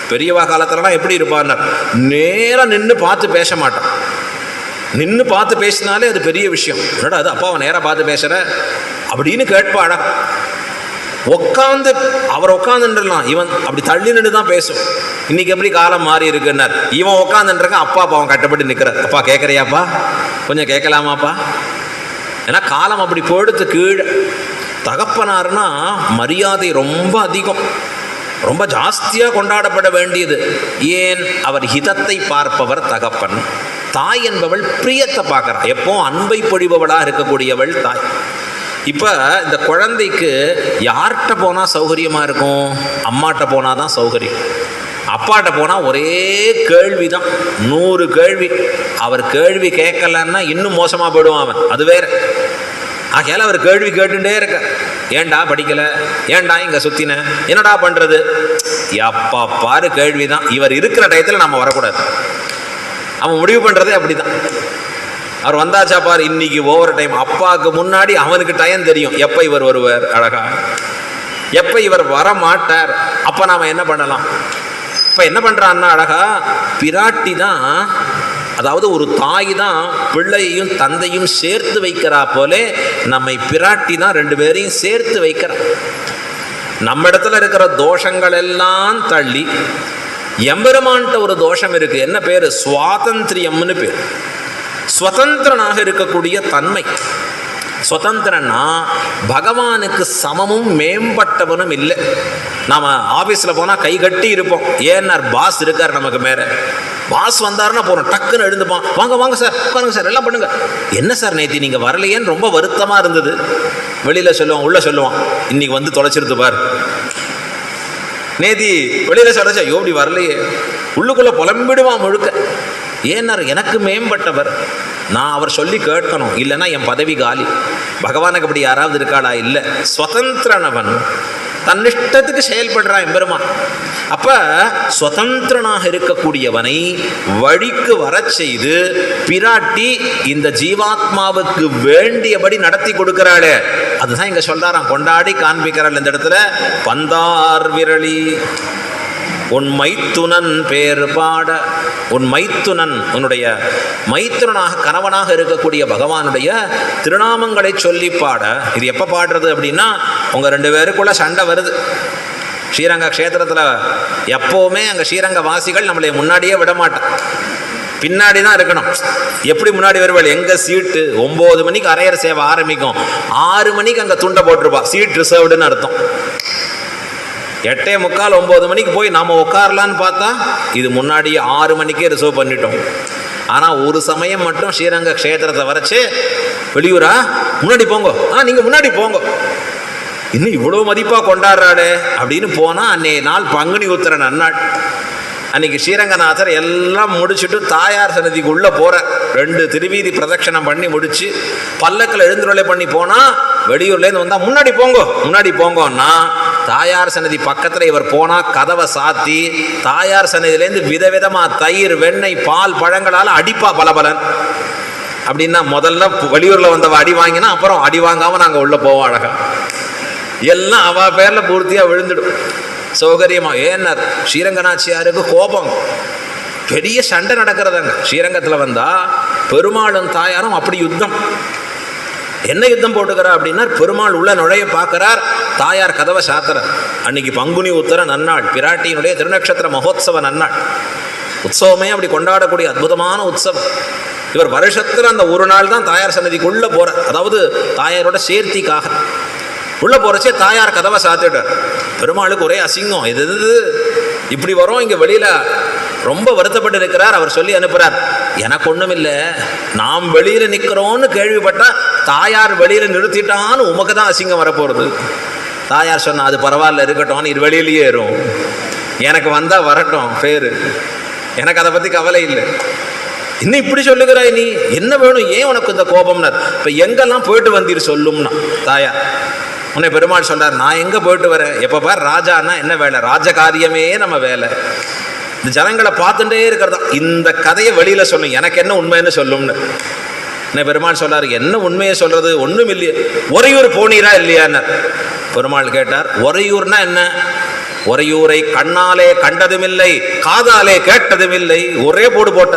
பெரியவா காலத்துலலாம் எப்படி இருப்பார்? நேராக நின்று பார்த்து பேச மாட்டான். நின்று பார்த்து பேசினாலே அது பெரிய விஷயம். என்னடா அது அப்பாவை நேராக பார்த்து பேசுகிற அப்படின்னு கேட்பாடா. உட்காந்து அவர் உட்காந்துலாம், இவன் அப்படி தள்ளி நின்று தான் பேசும். இன்னைக்கு எப்படி காலம் மாறி இருக்குன்னார். இவன் உட்காந்துருக்கான், அப்பா அவன் கட்டப்பட்டு நிற்கிறார். அப்பா கேட்குறியாப்பா, கொஞ்சம் கேட்கலாமாப்பா? ஏன்னா காலம் அப்படி போயிடுத்து கீழே. தகப்பனார்னா மரியாதை ரொம்ப அதிகம், ரொம்ப ஜாஸ்தியாக கொண்டாடப்பட வேண்டியது. ஏன்? அவர் ஹிதத்தை பார்ப்பவர் தகப்பன். தாய் என்பவள் பிரியத்தை பார்க்குறா, எப்போ அன்பை பொழிபவளாக இருக்கக்கூடியவள் தாய். இப்போ இந்த குழந்தைக்கு யார்கிட்ட போனால் சௌகரியமாக இருக்கும்? அம்மாட்ட போனால் தான் சௌகரியம். அப்பாட்ட போனால் ஒரே கேள்வி தான், 100 கேள்வி. அவர் கேள்வி கேட்கலன்னா இன்னும் மோசமாக போயிடுவான் அவன், அது வேற. ஆகையால் அவர் கேள்வி கேட்டுட்டே இருக்க. ஏண்டா படிக்கல, ஏண்டா இங்கே சுத்தின, என்னடா பண்ணுறது, எப்பா பாரு கேள்வி தான். இவர் இருக்கிற டயத்தில் நம்ம வரக்கூடாது. அவன் முடிவு பண்ணுறதே அப்படி தான். அவர் வந்தாச்சா பாரு, இன்னைக்கு ஓவர் டைம். அப்பாவுக்கு முன்னாடி அவனுக்கு டைம் தெரியும், எப்போ இவர் வருவார் அழகா, எப்போ இவர் வர மாட்டார். அப்போ நாம் என்ன பண்ணலாம்? இப்போ என்ன பண்ணுறான்னா அழகா, பிராட்டி தான், அதாவது ஒரு தாய் தான் பிள்ளையையும் தந்தையும் சேர்த்து வைக்கிறா போலே நம்மை பிராட்டி தான் 2 பேரையும் சேர்த்து வைக்கிறா. நம்ம இடத்துல இருக்கிற தோஷங்கள் எல்லாம் தள்ளி எம்பெருமான்ட்ட ஒரு தோஷம் இருக்கு. என்ன பேரு? சுவாதந்திரியம்னு பேர். சுதந்திரனாக இருக்கக்கூடிய தன்மை. சுதந்திரன்னா பகவானுக்கு சமமும் மேம்பட்டவனும் இல்லை. நாம் ஆஃபீஸில் போனால் கை கட்டி இருப்போம். ஏன்னார் பாஸ் இருக்கார் நமக்கு மேலே. பாஸ் வந்தாருன்னா போகிறோம், டக்குன்னு எழுந்துப்பான், வாங்க வாங்க சார், உட்காருங்க சார், எல்லாம் பண்ணுங்க. என்ன சார் நேத்தி நீங்கள் வரலையேன்னு ரொம்ப வருத்தமாக இருந்தது. வெளியில் சொல்லுவான், உள்ளே சொல்லுவான், இன்னைக்கு வந்து தொலைச்சிருது பார். நேத்தி வெளியில் சொல்லிச்சா, யோபடி வரலையே, உள்ளுக்குள்ளே புலம்பிடுவான் முழுக்க. ஏன்னார் எனக்கு மேம்பட்டவர், நான் அவர் சொல்லி கேட்கணும், இல்லைன்னா என் பதவி காலி. பகவானுக்கு அப்படி யாராவது இருக்காளா? இல்லை. சுதந்திரனவன், தன்னிஷ்டத்துக்கு செயல்படுறான் எம்பெருமான். அப்ப சுதந்திரனாக இருக்கக்கூடியவனை வழிக்கு வர செய்து பிராட்டி இந்த ஜீவாத்மாவுக்கு வேண்டியபடி நடத்தி கொடுக்கிறாளே, அதுதான் இங்க சொல்றாராம், கொண்டாடி காண்பிக்கிறாள் இந்த இடத்துல. பந்தார் விரலி உன் மைத்துனன் பேர் பாட, உன் மைத்துனன், உன்னுடைய மைத்துனனாக கணவனாக இருக்கக்கூடிய பகவானுடைய திருநாமங்களை சொல்லி பாட. இது எப்போ பாடுறது அப்படின்னா, உங்கள் 2 பேருக்குள்ள சண்டை வருது. ஸ்ரீரங்க க்ஷேத்திரத்தில் எப்போவுமே அங்கே ஸ்ரீரங்க வாசிகள் நம்மளை முன்னாடியே விட மாட்டான், பின்னாடி தான் இருக்கணும். எப்படி முன்னாடி வருவாள்? எங்கள் சீட்டு 9 மணிக்கு அரையர் சேவை ஆரம்பிக்கும், 6 மணிக்கு அங்கே துண்டை போட்டிருப்பா, சீட் ரிசர்வ்டுன்னு அர்த்தம். 8:45 9 மணிக்கு போய் நாம் உட்காரலான்னு பார்த்தா இது முன்னாடியே 6 மணிக்கே ரிசர்வ் பண்ணிட்டோம். ஆனால் ஒரு சமயம் மட்டும் ஸ்ரீரங்க க்ஷேத்திரத்தை வரைச்சு, வெளியூரா முன்னாடி போங்க, நீங்கள் முன்னாடி போங்க, இன்னும் இவ்வளோ மதிப்பாக கொண்டாடுறாடே அப்படின்னு போனால், அன்னைய நாள் பங்குனி உத்திர நன்னாள். அன்னைக்கு ஸ்ரீரங்கநாதர் எல்லாம் முடிச்சுட்டு தாயார் சன்னதிக்கு உள்ளே போகிற 2 திருவீதி பிரதட்சணம் பண்ணி முடிச்சு பல்லக்கில் எழுந்துருளை பண்ணி போனால், வெளியூர்லேருந்து வந்தால் முன்னாடி போங்கோ முன்னாடி போங்கன்னா, தாயார் சன்னதி பக்கத்தில் இவர் போனால் கதவை சாத்தி தாயார் சன்னதியிலேருந்து விதவிதமாக தயிர் வெண்ணெய் பால் பழங்களால் அடிப்பா பலபலன். அப்படின்னா முதல்ல வெளியூரில் வந்தவ அடி வாங்கினா அப்புறம் அடி வாங்காமல் நாங்கள் உள்ளே போவோம். அழகா எல்லாம் அவ பேரில் பூர்த்தியாக விழுந்துடும் சௌகரியமா. ஏன்னா ஸ்ரீரங்கநாச்சியாருக்கு கோபம், பெரிய சண்டை நடக்கிறதாங்க ஸ்ரீரங்கத்தில் வந்தால். பெருமாளும் தாயாரும் அப்படி யுத்தம். என்ன யுத்தம் போட்டுக்கிறா அப்படின்னா, பெருமாள் உள்ள நுழைய பார்க்கிறார், தாயார் கதவை சாத்துறார். அன்னைக்கு பங்குனி உத்தர நன்னாள், பிராட்டியினுடைய திருநக்ஷத்திர மகோத்சவ நன்னாள். உற்சவமே அப்படி கொண்டாடக்கூடிய அற்புதமான உற்சவம். இவர் வருஷத்துல அந்த ஒரு நாள் தான் தாயார் சன்னதிக்குள்ள போறார். அதாவது தாயாரோட சேர்த்திக்காக உள்ள போறச்சே தாயார் கதவை சாத்திட்டார். பெருமாளுக்கு ஒரே அசிங்கம், இது இப்படி வரும், இங்க வெளியில ரொம்ப வருத்தப்பட்டு இருக்கிறார். அவர் சொல்லி அனுப்புறார், எனக்கு ஒண்ணும் இல்லை, நாம் வெளியில நிக்கிறோம்னு கேள்விப்பட்டா தாயார் வெளியில நிறுத்திட்டான்னு உமக்கு தான் அசிங்கம் வரப்போறது. தாயார் சொன்னா, அது பரவாயில்ல இருக்கட்டும், இது வெளியிலேயே ஏறும், எனக்கு வந்தா வரட்டும் பேரு, எனக்கு அதை பத்தி கவலை இல்லை. இன்னும் இப்படி சொல்லுகிறாய், நீ என்ன வேணும், ஏன் உனக்கு இந்த கோபம்னார். இப்ப எங்கெல்லாம் போயிட்டு வந்தீர் சொல்லும்னா தாயார். உன்னை பெருமாள் சொல்றார், நான் எங்க போயிட்டு வரேன், எப்ப பார் ராஜான்னா என்ன வேலை, ராஜகாரியமே நம்ம வேலை. இந்த ஜனங்களை பார்த்துட்டே இருக்கிறதா, இந்த கதையை வெளியில சொல்லும், எனக்கு என்ன உண்மைன்னு சொல்லும்னு. என்ன பெருமாள் சொல்றாரு, என்ன உண்மையை சொல்றது, ஒண்ணும் இல்லையே. உறையூர் போனீரா இல்லையான்னு பெருமாள் கேட்டார். உறையூர்னா என்ன? உறையூரை கண்ணாலே கண்டதுமில்லை, காதாலே கேட்டதுமில்லை, ஒரே போடு போட்ட.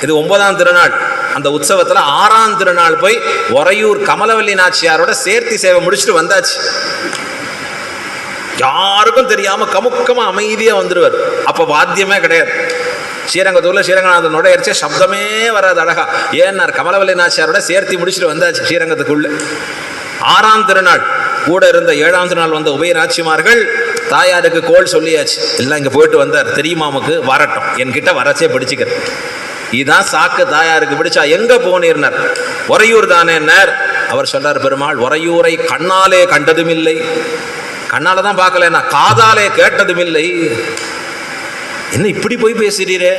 இது 9ஆம் திருநாள். அந்த உற்சவத்தில் 6ஆம் திருநாள் போய் உறையூர் கமலவல்லி நாச்சியாரோட சேர்த்தி சேவை முடிச்சுட்டு வந்தாச்சு. யாருக்கும் தெரியாம கமுக்கமா அமைதியா வந்துடுவார். அப்ப வாத்தியமே கிடையாது. ஸ்ரீரங்கத்தூர்ல ஸ்ரீரங்கநாதனோட எரிச்ச சப்தமே வராது அழகா. ஏன்னார் கமலவல்லி நாச்சியாரோட சேர்த்தி முடிச்சுட்டு வந்தாச்சு ஸ்ரீரங்கத்துக்குள்ள. 6ஆம் திருநாள் கூட இருந்த 7ஆம் திருநாள் வந்த உபயநாச்சிமார்கள் தாயாருக்கு கோல் சொல்லியாச்சு, எல்லாம் இங்க போயிட்டு வந்தார் தெரியுமா நமக்கு, வரட்டும், என்கிட்ட வரச்சே பிடிச்சிக்கிற. இதுதான் சாக்கு தாயாருக்கு பிடிச்சா. எங்க போனீர்னர்? உறையூர் தானேன்னார். அவர் சொல்றார் பெருமாள், உறையூரை கண்ணாலே கண்டதும் இல்லை, கண்ணால தான் பார்க்கலன்னா, காதாலே கேட்டதும் இல்லை. என்ன இப்படி போய் பேசுறீரே,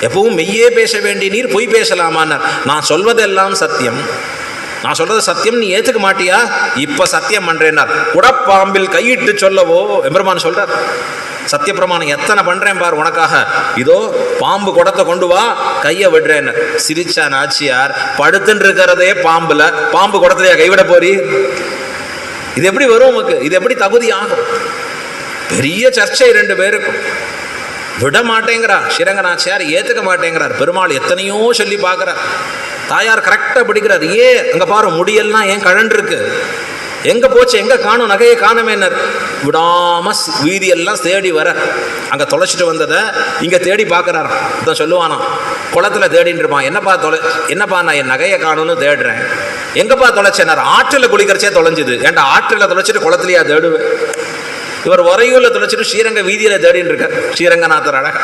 எப்பவும் மெய்யே பேச வேண்டிய நீர் பொய் பேசலாமான்னார். நான் சொல்வதெல்லாம் சத்தியம், நான் சொல்றது சத்தியம், நீ ஏத்துக்க மாட்டியா? இப்ப சத்தியம் பண்றேன்னார். குடப்பாம்பில் கையிட்டு சொல்லவோ எம்பெருமான் சொல்றார். சத்திய பிரமாணம் எத்தனை பண்றேன் பார் உனக்காக, இதோ பாம்பு குடத்தை கொண்டு வா, கையை விடுறேன்னு. சிரிச்சா நாச்சியார், படுத்துன்னு இருக்கிறதே பாம்புல, பாம்பு குடத்தையா கைவிட போறீ? இது எப்படி வரும் உமக்கு? இது எப்படி தகுதி ஆகும்? பெரிய சர்ச்சை 2 பேருக்கும். விட மாட்டேங்கிறா ஸ்ரீரங்க நாச்சியார், ஏத்துக்க மாட்டேங்கிறார். பெருமாள் எத்தனையோ சொல்லி பார்க்கிறார். தாயார் கரெக்டா பிடிக்கிறார். அங்க பாரு முடியெல்லாம் ஏன் கழன்று இருக்கு, எங்க போச்சு, எங்க காணும், நகையை காணமேனர். விடாம வீதியெல்லாம் தேடி வர, அங்க தொலைச்சிட்டு வந்ததை இங்க தேடி பார்க்கிறாராம். சொல்லுவானா, குளத்தில் தேடின்னு இருப்பான். என்னப்பா நான் என் நகையை காணும்னு தேடுறேன். எங்கப்பா தொலைச்சேன்? ஆற்றில் குளிக்கிறச்சே தொலைஞ்சுது. ஏன்டா ஆற்றில் தொலைச்சிட்டு குளத்துலையா தேடுவேன்? இவர் உறையூரில் தொலைச்சிட்டு ஸ்ரீரங்க வீதியில் தேடின்னு இருக்கார். ஸ்ரீரங்கநாதர் அழகா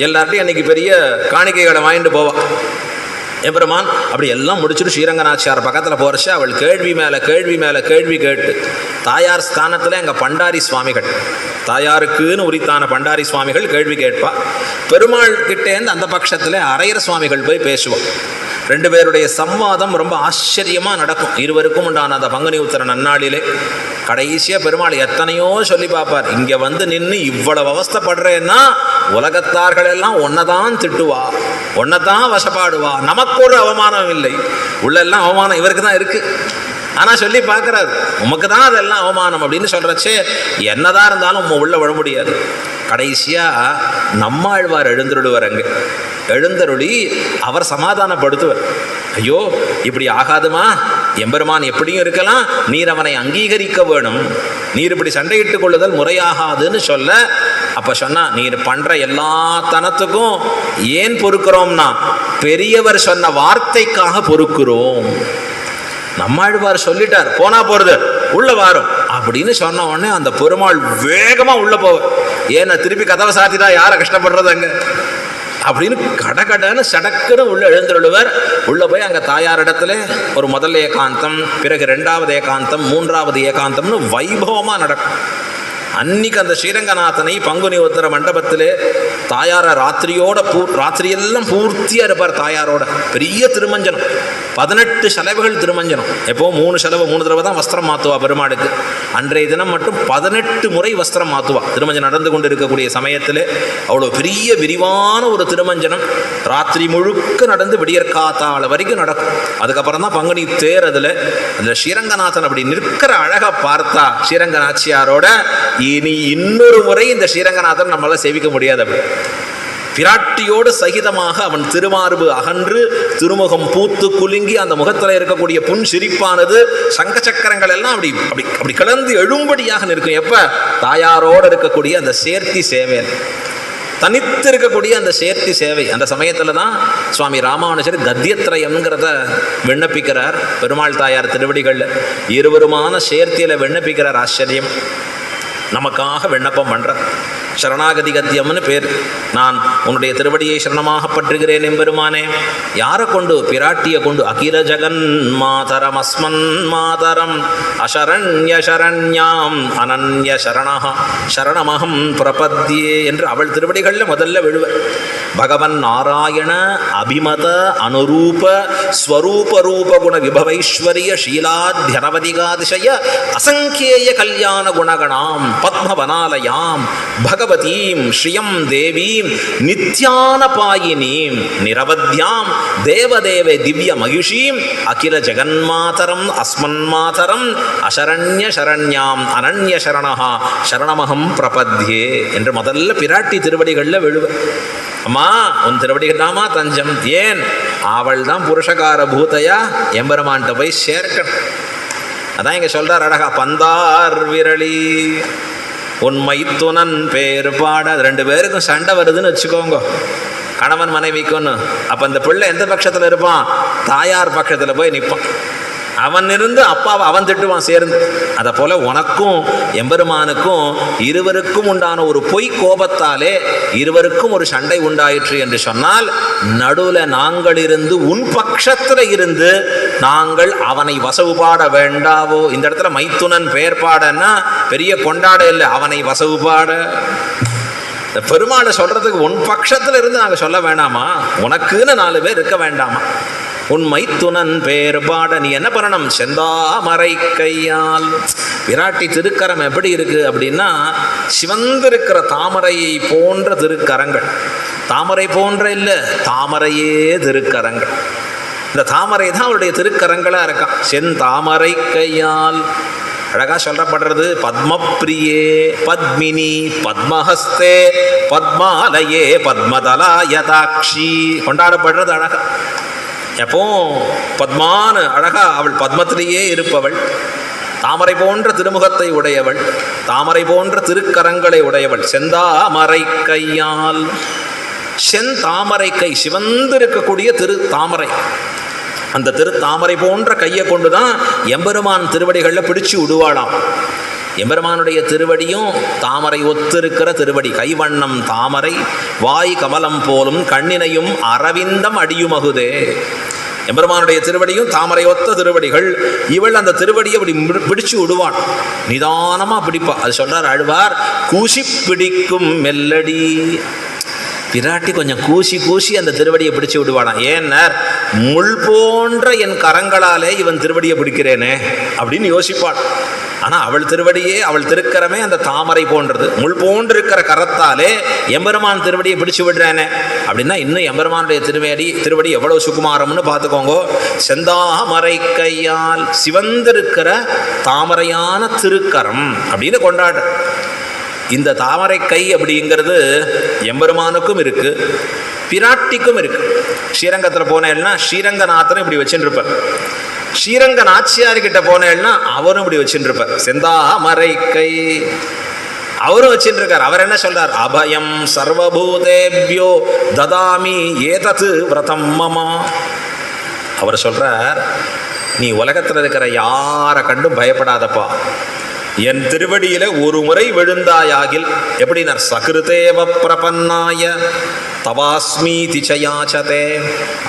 எல்லார்ட்டையும் அன்னைக்கு பெரிய காணிக்கைகளை வாங்கிட்டு போவா. எம்பெருமான் அப்படி எல்லாம் முடிச்சுட்டு ஸ்ரீரங்கநாச்சியார் பக்கத்தில் போகிறச்சு அவள் கேள்வி மேலே கேள்வி கேட்டு தாயார் ஸ்தானத்தில் எங்கள் பண்டாரி சுவாமிகள், தாயாருக்குன்னு உரித்தான பண்டாரி சுவாமிகள் கேள்வி கேட்பா. பெருமாள் கிட்டேருந்து அந்த பட்சத்தில் அரையர் சுவாமிகள் போய் பேசுவோம். ரெண்டு பேருடைய சம்வாதம் ரொம்ப ஆச்சரியமாக நடக்கும். இருவருக்கும் உண்டான அந்த பங்குனி உத்திர நன்னாளிலே கடைசியாக பெருமாள் எத்தனையோ சொல்லி பார்ப்பார். இங்கே வந்து நின்று இவ்வளவு அவஸ்தைப்படுறேன்னா உலகத்தார்கள் எல்லாம் ஒன்னதான் திட்டுவா, ஒன்னதான் வசப்பாடுவா, நமக்கு ஒரு அவமானம் இல்லை. உள்ளெல்லாம் அவமானம் இவருக்கு தான் இருக்கு. ஆனால் சொல்லி பார்க்குறாரு, உமக்கு தான் அதெல்லாம் அவமானம் அப்படின்னு சொல்கிறச்சே என்னதான் இருந்தாலும் உள்ள விழ முடியாது. கடைசியாக நம்மாழ்வார் எழுந்தருடுவார். அங்கே எழுந்தருளி அவர் சமாதானப்படுத்துவர். ஐயோ இப்படி ஆகாதுமா, எம்பெருமான் எப்படியும் இருக்கலாம், நீர் அவனை அங்கீகரிக்க வேணும், நீர் இப்படி சண்டையிட்டுக் கொள்ளுதல் முறையாகாதுன்னு சொல்ல, அப்போ சொன்னா நீர் பண்ணுற எல்லா தனத்துக்கும் ஏன் பொறுக்கிறோம்னா பெரியவர் சொன்ன வார்த்தைக்காக பொறுக்கிறோம். நம்மாழ்வார் சொல்லிட்டார், போனா போறது உள்ள வாரும் அப்படின்னு சொன்ன உடனே அந்த பெருமாள் வேகமா உள்ள போவார். ஏன்னா திருப்பி கதவை சாத்திட்டா யாரை கஷ்டப்படுறது அங்க அப்படின்னு கடகடன்னு சடக்குன்னு உள்ள எழுந்துள்ளுவர். உள்ள போய் அங்க தாயாரிடத்துல ஒரு முதல் ஏகாந்தம், பிறகு 2வது ஏகாந்தம், 3வது ஏகாந்தம்னு வைபவமா நடக்கும். அன்னைக்கு அந்த ஸ்ரீரங்கநாதனை பங்குனி உத்திர மண்டபத்திலே தாயார ராத்திரியெல்லாம் பூர்த்தியாக இருப்பார். தாயாரோட பெரிய திருமஞ்சனம், 18 செலவுகள் திருமஞ்சனம். எப்போ 3 தடவை தான் வஸ்திரம் மாற்றுவா பெருமாளுக்கு. அன்றைய தினம் மட்டும் 18 முறை வஸ்திரம் மாற்றுவா. திருமஞ்சனம் நடந்து கொண்டு இருக்கக்கூடிய சமயத்தில் அவ்வளோ பெரிய விரிவான ஒரு திருமஞ்சனம் ராத்திரி முழுக்க நடந்து விடியற்காத்தாள வரைக்கும் நடக்கும். அதுக்கப்புறம் தான் பங்குனி தேர். அதில் ஸ்ரீரங்கநாதன் அப்படி நிற்கிற அழகை பார்த்தா ஸ்ரீரங்கநாச்சியாரோட இனி இன்னொரு முறை இந்த ஸ்ரீரங்கநாதன் நம்மளால சேவிக்க முடியாது. பிராட்டியோடு சகிதமாக அவன் திருமார்பு அகன்று திருமுகம் பூத்து குலுங்கி அந்த முகத்தில் இருக்கக்கூடிய புன் சிரிப்பானது சங்க சக்கரங்கள் எல்லாம் அப்படி அப்படி அப்படி கலந்து எழும்படியாக நிற்கும். எப்ப தாயாரோடு இருக்கக்கூடிய அந்த சேர்த்தி சேவை, தனித்து இருக்கக்கூடிய அந்த சேர்த்தி சேவை, அந்த சமயத்தில் தான் சுவாமி ராமானுஜர் கத்தியத்ரயம்ங்கிறத விண்ணப்பிக்கிறார். பெருமாள் தாயார் திருவடிகளில் இருவருமான சேர்த்தியில் விண்ணப்பிக்கிறார். ஆச்சரியம், நமக்காக விண்ணப்பம் பண்ணுறார். சரணாகதி கத்தியம்னு பேர். நான் உன்னுடைய திருவடியை சரணமாக பற்றுகிறேன் எம்பெருமானே. யாரை கொண்டு? பிராட்டியை கொண்டு. அகில ஜகன் மாதரம் அஸ்மன் மாதரம் அசரண்ய சரண்யாம் அனன்ய சரணா சரணமகம் பிரபத்யே என்று அவள் திருவடிகளில் முதல்ல விழுவர். பகவன் நாராயண அபிமத அனுரூப ஸ்வரூப ரூப குண விபவைஸ்வரிய ஷீலாத்யனவதிகாதிசய அசங்கேய கல்யாண குணகணாம் பத்மவனாலயாம் பகவதீம் ஸ்ரீயம் தேவீம் நித்யானபாயினீம் நிரவத்யாம் தேவதேவே திவ்ய மகிஷீம் அகில ஜெகன்மாதரம் அஸ்மன்மாதரம் அசரண்ய சரண்யாம் அனன்ய சரணா சரணமகம் பிரபத்யே என்று முதல்ல பிராட்டி திருவடிகளில் விழுவர். அம்மா உன் திருவடிகள் தாமா தஞ்சம். ஏன்? அவள் தான் புருஷகார பூதையா எம்பெருமான்கிட்ட போய் சேர்க்கணும். அதான் இங்க சொல்றார் அழகா, பந்தார் விரலி உண்மை துணன் பேர் பாட. 2 பேருக்கும் சண்டை வருதுன்னு வச்சுக்கோங்க, கணவன் மனைவிக்குன்னு. அப்போ அந்த பிள்ளை எந்த பட்சத்தில் இருப்பான்? தாயார் பட்சத்தில் போய் நிற்பான். அவன் இருந்து அப்பாவை அவன் திட்டுவான் சேர்ந்து. அதை போல உனக்கும் எம்பெருமானுக்கும் இருவருக்கும் உண்டான ஒரு பொய் கோபத்தாலே இருவருக்கும் ஒரு சண்டை உண்டாயிற்று என்று சொன்னால், நடுவில் நாங்கள் இருந்து உன் பட்சத்தில் இருந்து நாங்கள் அவனை வசவு பாட வேண்டாவோ? இந்த இடத்துல மைத்துனன் பெயர் பாடன்னா பெரிய கொண்டாட இல்லை, அவனை வசவு பாட. இந்த பெருமாளை சொல்றதுக்கு உன் பட்சத்தில் இருந்து நாங்கள் சொல்ல வேண்டாமா? உனக்குன்னு 4 பேர் இருக்க வேண்டாமா? உண்மை துணன் பேர் பாட நீ என்ன பண்ணணும்? செந்தாமரை கையால். விராட்டி திருக்கரம் எப்படி இருக்கு அப்படின்னா, சிவந்திருக்கிற தாமரையை போன்ற திருக்கரங்கள். தாமரை போன்ற இல்லை, தாமரையே திருக்கரங்கள். இந்த தாமரை தான் அவருடைய திருக்கரங்களாக இருக்கான். செந்தாமரை கையால் அழகா சொல்லப்படுறது. பத்மப்ரியே பத்மினி பத்மஹஸ்தே பத்மாலயே பத்மதலாயதாட்சி கொண்டாடப்படுறது அழகா. எப்போ பத்மானு அழகா அவள் பத்மத்திலேயே இருப்பவள், தாமரை போன்ற திருமுகத்தை உடையவள், தாமரை போன்ற திருக்கரங்களை உடையவள். செந்தாமரை கையால் செந்தாமரை கை, சிவந்திருக்கக்கூடிய திரு தாமரை. அந்த திரு தாமரை போன்ற கையை கொண்டுதான் எம்பெருமான் திருவடிகளில் பிடிச்சு விடுவாளாம். எம்பெருமானுடைய திருவடியும் தாமரை ஒத்திருக்கிற திருவடி, கைவண்ணம் தாமரை வாய் கமலம் போலும் கண்ணினையும் அரவிந்தம் அடியுமகுதே. எம்பெருமானுடைய திருவடியும் தாமரை ஒத்த திருவடிகள். இவள் அந்த திருவடியை அப்படி பிடிச்சு விடுவான், நிதானமா பிடிப்பா. அது சொல்றார் ஆழ்வார், கூசி பிடிக்கும் மெல்லடி. பிராட்டி கொஞ்சம் கூசி கூசி அந்த திருவடியை பிடிச்சு விடுவானா. ஏன்னர், முள் போன்ற என் கரங்களாலே இவன் திருவடியை பிடிக்கிறேனே அப்படின்னு யோசிப்பாள். ஆனால் அவள் திருவடியே, அவள் திருக்கரமே அந்த தாமரை போன்றது. முள் போன்று இருக்கிற கரத்தாலே எம்பெருமான் திருவடியை பிடிச்சு விடுறேனே அப்படின்னா இன்னும் எம்பெருமானுடைய திருவடி எவ்வளவு சுகுமாரம்னு பார்த்துக்கோங்க. செந்தாமரை கையால், சிவந்திருக்கிற தாமரையான திருக்கரம் அப்படின்னு கொண்டாடு. இந்த தாமரை கை அப்படிங்கிறது எம்பெருமானுக்கும் இருக்கு, பிராட்டிக்கும் இருக்கு. ஸ்ரீரங்கத்தில் போனேன்னா ஸ்ரீரங்கநாதனும் இப்படி வச்சுட்டு இருப்பார். ஸ்ரீரங்க நாச்சியார்கிட்ட போனேன்னா அவரும் இப்படி வச்சுட்டு இருப்பார், செந்தாமரை கை அவரும் வச்சுட்டு இருக்கார். அவர் என்ன சொல்றார், அபயம் சர்வபூதேபியோ ததாமி ஏதது விரதம் மமா. அவர் சொல்றார், நீ உலகத்தில் இருக்கிற யாரை கண்டும் பயப்படாதப்பா, என் திருவடியில ஒரு முறை விழுந்தாயாகில், எப்படின்னா சகிருதேவ பிரபன்னாய தவாஸ்மி திச்சயாச்சதே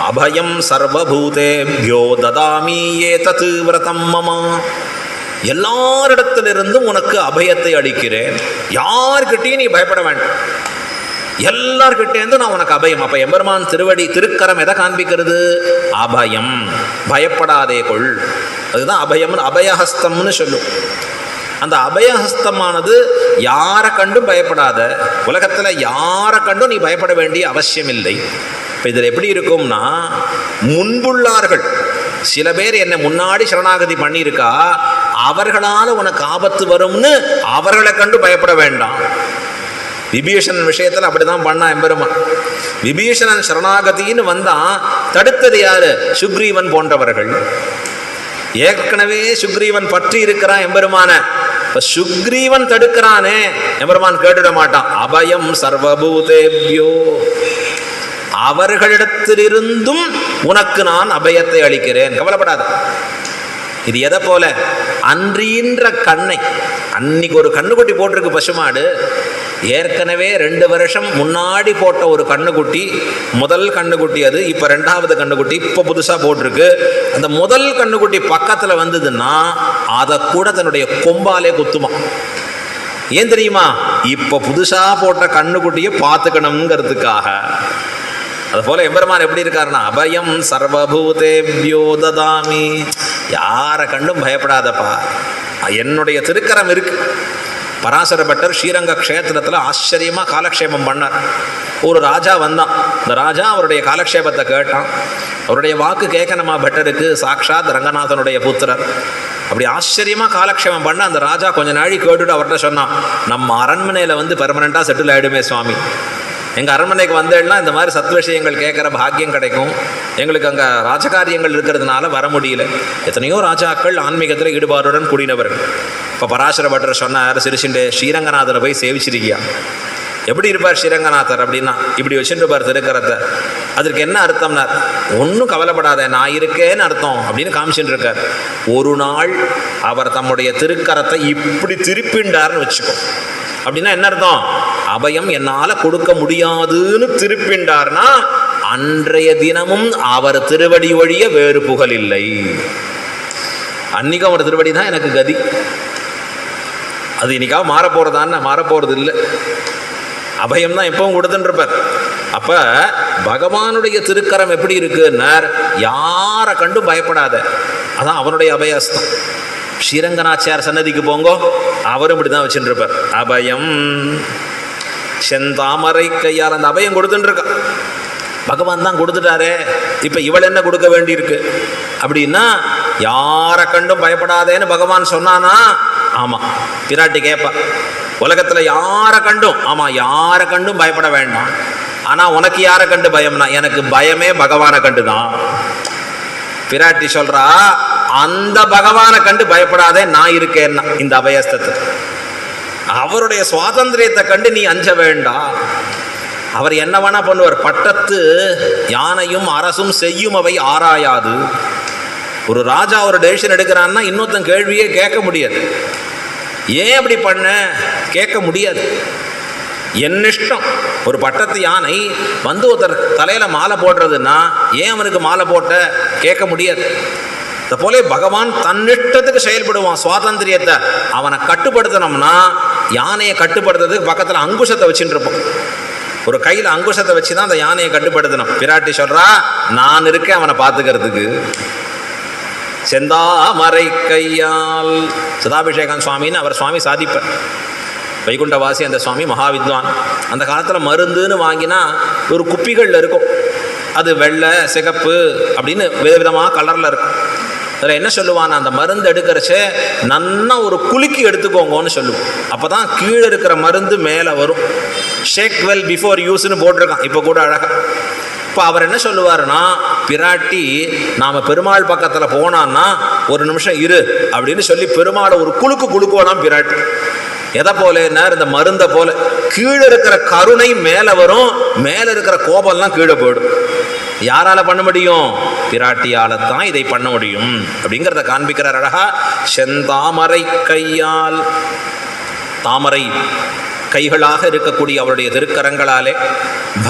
அபயம் சர்வபூதேபியோ ததாமி ஏதது விரதம் மமா. எல்லாரிடத்திலிருந்தும் உனக்கு அபயத்தை அளிக்கிறேன், யார்கிட்டையும் நீ பயப்பட வேண்டாம், எல்லார்கிட்டேருந்து நான் உனக்கு அபயம். அப்ப எம்பெருமான் திருவடி திருக்கரம் எதை காண்பிக்கிறது, அபயம், பயப்படாதே கொள். அதுதான் அபயம், அபயஹஸ்தம்னு சொல்லும். அந்த அபயஹஸ்தமானது யாரை கண்டும் பயப்படாத, உலகத்தில் யாரை கண்டும் நீ பயப்பட வேண்டிய அவசியம் இல்லை. இப்போ இதில் எப்படி இருக்கும்னா, முன்புள்ளார்கள் சில பேர் என்னை முன்னாடி சரணாகதி பண்ணியிருக்கா, அவர்களால் உனக்கு ஆபத்து வரும்னு அவர்களை கண்டு பயப்பட வேண்டாம். விபீஷணன் விஷயத்தில் அப்படிதான் பண்ணா எம்பெருமான். விபீஷணன் சரணாகதின்னு வந்தான், தடுத்தது யாரு, சுக்ரீவன் போன்றவர்கள். ஏற்கனவே சுக்ரீவன் பற்றி இருக்கிறான் எம்பெருமான, சுக்ரீவன் தடுக்கிறானே, எம்பெருமான் கேட்டுட மாட்டான். அபயம் சர்வபூதேபியோ, அவர்களிடத்திலிருந்தும் உனக்கு நான் அபயத்தை அளிக்கிறேன், கவலைப்படாத. இது எதை போல, அன்றீன்ற கண்ணை, அன்னைக்கு ஒரு கண்ணுக்குட்டி போட்டிருக்கு பசுமாடு, ஏற்கனவே 2 வருஷம் முன்னாடி போட்ட ஒரு கண்ணுக்குட்டி, முதல் கண்ணுக்குட்டி அது, இப்போ 2வது கண்ணுக்குட்டி இப்போ புதுசாக போட்டிருக்கு. அந்த முதல் கண்ணுக்குட்டி பக்கத்தில் வந்ததுன்னா அதை கூட தன்னுடைய கொம்பாலே குத்துமா. ஏன் தெரியுமா, இப்போ புதுசாக போட்ட கண்ணுக்குட்டியை பார்த்துக்கணுங்கிறதுக்காக. அதுபோல எம்பெருமான் எப்படி இருக்காருன்னா, அபயம் சர்வபூதேபியோ ததாமி, யாரை கண்டும் பயப்படாதப்பா, என்னுடைய திருக்கரம் இருக்கு. பராசர பட்டர் ஸ்ரீரங்க க்ஷேத்திரத்தில் ஆச்சரியமாக காலக்ஷேபம் பண்ணார். ஒரு ராஜா வந்தான், இந்த ராஜா அவருடைய காலக்ஷேபத்தை கேட்டான். அவருடைய வாக்கு கேட்கணுமா பட்டருக்கு, சாக்ஷாத் ரங்கநாதனுடைய புத்திரர். அப்படி ஆச்சரியமாக காலக்ஷேபம் பண்ண அந்த ராஜா கொஞ்ச நாளை கேட்டுட்டு அவர்கிட்ட சொன்னான், நம்ம அரண்மனையில் பெர்மனெண்ட்டாக செட்டில் ஆகிடுமே சுவாமி, எங்கள் அரண்மனைக்கு வந்தேன்னா இந்த மாதிரி சத் விஷயங்கள் கேட்குற பாக்கியம் கிடைக்கும், எங்களுக்கு அங்கே ராஜகாரியங்கள் இருக்கிறதுனால வர முடியல. எத்தனையோ ராஜாக்கள் ஆன்மீகத்தில் ஈடுபாடுடன் கூடினவர்கள். இப்போ பராசர பட்டர் சொன்னார், சிரிச்சுண்டே, ஸ்ரீரங்கநாதரை போய் சேவிச்சிருக்கியா? எப்படி இருப்பார் ஸ்ரீரங்கநாதர் அப்படின்னா, இப்படி வச்சுருப்பார் திருக்கரத்தை. அதற்கு என்ன அர்த்தம்னா, ஒன்றும் கவலைப்படாத, நான் இருக்கேன்னு அர்த்தம் அப்படின்னு காமிச்சுட்டு இருக்கார். ஒரு நாள் அவர் தம்முடைய திருக்கரத்தை இப்படி திருப்பிண்டார்னு வச்சுக்கோ. அப்படின்னா என்ன அர்த்தம், அபயம் என்னால் கொடுக்க முடியாதுன்னு திருப்பிண்டார்னா அன்றைய தினமும் அவர் திருவடி ஒழிய வேறு புகழ் இல்லை. அன்னைக்கு அவர் திருவடி தான் எனக்கு கதி. அது இன்னைக்காக மாறப்போறதான்னு, மாறப்போறது இல்லை. அபயம் தான் எப்பவும் கொடுத்துருப்பார். அப்ப பகவானுடைய திருக்கரம் எப்படி இருக்குன்னார், யாரை கண்டும் பயப்படாத, அதான் அவனுடைய அபயஸ்தம். ஸ்ரீரங்கநாச்சியார் சன்னதிக்கு போங்கோ, அவரும் இப்படி தான் வச்சுட்டு இருப்பார். அபயம் செந்தாமரை கையால் அந்த அபயம் கொடுத்துட்டு பகவான் தான் கொடுத்துட்டாரே, இப்போ இவள் என்ன கொடுக்க வேண்டியிருக்கு அப்படின்னா, யாரை கண்டும் பயப்படாதேன்னு பகவான் சொன்னானா, ஆமாம் பிராட்டி கேட்பா, உலகத்தில் யாரை கண்டும், ஆமாம் யாரை கண்டும் பயப்பட வேண்டாம், ஆனால் உனக்கு யாரை கண்டு பயம்னா, எனக்கு பயமே பகவானை கண்டு தான். பிராட்டி சொல்றா, அந்த பகவானை கண்டு பயப்படாதே, நான் இருக்கேன்னா இந்த அபயஸ்தத்தை, அவருடைய சுவாதந்திரியத்தை கண்டு நீ அஞ்ச வேண்டாம். அவர் என்ன வேணா பண்ணுவார். பட்டத்து யானையும் அரசும் செய்யும் அவை ஆராயாது. ஒரு ராஜா ஒரு டெசிஷன் எடுக்கிறான்னா இன்னொருத்தன் கேள்வியே கேட்க முடியாது. ஏன் அப்படி பண்ண கேட்க முடியாது. என்ன இஷ்டம். ஒரு பட்டத்து யானை வந்து ஒருத்தர் தலையில் மாலை போடுறதுன்னா ஏன் அவனுக்கு மாலை போட்ட கேட்க முடியாது. அதை போல பகவான் தன்னிஷ்டத்துக்கு செயல்படுவான். சுவாதந்திரியத்தை அவனை கட்டுப்படுத்தணும்னா யானையை கட்டுப்படுத்துறதுக்கு பக்கத்தில் அங்குஷத்தை வச்சுட்டு இருப்போம். ஒரு கையில் அங்குஷத்தை வச்சு தான் அந்த யானையை கட்டுப்படுத்தணும். பிராட்டி சொல்றா, நான் இருக்கேன் அவனை பார்த்துக்கிறதுக்கு. செந்தாமரை கையால் சதாபிஷேகம் சுவாமின்னு அவர் சுவாமி சாதிப்பார். வைகுண்டவாசி அந்த சுவாமி மகாவித்வான். அந்த காலத்தில் மருந்துன்னு வாங்கினா ஒரு குப்பிகளில் இருக்கும். அது வெள்ளை சிகப்பு அப்படின்னு விதவிதமாக கலரில் இருக்கும். அதில் என்ன சொல்லுவான், அந்த மருந்து எடுக்கிறச்சே நன்னா ஒரு குலுக்கி எடுத்துக்கோங்கன்னு சொல்லுவோம். அப்போ தான் கீழே இருக்கிற மருந்து மேலே வரும். ஷேக் வெல் பிஃபோர் யூஸ்ன்னு போட்டிருக்கான் இப்போ கூட அழகாக. இப்போ அவர் என்ன சொல்லுவாருன்னா, பிராட்டி நாம் பெருமாள் பக்கத்தில் போனான்னா ஒரு நிமிஷம் இரு அப்படின்னு சொல்லி பெருமாளை ஒரு குலுக்குவானாம் பிராட்டி. எதை போலன்னா இந்த மருந்தை போல கீழே இருக்கிற கருணை மேலே வரும், மேலே இருக்கிற கோபம்லாம் கீழே போயிடும். யாரால பண்ண முடியும்? பிராட்டியால தான் இதை பண்ண முடியும் அப்படிங்கிறத காண்பிக்கிறார் அழகா. செந்தாமரை கையால், தாமரை கைகளாக இருக்கக்கூடிய அவருடைய திருக்கரங்களாலே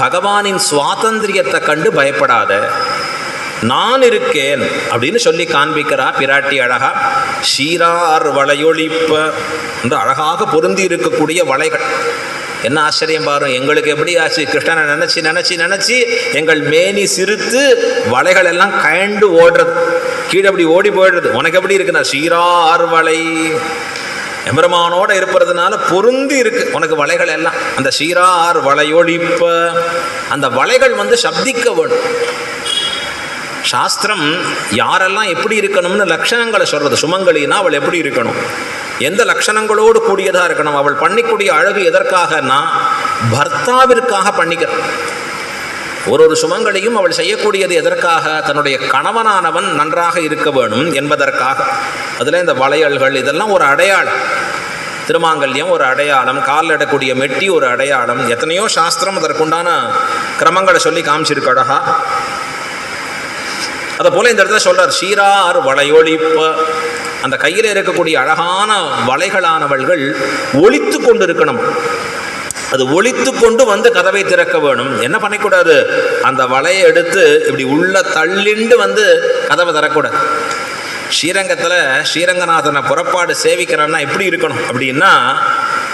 பகவானின் சுவாதந்திரியத்தை கண்டு பயப்படாத, நான் இருக்கேன் அப்படின்னு சொல்லி காண்பிக்கிறா பிராட்டி அழகா. ஷீரார் வளையொழிப்ப என்று அழகாக பொருந்தி இருக்கக்கூடிய வளைகள். என்ன ஆச்சரியம் பாரு. எங்களுக்கு எப்படி ஆச்சு, கிருஷ்ணனை நினச்சி நினச்சி நினச்சி எங்கள் மேனி சிரித்து வளைகள் எல்லாம் கயண்டு ஓடுறது, கீழே அப்படி ஓடி போயிடுறது. உனக்கு எப்படி இருக்குண்ணா? ஷீரார் வளை எம்பெருமானோட இருப்பதுனால பொருந்தி இருக்கு உனக்கு வளைகள் எல்லாம். அந்த ஷீரார் வளையொழிப்ப, அந்த வளைகள் வந்து சப்திக்க வேணும். சாஸ்திரம் யாரெல்லாம் எப்படி இருக்கணும்னு லட்சணங்களை சொல்றது. சுமங்கலினா அவள் எப்படி இருக்கணும், எந்த லட்சணங்களோடு கூடியதாக இருக்கணும். அவள் பண்ணிக்கூடிய அழகு எதற்காகனா பர்த்தாவிற்காக பண்ணிக்கிறாள். ஒரு சுமங்கலியும் அவள் செய்யக்கூடியது எதற்காக? தன்னுடைய கணவனானவன் நன்றாக இருக்க வேணும் என்பதற்காக. அதில் இந்த வளையல்கள் இதெல்லாம் ஒரு அடையாளம். திருமாங்கல்யம் ஒரு அடையாளம், காலில் இடக்கூடிய மெட்டி ஒரு அடையாளம். எத்தனையோ சாஸ்திரம் அதற்குண்டான கிரமங்களை சொல்லி காமிச்சிருக்கு அழகா. அதை போல இந்த இடத்துல சொல்றார், ஷீரார் வளையொழிப்ப. அந்த கையில் இருக்கக்கூடிய அழகான வளைகளானவள்கள் ஒளித்து கொண்டு இருக்கணும். அது ஒளித்து கொண்டு வந்து கதவை திறக்க வேணும். என்ன பண்ணிக்கூடாது, அந்த வளையை எடுத்து இப்படி உள்ள தள்ளிண்டு வந்து கதவை திறக்கூடாது. ஸ்ரீரங்கத்தில் ஸ்ரீரங்கநாதனை புறப்பாடு சேவிக்கிறான்னா எப்படி இருக்கணும் அப்படின்னா,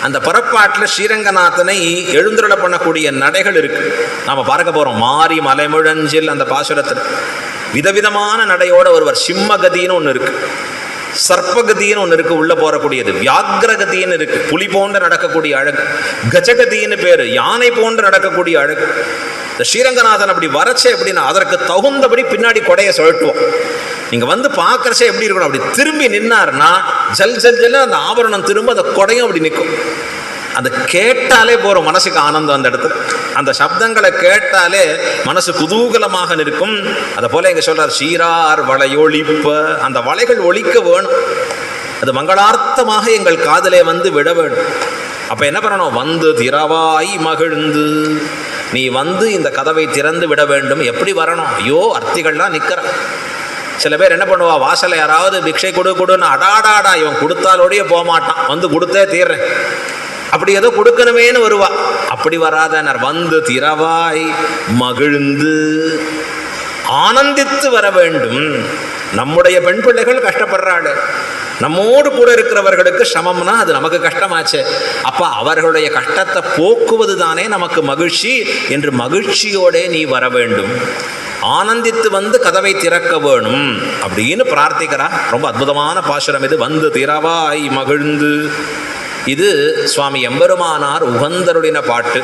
அந்த புறப்பாட்டில் ஸ்ரீரங்கநாதனை எழுந்துருள பண்ணக்கூடிய நடைகள் இருக்கு. நாம் பார்க்க போகிறோம். மாரி மலைமுழஞ்சில் அந்த பாசுரத்தில் விதவிதமான நடையோட ஒருவர். சிம்மகதின்னு ஒன்று இருக்கு, சர்ப்பகதின்னு ஒன்று இருக்கு, உள்ள போறக்கூடியது. வியாக்ரகதின்னு இருக்கு, புலி போன்று நடக்கக்கூடிய அழகு. கஜகதின்னு பேரு, யானை போன்று நடக்கக்கூடிய அழகு. இந்த ஸ்ரீரங்கநாதன் அப்படி வரச்சே எப்படின்னா அதற்கு தகுந்தபடி பின்னாடி கொடையை சுழட்டுவோம். நீங்க வந்து பார்க்கறச்சே எப்படி இருக்கணும், அப்படி திரும்பி நின்னார்னா ஜல் ஜல் ஜல் அந்த ஆபரணம் திரும்ப அந்த கொடையும் அப்படி நிற்கும். அது கேட்டாலே போறோம், மனசுக்கு ஆனந்தம். அந்த இடத்துல அந்த சப்தங்களை கேட்டாலே மனசு குதூகலமாக நிற்கும். அதை போல இங்க சொல்றார், ஷீரார் வளையொழிப்ப. அந்த வளைகள் ஒழிக்க வேணும், அது மங்களார்த்தமாக எங்கள் காதலே வந்து விட வேணும். அப்ப என்ன பண்ணணும், வந்து திறவாய் மகிழ்ந்து, நீ வந்து இந்த கதவை திறந்து விட வேண்டும். எப்படி வரணும்? ஐயோ அர்த்திகள்லாம் நிற்கிற. சில பேர் என்ன பண்ணுவா, வாசலை யாராவது பிக்ஷை கொடுன்னு அடாடாடா, இவன் கொடுத்தாலோடைய போக மாட்டான், வந்து கொடுத்தே தீர்றேன், அப்படி ஏதோ கொடுக்கணுமேனு வருவா. அப்படி வராதனர், வந்து திறவாய் மகிழ்ந்து ஆனந்தித்து வர வேண்டும். நம்முடைய பெண் பிள்ளைகள் கஷ்டப்படுறாள், நம்மோடு கூட இருக்கிறவர்களுக்கு சிரமம்னா அது நமக்கு கஷ்டமாச்சு. அப்ப அவர்களுடைய கஷ்டத்தை போக்குவது தானே நமக்கு மகிழ்ச்சி என்று மகிழ்ச்சியோட நீ வர வேண்டும், ஆனந்தித்து வந்து கதவை திறக்க வேணும் அப்படின்னு பிரார்த்திக்கிறா. ரொம்ப அற்புதமான பாசுரம் இது, வந்து திறவாய் மகிழ்ந்து. இது சுவாமி எம்பெருமானார் உகந்தருளின பாட்டு.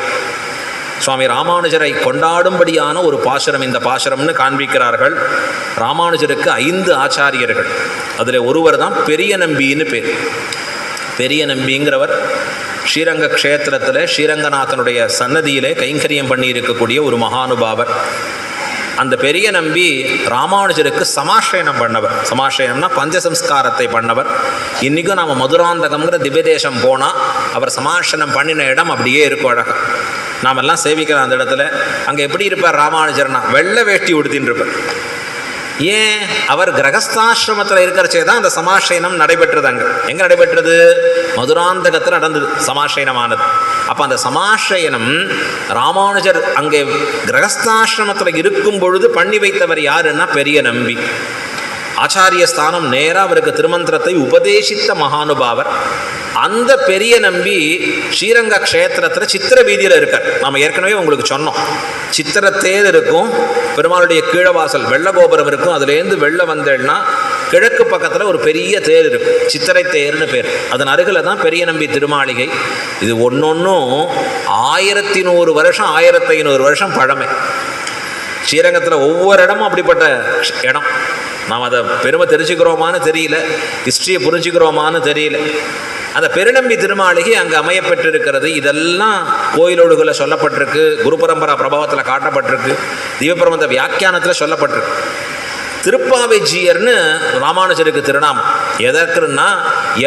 சுவாமி ராமானுஜரை கொண்டாடும்படியான ஒரு பாசுரம் இந்த பாசுரம்னு காண்பிக்கிறார்கள். ராமானுஜருக்கு 5 ஆச்சாரியர்கள், அதில் ஒருவர் தான் பெரிய நம்பின்னு பேர். பெரிய நம்பிங்கிறவர் ஸ்ரீரங்க க்ஷேத்திரத்தில் ஸ்ரீரங்கநாதனுடைய சன்னதியிலே கைங்கரியம் பண்ணி இருக்கக்கூடிய ஒரு மகானுபாவர். அந்த பெரிய நம்பி ராமானுஜருக்கு சமாஸ்ரயனம் பண்ணவர். சமாஸ்ரயனம்னா பஞ்சசம்ஸ்காரத்தை பண்ணவர். இன்றைக்கும் நாம் மதுராந்தகம்ங்கிற திவ்யதேசம் போனால் அவர் சமாஸ்ரயனம் பண்ணின இடம் அப்படியே இருக்கும் அழகாக. நாமெல்லாம் சேவிக்கிறோம் அந்த இடத்துல. அங்கே எப்படி இருப்பார் ராமானுஜர்னா வெள்ளை வேஷ்டி உடுத்தின்னு இருப்பார். ஏன்? அவர் கிரகஸ்தாசிரமத்தில் இருக்கிறச்சே தான் அந்த சமாசயனம் நடைபெற்றது. அங்கே எங்கே நடைபெற்றது? மதுராந்தகத்தில் நடந்தது சமாசயனமானது. அப்போ அந்த சமாசயனம் ராமானுஜர் அங்கே கிரகஸ்தாசிரமத்தில் இருக்கும் பொழுது பண்ணி வைத்தவர் யாருன்னா பெரிய நம்பி. ஆச்சாரிய ஸ்தானம் நேராக அவருக்கு திருமந்திரத்தை உபதேசித்த மகானுபாவர். அந்த பெரிய நம்பி ஸ்ரீரங்க க்ஷேத்திரத்தில் சித்திர வீதியில் இருக்கார். நாம் ஏற்கனவே உங்களுக்கு சொன்னோம், சித்திரத்தேர் இருக்கும், பெருமாளுடைய கீழவாசல் வெள்ள கோபுரம் இருக்கும், அதுலேருந்து வெள்ள வந்தேன்னா கிழக்கு பக்கத்தில் ஒரு பெரிய தேர் இருக்கும், சித்திரை தேர்னு பேர். அதன் அருகில் தான் பெரிய நம்பி திருமாளிகை. இது ஒன்னொன்றும் 1100 வருஷம் 1500 வருஷம் பழமை. ஸ்ரீரங்கத்தில் ஒவ்வொரு இடமும் அப்படிப்பட்ட இடம். நாம் அதை பெருமை தெரிஞ்சுக்கிறோமான்னு தெரியல, ஹிஸ்ட்ரியை புரிஞ்சுக்கிறோமான்னு தெரியல. அந்த பெருநம்பி திருமாளிகை அங்கே அமையப்பட்டிருக்கிறது. இதெல்லாம் கோயிலோடுகளை சொல்லப்பட்டிருக்கு, குரு பரம்பரா பிரபாவத்தில் காட்டப்பட்டிருக்கு, திவ்யபிரபந்த வியாக்கியானத்தில் சொல்லப்பட்டிருக்கு. திருப்பாவை ஜீயர்னு ராமானுஜருக்கு திருநாமம். எதற்குன்னா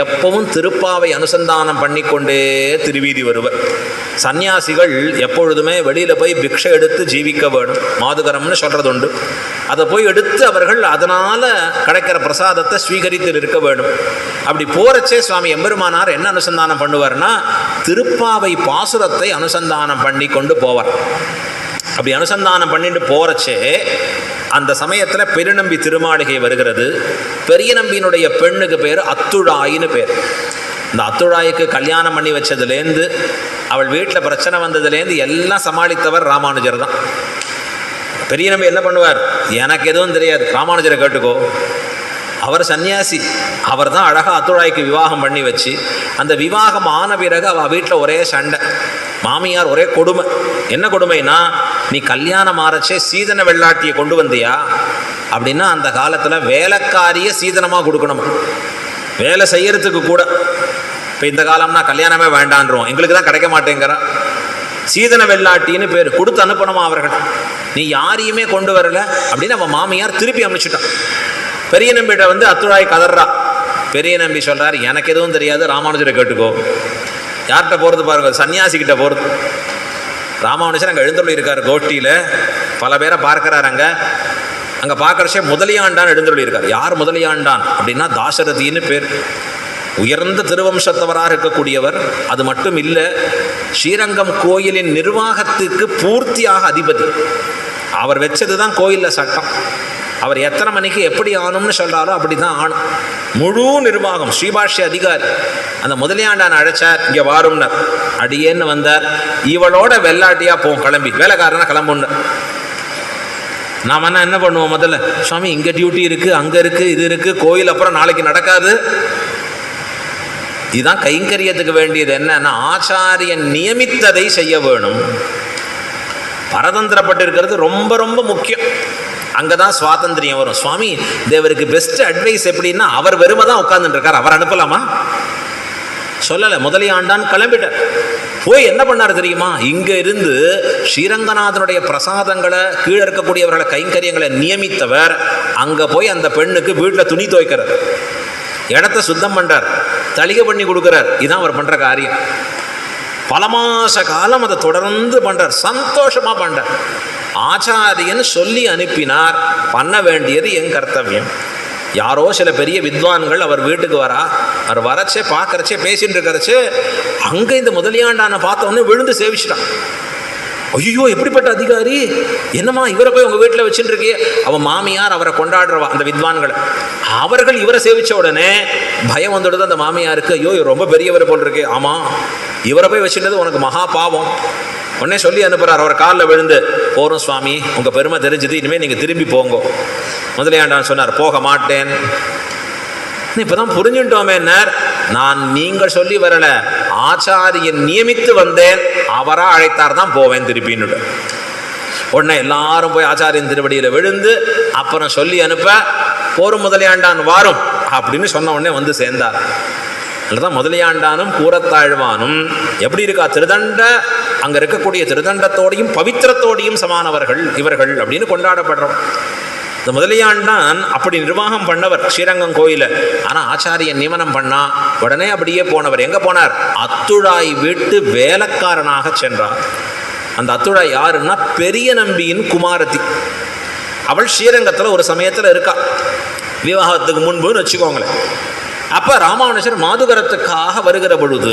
எப்பவும் திருப்பாவை அனுசந்தானம் பண்ணிக்கொண்டே திருவீதி வருவர். சன்னியாசிகள் எப்பொழுதுமே வெளியில் போய் பிக்ஷை எடுத்து ஜீவிக்க வேணும், மாதுகரம்னு சொல்கிறது உண்டு. அதை போய் எடுத்து அவர்கள் அதனால் கிடைக்கிற பிரசாதத்தை ஸ்வீகரித்து இருக்க வேணும். அப்படி போகிறச்சே சுவாமி எம்பெருமானார் என்ன அனுசந்தானம் பண்ணுவார்னா திருப்பாவை பாசுரத்தை அனுசந்தானம் பண்ணி கொண்டு போவார். அப்படி அனுசந்தானம் பண்ணிட்டு போகிறச்சே அந்த சமயத்தில் பெருநம்பி திருமாளிகை வருகிறது. பெரிய நம்பியினுடைய பெண்ணுக்கு பேர் அத்துழாயின்னு பேர். இந்த அத்துழாய்க்கு கல்யாணம் பண்ணி வச்சதுலேருந்து அவள் வீட்டில் பிரச்சனை வந்ததுலேருந்து எல்லாம் சமாளித்தவர் ராமானுஜர் தான். பெரிய நம்பி என்ன பண்ணுவார்? எனக்கு எதுவும் தெரியாது, ராமானுஜரை கேட்டுக்கோ. அவர் சன்னியாசி, அவர் தான் அழகாக அத்துழாய்க்கு விவாகம் பண்ணி வச்சு, அந்த விவாகம் ஆன பிறகு அவள் வீட்டில் ஒரே சண்டை, மாமியார் ஒரே கொடுமை. என்ன கொடுமைனா, நீ கல்யாணம் ஆரச்சே சீதன வெள்ளாட்டியை கொண்டு வந்தியா அப்படின்னா அந்த காலத்தில் வேலைக்காரியை சீதனமாக கொடுக்கணும், வேலை செய்யறதுக்கு கூட. இப்போ இந்த காலம்னா கல்யாணமே வேண்டான்றோம், எங்களுக்கு தான் கிடைக்க மாட்டேங்கிறா. சீதன வெள்ளாட்டின்னு பேர் கொடுத்து அனுப்பணுமா அவர்கள். நீ யாரையுமே கொண்டு வரல அப்படின்னு அவன் மாமியார் திருப்பி அமைச்சிட்டான். பெரிய நம்பிகிட்ட வந்து அத்துழாய் கதறா. பெரிய நம்பி சொல்கிறார், எனக்கு எதுவும் தெரியாது, ராமானுஜரை கேட்டுக்கோ. யார்கிட்ட போகிறது பாருங்க, சன்னியாசிக்கிட்ட போகிறது. ராமானுஜர் அங்கே எழுந்தருளி இருக்கார் கோஷ்டியில், பல பேரை பார்க்குறாரு. அங்கே பார்க்குறச்சே முதலியாண்டான் எழுந்தருளி இருக்கார். யார் முதலியாண்டான் அப்படின்னா தாசரதின்னு பேர். உயர்ந்த திருவம்சத்தவராக இருக்கக்கூடியவர். அது மட்டும் இல்லை, ஸ்ரீரங்கம் கோயிலின் நிர்வாகத்துக்கு பூர்த்தியாக அதிபதி. அவர் வச்சது தான் கோயிலில் சட்டம். அவர் எத்தனை மணிக்கு எப்படி ஆணும்னு சொல்கிறாரோ அப்படி தான் ஆணும். முழு நிர்வாகம், ஸ்ரீபாஷ்ய அதிகாரி. அந்த முதலியாண்டான் அழைச்சார், இங்கே வாரும்னார். அடியேன்னு வந்தார். இவளோட வெள்ளாட்டியாக போவோம், கிளம்பி வேலைக்காரனா கிளம்புன்னார். நாம் என்ன பண்ணுவோம்? முதல்ல சுவாமி இங்கே டியூட்டி இருக்குது, அங்கே இருக்குது, இது இருக்குது, கோயில் அப்புறம் நாளைக்கு நடக்காது. இதுதான் கைங்கரியத்துக்கு வேண்டியது. என்னன்னா ஆச்சாரியன் நியமித்ததை செய்ய வேணும். பரதந்திரப்பட்டிருக்கிறது ரொம்ப ரொம்ப முக்கியம். அங்கே தான் சுவாதந்திரியம் வரும். சுவாமி தேவருக்கு பெஸ்ட் அட்வைஸ் எப்படின்னா, அவர் வெறுமை தான் உட்கார்ந்துட்டு இருக்கார், அவர் அனுப்பலாமா? சொல்லலை. முதலியாண்டான் கிளம்பிட்டார். போய் என்ன பண்ணார் தெரியுமா? இங்கே இருந்து ஸ்ரீரங்கநாதனுடைய பிரசாதங்களை, கீழே இருக்கக்கூடியவர்களை கைங்கரியங்களை நியமித்தவர் அங்கே போய் அந்த பெண்ணுக்கு வீட்டில் துணி துவைக்கிறார், இடத்த சுத்தம் பண்ணுறார், தளிகை பண்ணி கொடுக்குறார். இதுதான் அவர் பண்ணுற காரியம். பல மாச காலம் அதை தொடர்ந்து பண்ணுறார், சந்தோஷமாக பண்ணுறார். ஆச்சாரியன் சொல்லி அனுப்பினார், பண்ண வேண்டியது என் கர்த்தவியம். யாரோ சில பெரிய வித்வான்கள் அவர் வீட்டுக்கு வரா. அவர் வரச்சே பார்க்கறச்சே பேசிட்டு இருக்கிறச்சே அங்கே இந்த முதலியாண்டான பார்த்தோன்னே விழுந்து சேவிச்சிட்டான். ஐயோ எப்படிப்பட்ட அதிகாரி, என்னம்மா இவரை போய் உங்கள் வீட்டில் வச்சுட்டு இருக்கே. அவன் மாமியார் அவரை கொண்டாடுறவா, அந்த வித்வான்களை. அவர்கள் இவரை சேவிச்ச உடனே பயம் வந்துடுது அந்த மாமியாருக்கு. ஐயோ ரொம்ப பெரியவரை போல் இருக்கு. ஆமாம், இவரை போய் வச்சுட்டது உனக்கு மகா பாவம். உடனே சொல்லி அனுப்புகிறார். அவர் காலில் விழுந்து, போகிறோம் சுவாமி, உங்கள் பெருமை தெரிஞ்சுது, இனிமேல் நீங்கள் திரும்பி போங்க. முதலியாண்டான் சொன்னார், போக மாட்டேன். இப்போ தான் புரிஞ்சுட்டோமேன்னார். நான் நீங்கள் சொல்லி வரல, ஆச்சாரியன் நியமித்து வந்தேன், அவராக அழைத்தார் தான் போவேன் திருப்பின்னு. உடனே எல்லாரும் போய் ஆச்சாரியன் திருவடியில் விழுந்து அப்புறம் சொல்லி அனுப்ப, போரும் முதலியாண்டான் வாரும் அப்படின்னு சொன்ன உடனே வந்து சேர்ந்தார். அதுதான் முதலியாண்டானும் கூரத்தாழ்வானும் எப்படி இருக்கா? திருதண்ட அங்கே இருக்கக்கூடிய திருதண்டத்தோடையும் பவித்திரத்தோடையும் சமானவர்கள் இவர்கள் அப்படின்னு கொண்டாடப்படுறோம். இந்த முதலியாண்டான் அப்படி நிர்வாகம் பண்ணவர் ஸ்ரீரங்கம் கோயில. ஆனால் ஆச்சாரியன் நியமனம் பண்ணா உடனே அப்படியே போனவர். எங்கே போனார்? அத்துழாய் வீட்டு வேலைக்காரனாக சென்றார். அந்த அத்துழாய் யாருன்னா பெரிய நம்பியின் குமாரத்தி. அவள் ஸ்ரீரங்கத்தில் ஒரு சமயத்தில் இருக்கா, விவாகத்துக்கு முன்புன்னு வச்சுக்கோங்களேன். அப்போ ராமானுஜர் மாதுகரத்துக்காக வருகிற பொழுது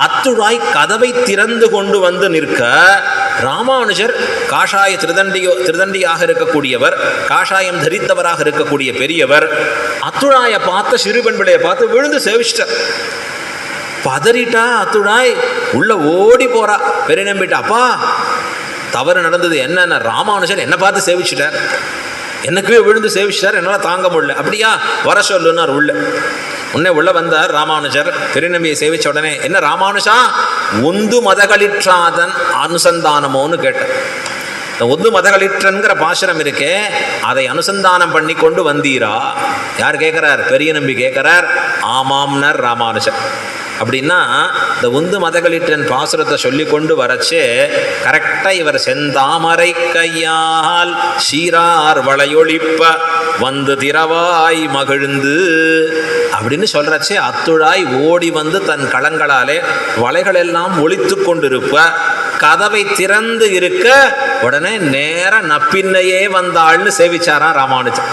அத்துழாய் கதவை திறந்து கொண்டு வந்து நிற்க, ராமானுஜர் காஷாய திருதண்டியாக இருக்கக்கூடியவர், காஷாயம் தரித்தவராக இருக்கக்கூடிய பெரியவர், அத்துழாயை பார்த்த சிறு பெண் பிள்ளையை பார்த்து விழுந்து சேவிச்சிட்டார். பதறிட்டா அத்துழாய், உள்ள ஓடி போறா. பெரிய நம்பிட்டா, அப்பா தவறு நடந்தது, என்னென்ன ராமானுஜர் என்னை பார்த்து சேவிச்சிட்டார், எனக்குவே விழுந்து சேவிச்சிட்டார், என்னால் தாங்க முடியல. அப்படியா, வர சொல்லுன்னார். உள்ள வந்தார் ராமானுஜர். பெருநம்பியை சேவிச்ச உடனே, என்ன ராமானுஜா, ஒந்து மதகளிற்றாதன் அனுசந்தானமோன்னு கேட்டார். இந்த ஒந்து மதகளிற்றன்கிற பாசுரம் இருக்கே, அதை அனுசந்தானம் பண்ணி கொண்டு வந்தீரா? யார் கேட்குறார்? பெரிய நம்பி கேட்குறார். ஆமாம்னர் ராமானுஜர். அப்படின்னா இந்த உந்து மதகளிற்றன் பாசுரத்தை சொல்லி கொண்டு வரச்சே கரெக்டாக இவர் செந்தாமரை கையால் சீரார் வளையொழிப்ப வந்து திரவாய் மகிழ்ந்து அப்படின்னு சொல்கிறச்சே அத்துழாய் ஓடி வந்து தன் களங்களாலே வளைகளெல்லாம் ஒழித்து கொண்டிருப்ப, கதவை திறந்து இருக்க உடனே நேர நப்பின்னையே வந்தாள்னு சேவிச்சாராம் ராமானுஜன்.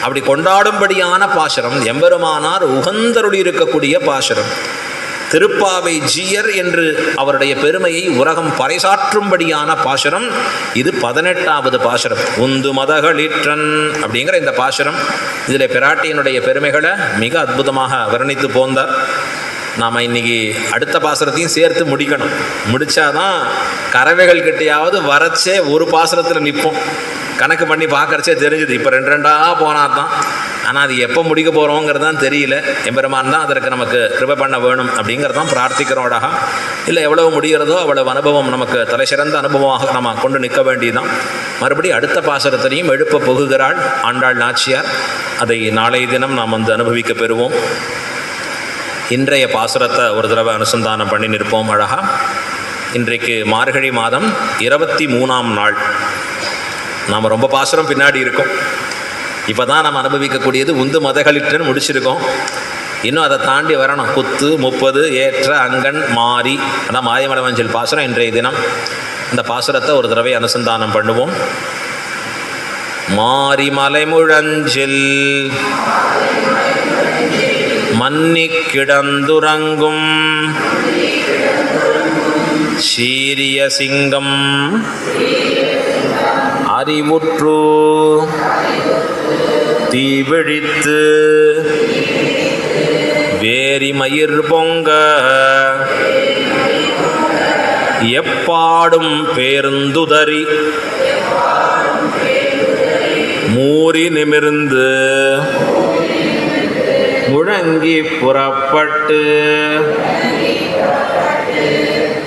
அப்படி கொண்டாடும்படியான பாசுரம், எம்பெருமானார் உகந்தருளி இருக்கக்கூடிய பாசுரம். திருப்பாவை ஜீயர் என்று அவருடைய பெருமையை உலகம் பறைசாற்றும்படியான பாசுரம் இது. 18வது பாசுரம் உந்து மதகளிற்றன் அப்படிங்கிற இந்த பாசுரம். இதில் பிராட்டியினுடைய பெருமைகளை மிக அற்புதமாக வர்ணித்து போந்தார். நாம் இன்னைக்கு அடுத்த பாசுரத்தையும் சேர்த்து முடிக்கணும். முடித்தாதான் கறவைகள் கிட்டையாவது வரச்சே ஒரு பாசுரத்தில் நிற்போம். கணக்கு பண்ணி பார்க்கறச்சே தெரிஞ்சுது, இப்போ 2 போனால் தான். ஆனால் அது எப்போ முடிக்க போகிறோங்கிறது தான் தெரியல. எம்பெருமான் தான் அதற்கு நமக்கு கிருபை பண்ண வேணும் அப்படிங்கிறது தான் பிரார்த்திக்கிறோடாக. இல்லை எவ்வளவு முடிகிறதோ அவ்வளவு அனுபவம் நமக்கு தலை சிறந்த அனுபவமாக நம்ம கொண்டு நிற்க வேண்டியதுதான். மறுபடியும் அடுத்த பாசுரத்திலையும் எழுப்ப புகுகிறாள் ஆண்டாள் நாச்சியார். அதை நாளைய தினம் நாம் அனுபவிக்க பெறுவோம். இன்றைய பாசுரத்தை ஒரு தடவை அனுசந்தானம் பண்ணி நிற்போம் அழகா. இன்றைக்கு மார்கழி மாதம் 23ஆம் நாள். நாம் ரொம்ப பாசுரம் பின்னாடி இருக்கோம். இப்போ தான் நம்ம அனுபவிக்கக்கூடியது உந்து மதகளிற்றன்னு முடிச்சிருக்கோம். இன்னும் அதை தாண்டி வரணும். குத்து 30 ஏற்ற அங்கன் மாறி, அதான் மாயமலை மஞ்சள் பாசுரம் இன்றைய தினம். அந்த பாசுரத்தை ஒரு தடவை அனுசந்தானம் பண்ணுவோம். மாறி மலைமுழஞ்சில் மன்னி கிடந்துறங்கும் சீரிய சிங்கம் அறிவுற்று தீவிழித்து வேரி மயிர் பொங்க எப்பாடும் பேருந்துதறி மூறி நிமிர்ந்து முழங்கி புறப்பட்டு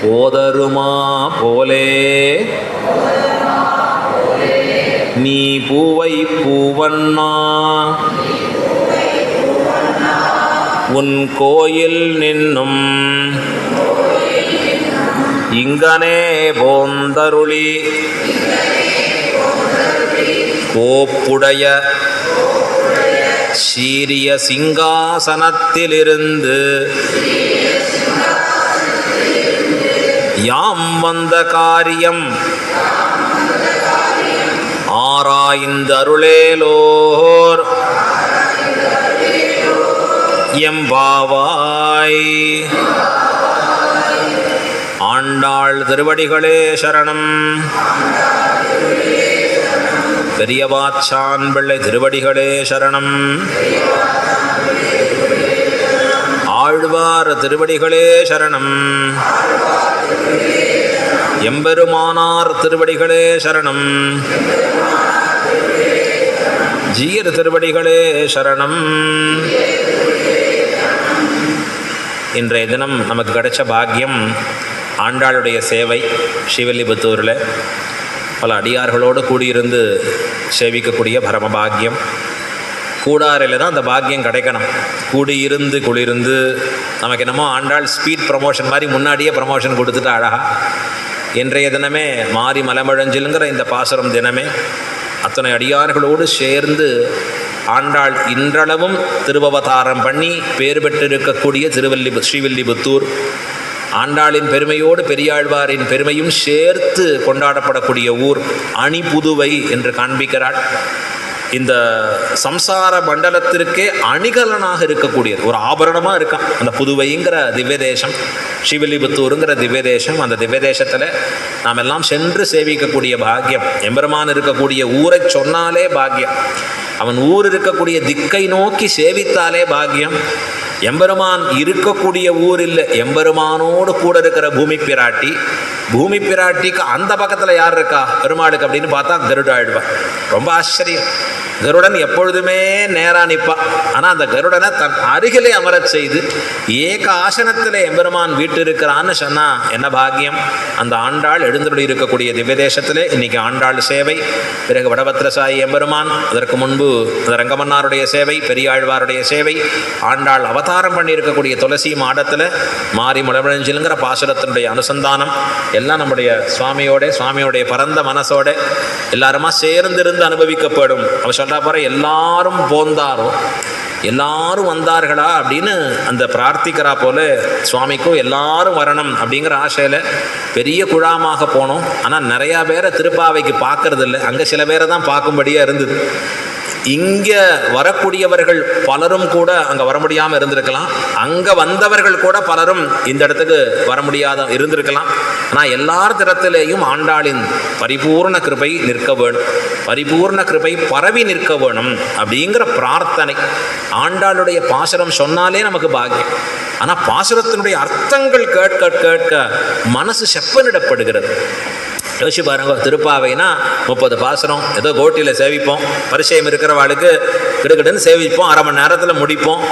போதருமா போலே நீ பூவை பூவண்ணா உன் கோயில் நின்னும் இங்கனே போந்தருளி கோப்புடைய சீரிய சிங்காசனத்திலிருந்து யாம் வந்த காரியம் ஆராய்ந்து அருளேலோர் எம்பாவாய். ஆண்டாள் திருவடிகளே சரணம். பெரியவாச்சான் பிள்ளை திருவடிகளே சரணம். ஆழ்வார் திருவடிகளே சரணம். எம்பெருமானார் திருவடிகளே சரணம். ஜீயர் திருவடிகளே சரணம். இன்றைய தினம் நமக்கு கிடைச்ச பாக்கியம் ஆண்டாளுடைய சேவை. ஸ்ரீவில்லிபுத்தூரில் பல அடியார்களோடு கூடியிருந்து சேவிக்கக்கூடிய பரம பாக்கியம். கூடாரில் தான் அந்த பாக்கியம் கிடைக்கணும். கூடியிருந்து குளிர்ந்து நமக்கு என்னமோ ஆண்டாள் ஸ்பீட் ப்ரமோஷன் மாதிரி முன்னாடியே ப்ரமோஷன் கொடுத்துட்டு அழகா. இன்றைய தினமே மாறி மலமழஞ்சிலுங்கிற இந்த பாசுரம் தினமே அத்தனை அடியார்களோடு சேர்ந்து ஆண்டாள் இன்றளவும் திருவவதாரம் பண்ணி பேர் பெற்றிருக்கக்கூடிய ஸ்ரீவில்லிபுத்தூர் ஆண்டாளின் பெருமையோடு பெரியாழ்வாரின் பெருமையும் சேர்த்து கொண்டாடப்படக்கூடிய ஊர் அணிபுதுவை என்று காண்பிக்கிறாள். இந்த சம்சார மண்டலத்திற்கே அணிகலனாக இருக்கக்கூடியது, ஒரு ஆபரணமாக இருக்கான் அந்த புதுவைங்கிற திவ்ய தேசம், ஸ்ரீவில்லிபுத்தூருங்கிற திவ்ய தேசம். அந்த திவ்ய தேசத்தில் நாம் எல்லாம் சென்று சேவிக்கக்கூடிய பாக்கியம். எம்பெருமான் இருக்கக்கூடிய ஊரை சொன்னாலே பாக்கியம், அவன் ஊர் இருக்கக்கூடிய திக்கை நோக்கி சேவித்தாலே பாக்கியம். எம்பெருமான் இருக்கக்கூடிய ஊர் இல்லை, எம்பெருமானோடு கூட இருக்கிற பூமி பிராட்டி. பூமி பிராட்டிக்கு அந்த பக்கத்தில் யார் இருக்கா பெருமாளுக்கு அப்படின்னு பார்த்தா கருடாழ்வான். ரொம்ப ஆச்சரியம். கருடன் எப்பொழுதுமே நேராக நிற்பான். ஆனால் அந்த கருடனை தன் அருகிலே அமரச் செய்து ஏக ஆசனத்தில் எம்பெருமான் வீட்டு இருக்கிறான்னு சொன்னால் என்ன பாக்கியம். அந்த ஆண்டாள் எழுந்தருளி இருக்கக்கூடிய திவ்ய தேசத்திலே இன்னைக்கு ஆண்டாள் சேவை, பிறகு வடபத்திரசாயி எம்பெருமான், அதற்கு முன்பு ரங்கமன்னாருடைய சேவை, பெரியாழ்வாருடைய சேவை, ஆண்டாள் அவதாரம் பண்ணி இருக்கக்கூடிய துளசி மாடத்தில் மாறி முளவிழஞ்சிலுங்கிற பாசுரத்தினுடைய அனுசந்தானம் எல்லாம் நம்முடைய சுவாமியோடைய பரந்த மனசோட எல்லாருமா சேர்ந்திருந்து அனுபவிக்கப்படும். அவ சொல்றா பாரு, எல்லாரும் போந்தாரோ, எல்லாரும் வந்தார்களா அப்படின்னு அந்த பிரார்த்திக்கிறா போல சுவாமிக்கும் எல்லாரும் வரணும் அப்படிங்கிற ஆசையில் பெரிய குழாமாக போனோம். ஆனால் நிறையா பேரை திருப்பாவைக்கு பார்க்கறது இல்லை, அங்கே சில பேரை தான் பார்க்கும்படியாக இருந்தது. இங்கே வரக்கூடியவர்கள் பலரும் கூட அங்கே வர முடியாமல் இருந்திருக்கலாம், அங்கே வந்தவர்கள் கூட பலரும் இந்த இடத்துக்கு வர முடியாத இருந்திருக்கலாம். ஆனால் எல்லார் திறத்திலேயும் ஆண்டாளின் பரிபூர்ண கிருபை நிற்க வேணும், பரிபூர்ண கிருபை பரவி நிற்க வேணும் அப்படிங்கிற பிரார்த்தனை. ஆண்டாளுடைய பாசுரம் சொன்னாலே நமக்கு பாக்கியம். ஆனால் பாசுரத்தினுடைய அர்த்தங்கள் கேட்க கேட்க மனசு செப்பனிடப்படுகிறது. யோசிச்சு பாருங்க, திருப்பாவைனா 30 பாசுரம், ஏதோ கோட்டியில் சேவிப்போம், பரிச்சயம் இருக்கிறவாளுக்கு கிடுக்கிடுன்னு சேவிப்போம், அரை மணி நேரத்தில் முடிப்போம்.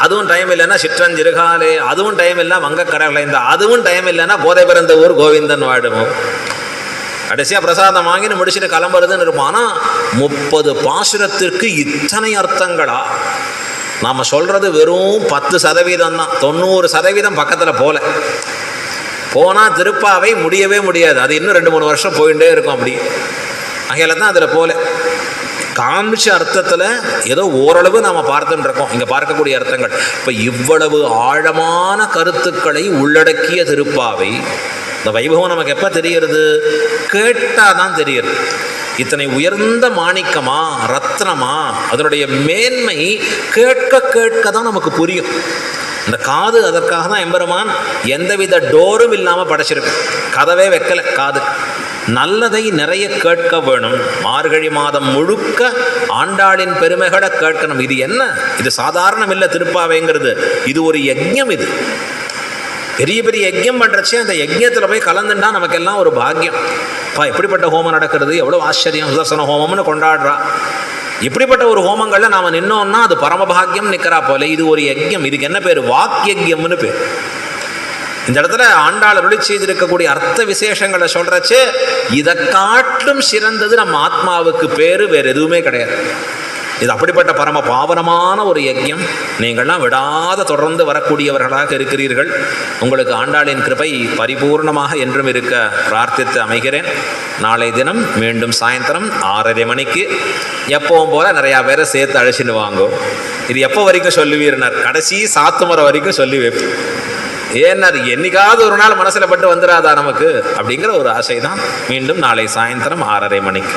அதுவும் டைம் இல்லைன்னா சிற்றஞ்சிறுகாலே, அதுவும் டைம் இல்லை வங்கக்கடலை, இந்த அதுவும் டைம் இல்லைன்னா போதை பிறந்த ஊர் கோவிந்தன் வாடுவோம். கடைசியாக பிரசாதம் வாங்கின்னு முடிச்சுட்டு கிளம்புறதுன்னு இருப்போம். ஆனால் 30 பாசுரத்திற்கு இத்தனை அர்த்தங்களா? நாம் சொல்கிறது வெறும் 10% தான், 90% பக்கத்தில் போனால் திருப்பாவை முடியவே முடியாது. அது இன்னும் 2-3 வருஷம் போயிட்டே இருக்கும். அப்படி அகையில தான் அதில் காமிச்ச அர்த்தத்தில் ஏதோ ஓரளவு நாம் பார்த்துட்டு இருக்கோம். இங்கே பார்க்கக்கூடிய அர்த்தங்கள் இப்போ இவ்வளவு ஆழமான கருத்துக்களை உள்ளடக்கிய திருப்பாவை. இந்த வைபவம் நமக்கு எப்போ தெரிகிறது? கேட்டால் தான் தெரியுது. இத்தனை உயர்ந்த மாணிக்கமா, ரத்னமா, அதனுடைய மேன்மை கேட்க கேட்க தான் நமக்கு புரியும். இந்த காது அதற்காக தான் எம்பெருமான் எந்தவித டோரும் இல்லாமல் படைச்சிருக்கு, கதவே வைக்கலை காது. நல்லதை நிறைய கேட்க வேணும். மார்கழி மாதம் முழுக்க ஆண்டாளின் பெருமைகளை கேட்கணும். இது என்ன? இது சாதாரணம் இல்லை திருப்பாவைங்கிறது, இது ஒரு யஜ்ஞம். இது பெரிய பெரிய யஜ்ஞம் பண்ணுறச்சே அந்த யஜ்ஞத்தில் போய் கலந்துட்டா நமக்கெல்லாம் ஒரு பாக்கியம். எப்படிப்பட்ட ஹோமம் நடக்கிறது, எவ்வளோ ஆச்சரியம். சுதர்சன ஹோமம்னு கொண்டாடுறா. இப்படிப்பட்ட ஒரு ஹோமங்களில் நாம் நின்னோம்னா அது பரமபாகியம் நிற்கிறா போல. இது ஒரு யஜ்ஞம். இதுக்கு என்ன பேர்? வாக்கியம்னு பேர். இந்த இடத்துல ஆண்டாள் அருளி செய்திருக்கக்கூடிய அர்த்த விசேஷங்களை சொல்றச்சு இதை காட்டிலும் சிறந்தது நம்ம ஆத்மாவுக்கு பேரு வேறு எதுவுமே கிடையாது. இது அப்படிப்பட்ட பரம பாவனமான ஒரு யஜ்ஞம். நீங்கள்லாம் விடாத தொடர்ந்து வரக்கூடியவர்களாக இருக்கிறீர்கள். உங்களுக்கு ஆண்டாளின் கிருபை பரிபூர்ணமாக என்றும் இருக்க பிரார்த்தித்து அமைகிறேன். நாளை தினம் மீண்டும் சாயந்தரம் 6:30 மணிக்கு எப்பவும் போல நிறையா பேரை சேர்த்து அழைச்சின்னு வாங்கும். இது எப்போ வரைக்கும் சொல்லுவீர்னார்? கடைசி சாத்துமுறை வரைக்கும் சொல்லி வைப்போம். ஏன்னார் என்னைக்காவது ஒரு நாள் மனசில் பட்டு வந்துடாதா நமக்கு அப்படிங்கிற ஒரு ஆசை தான். மீண்டும் நாளை சாயந்தரம் 6:30 மணிக்கு.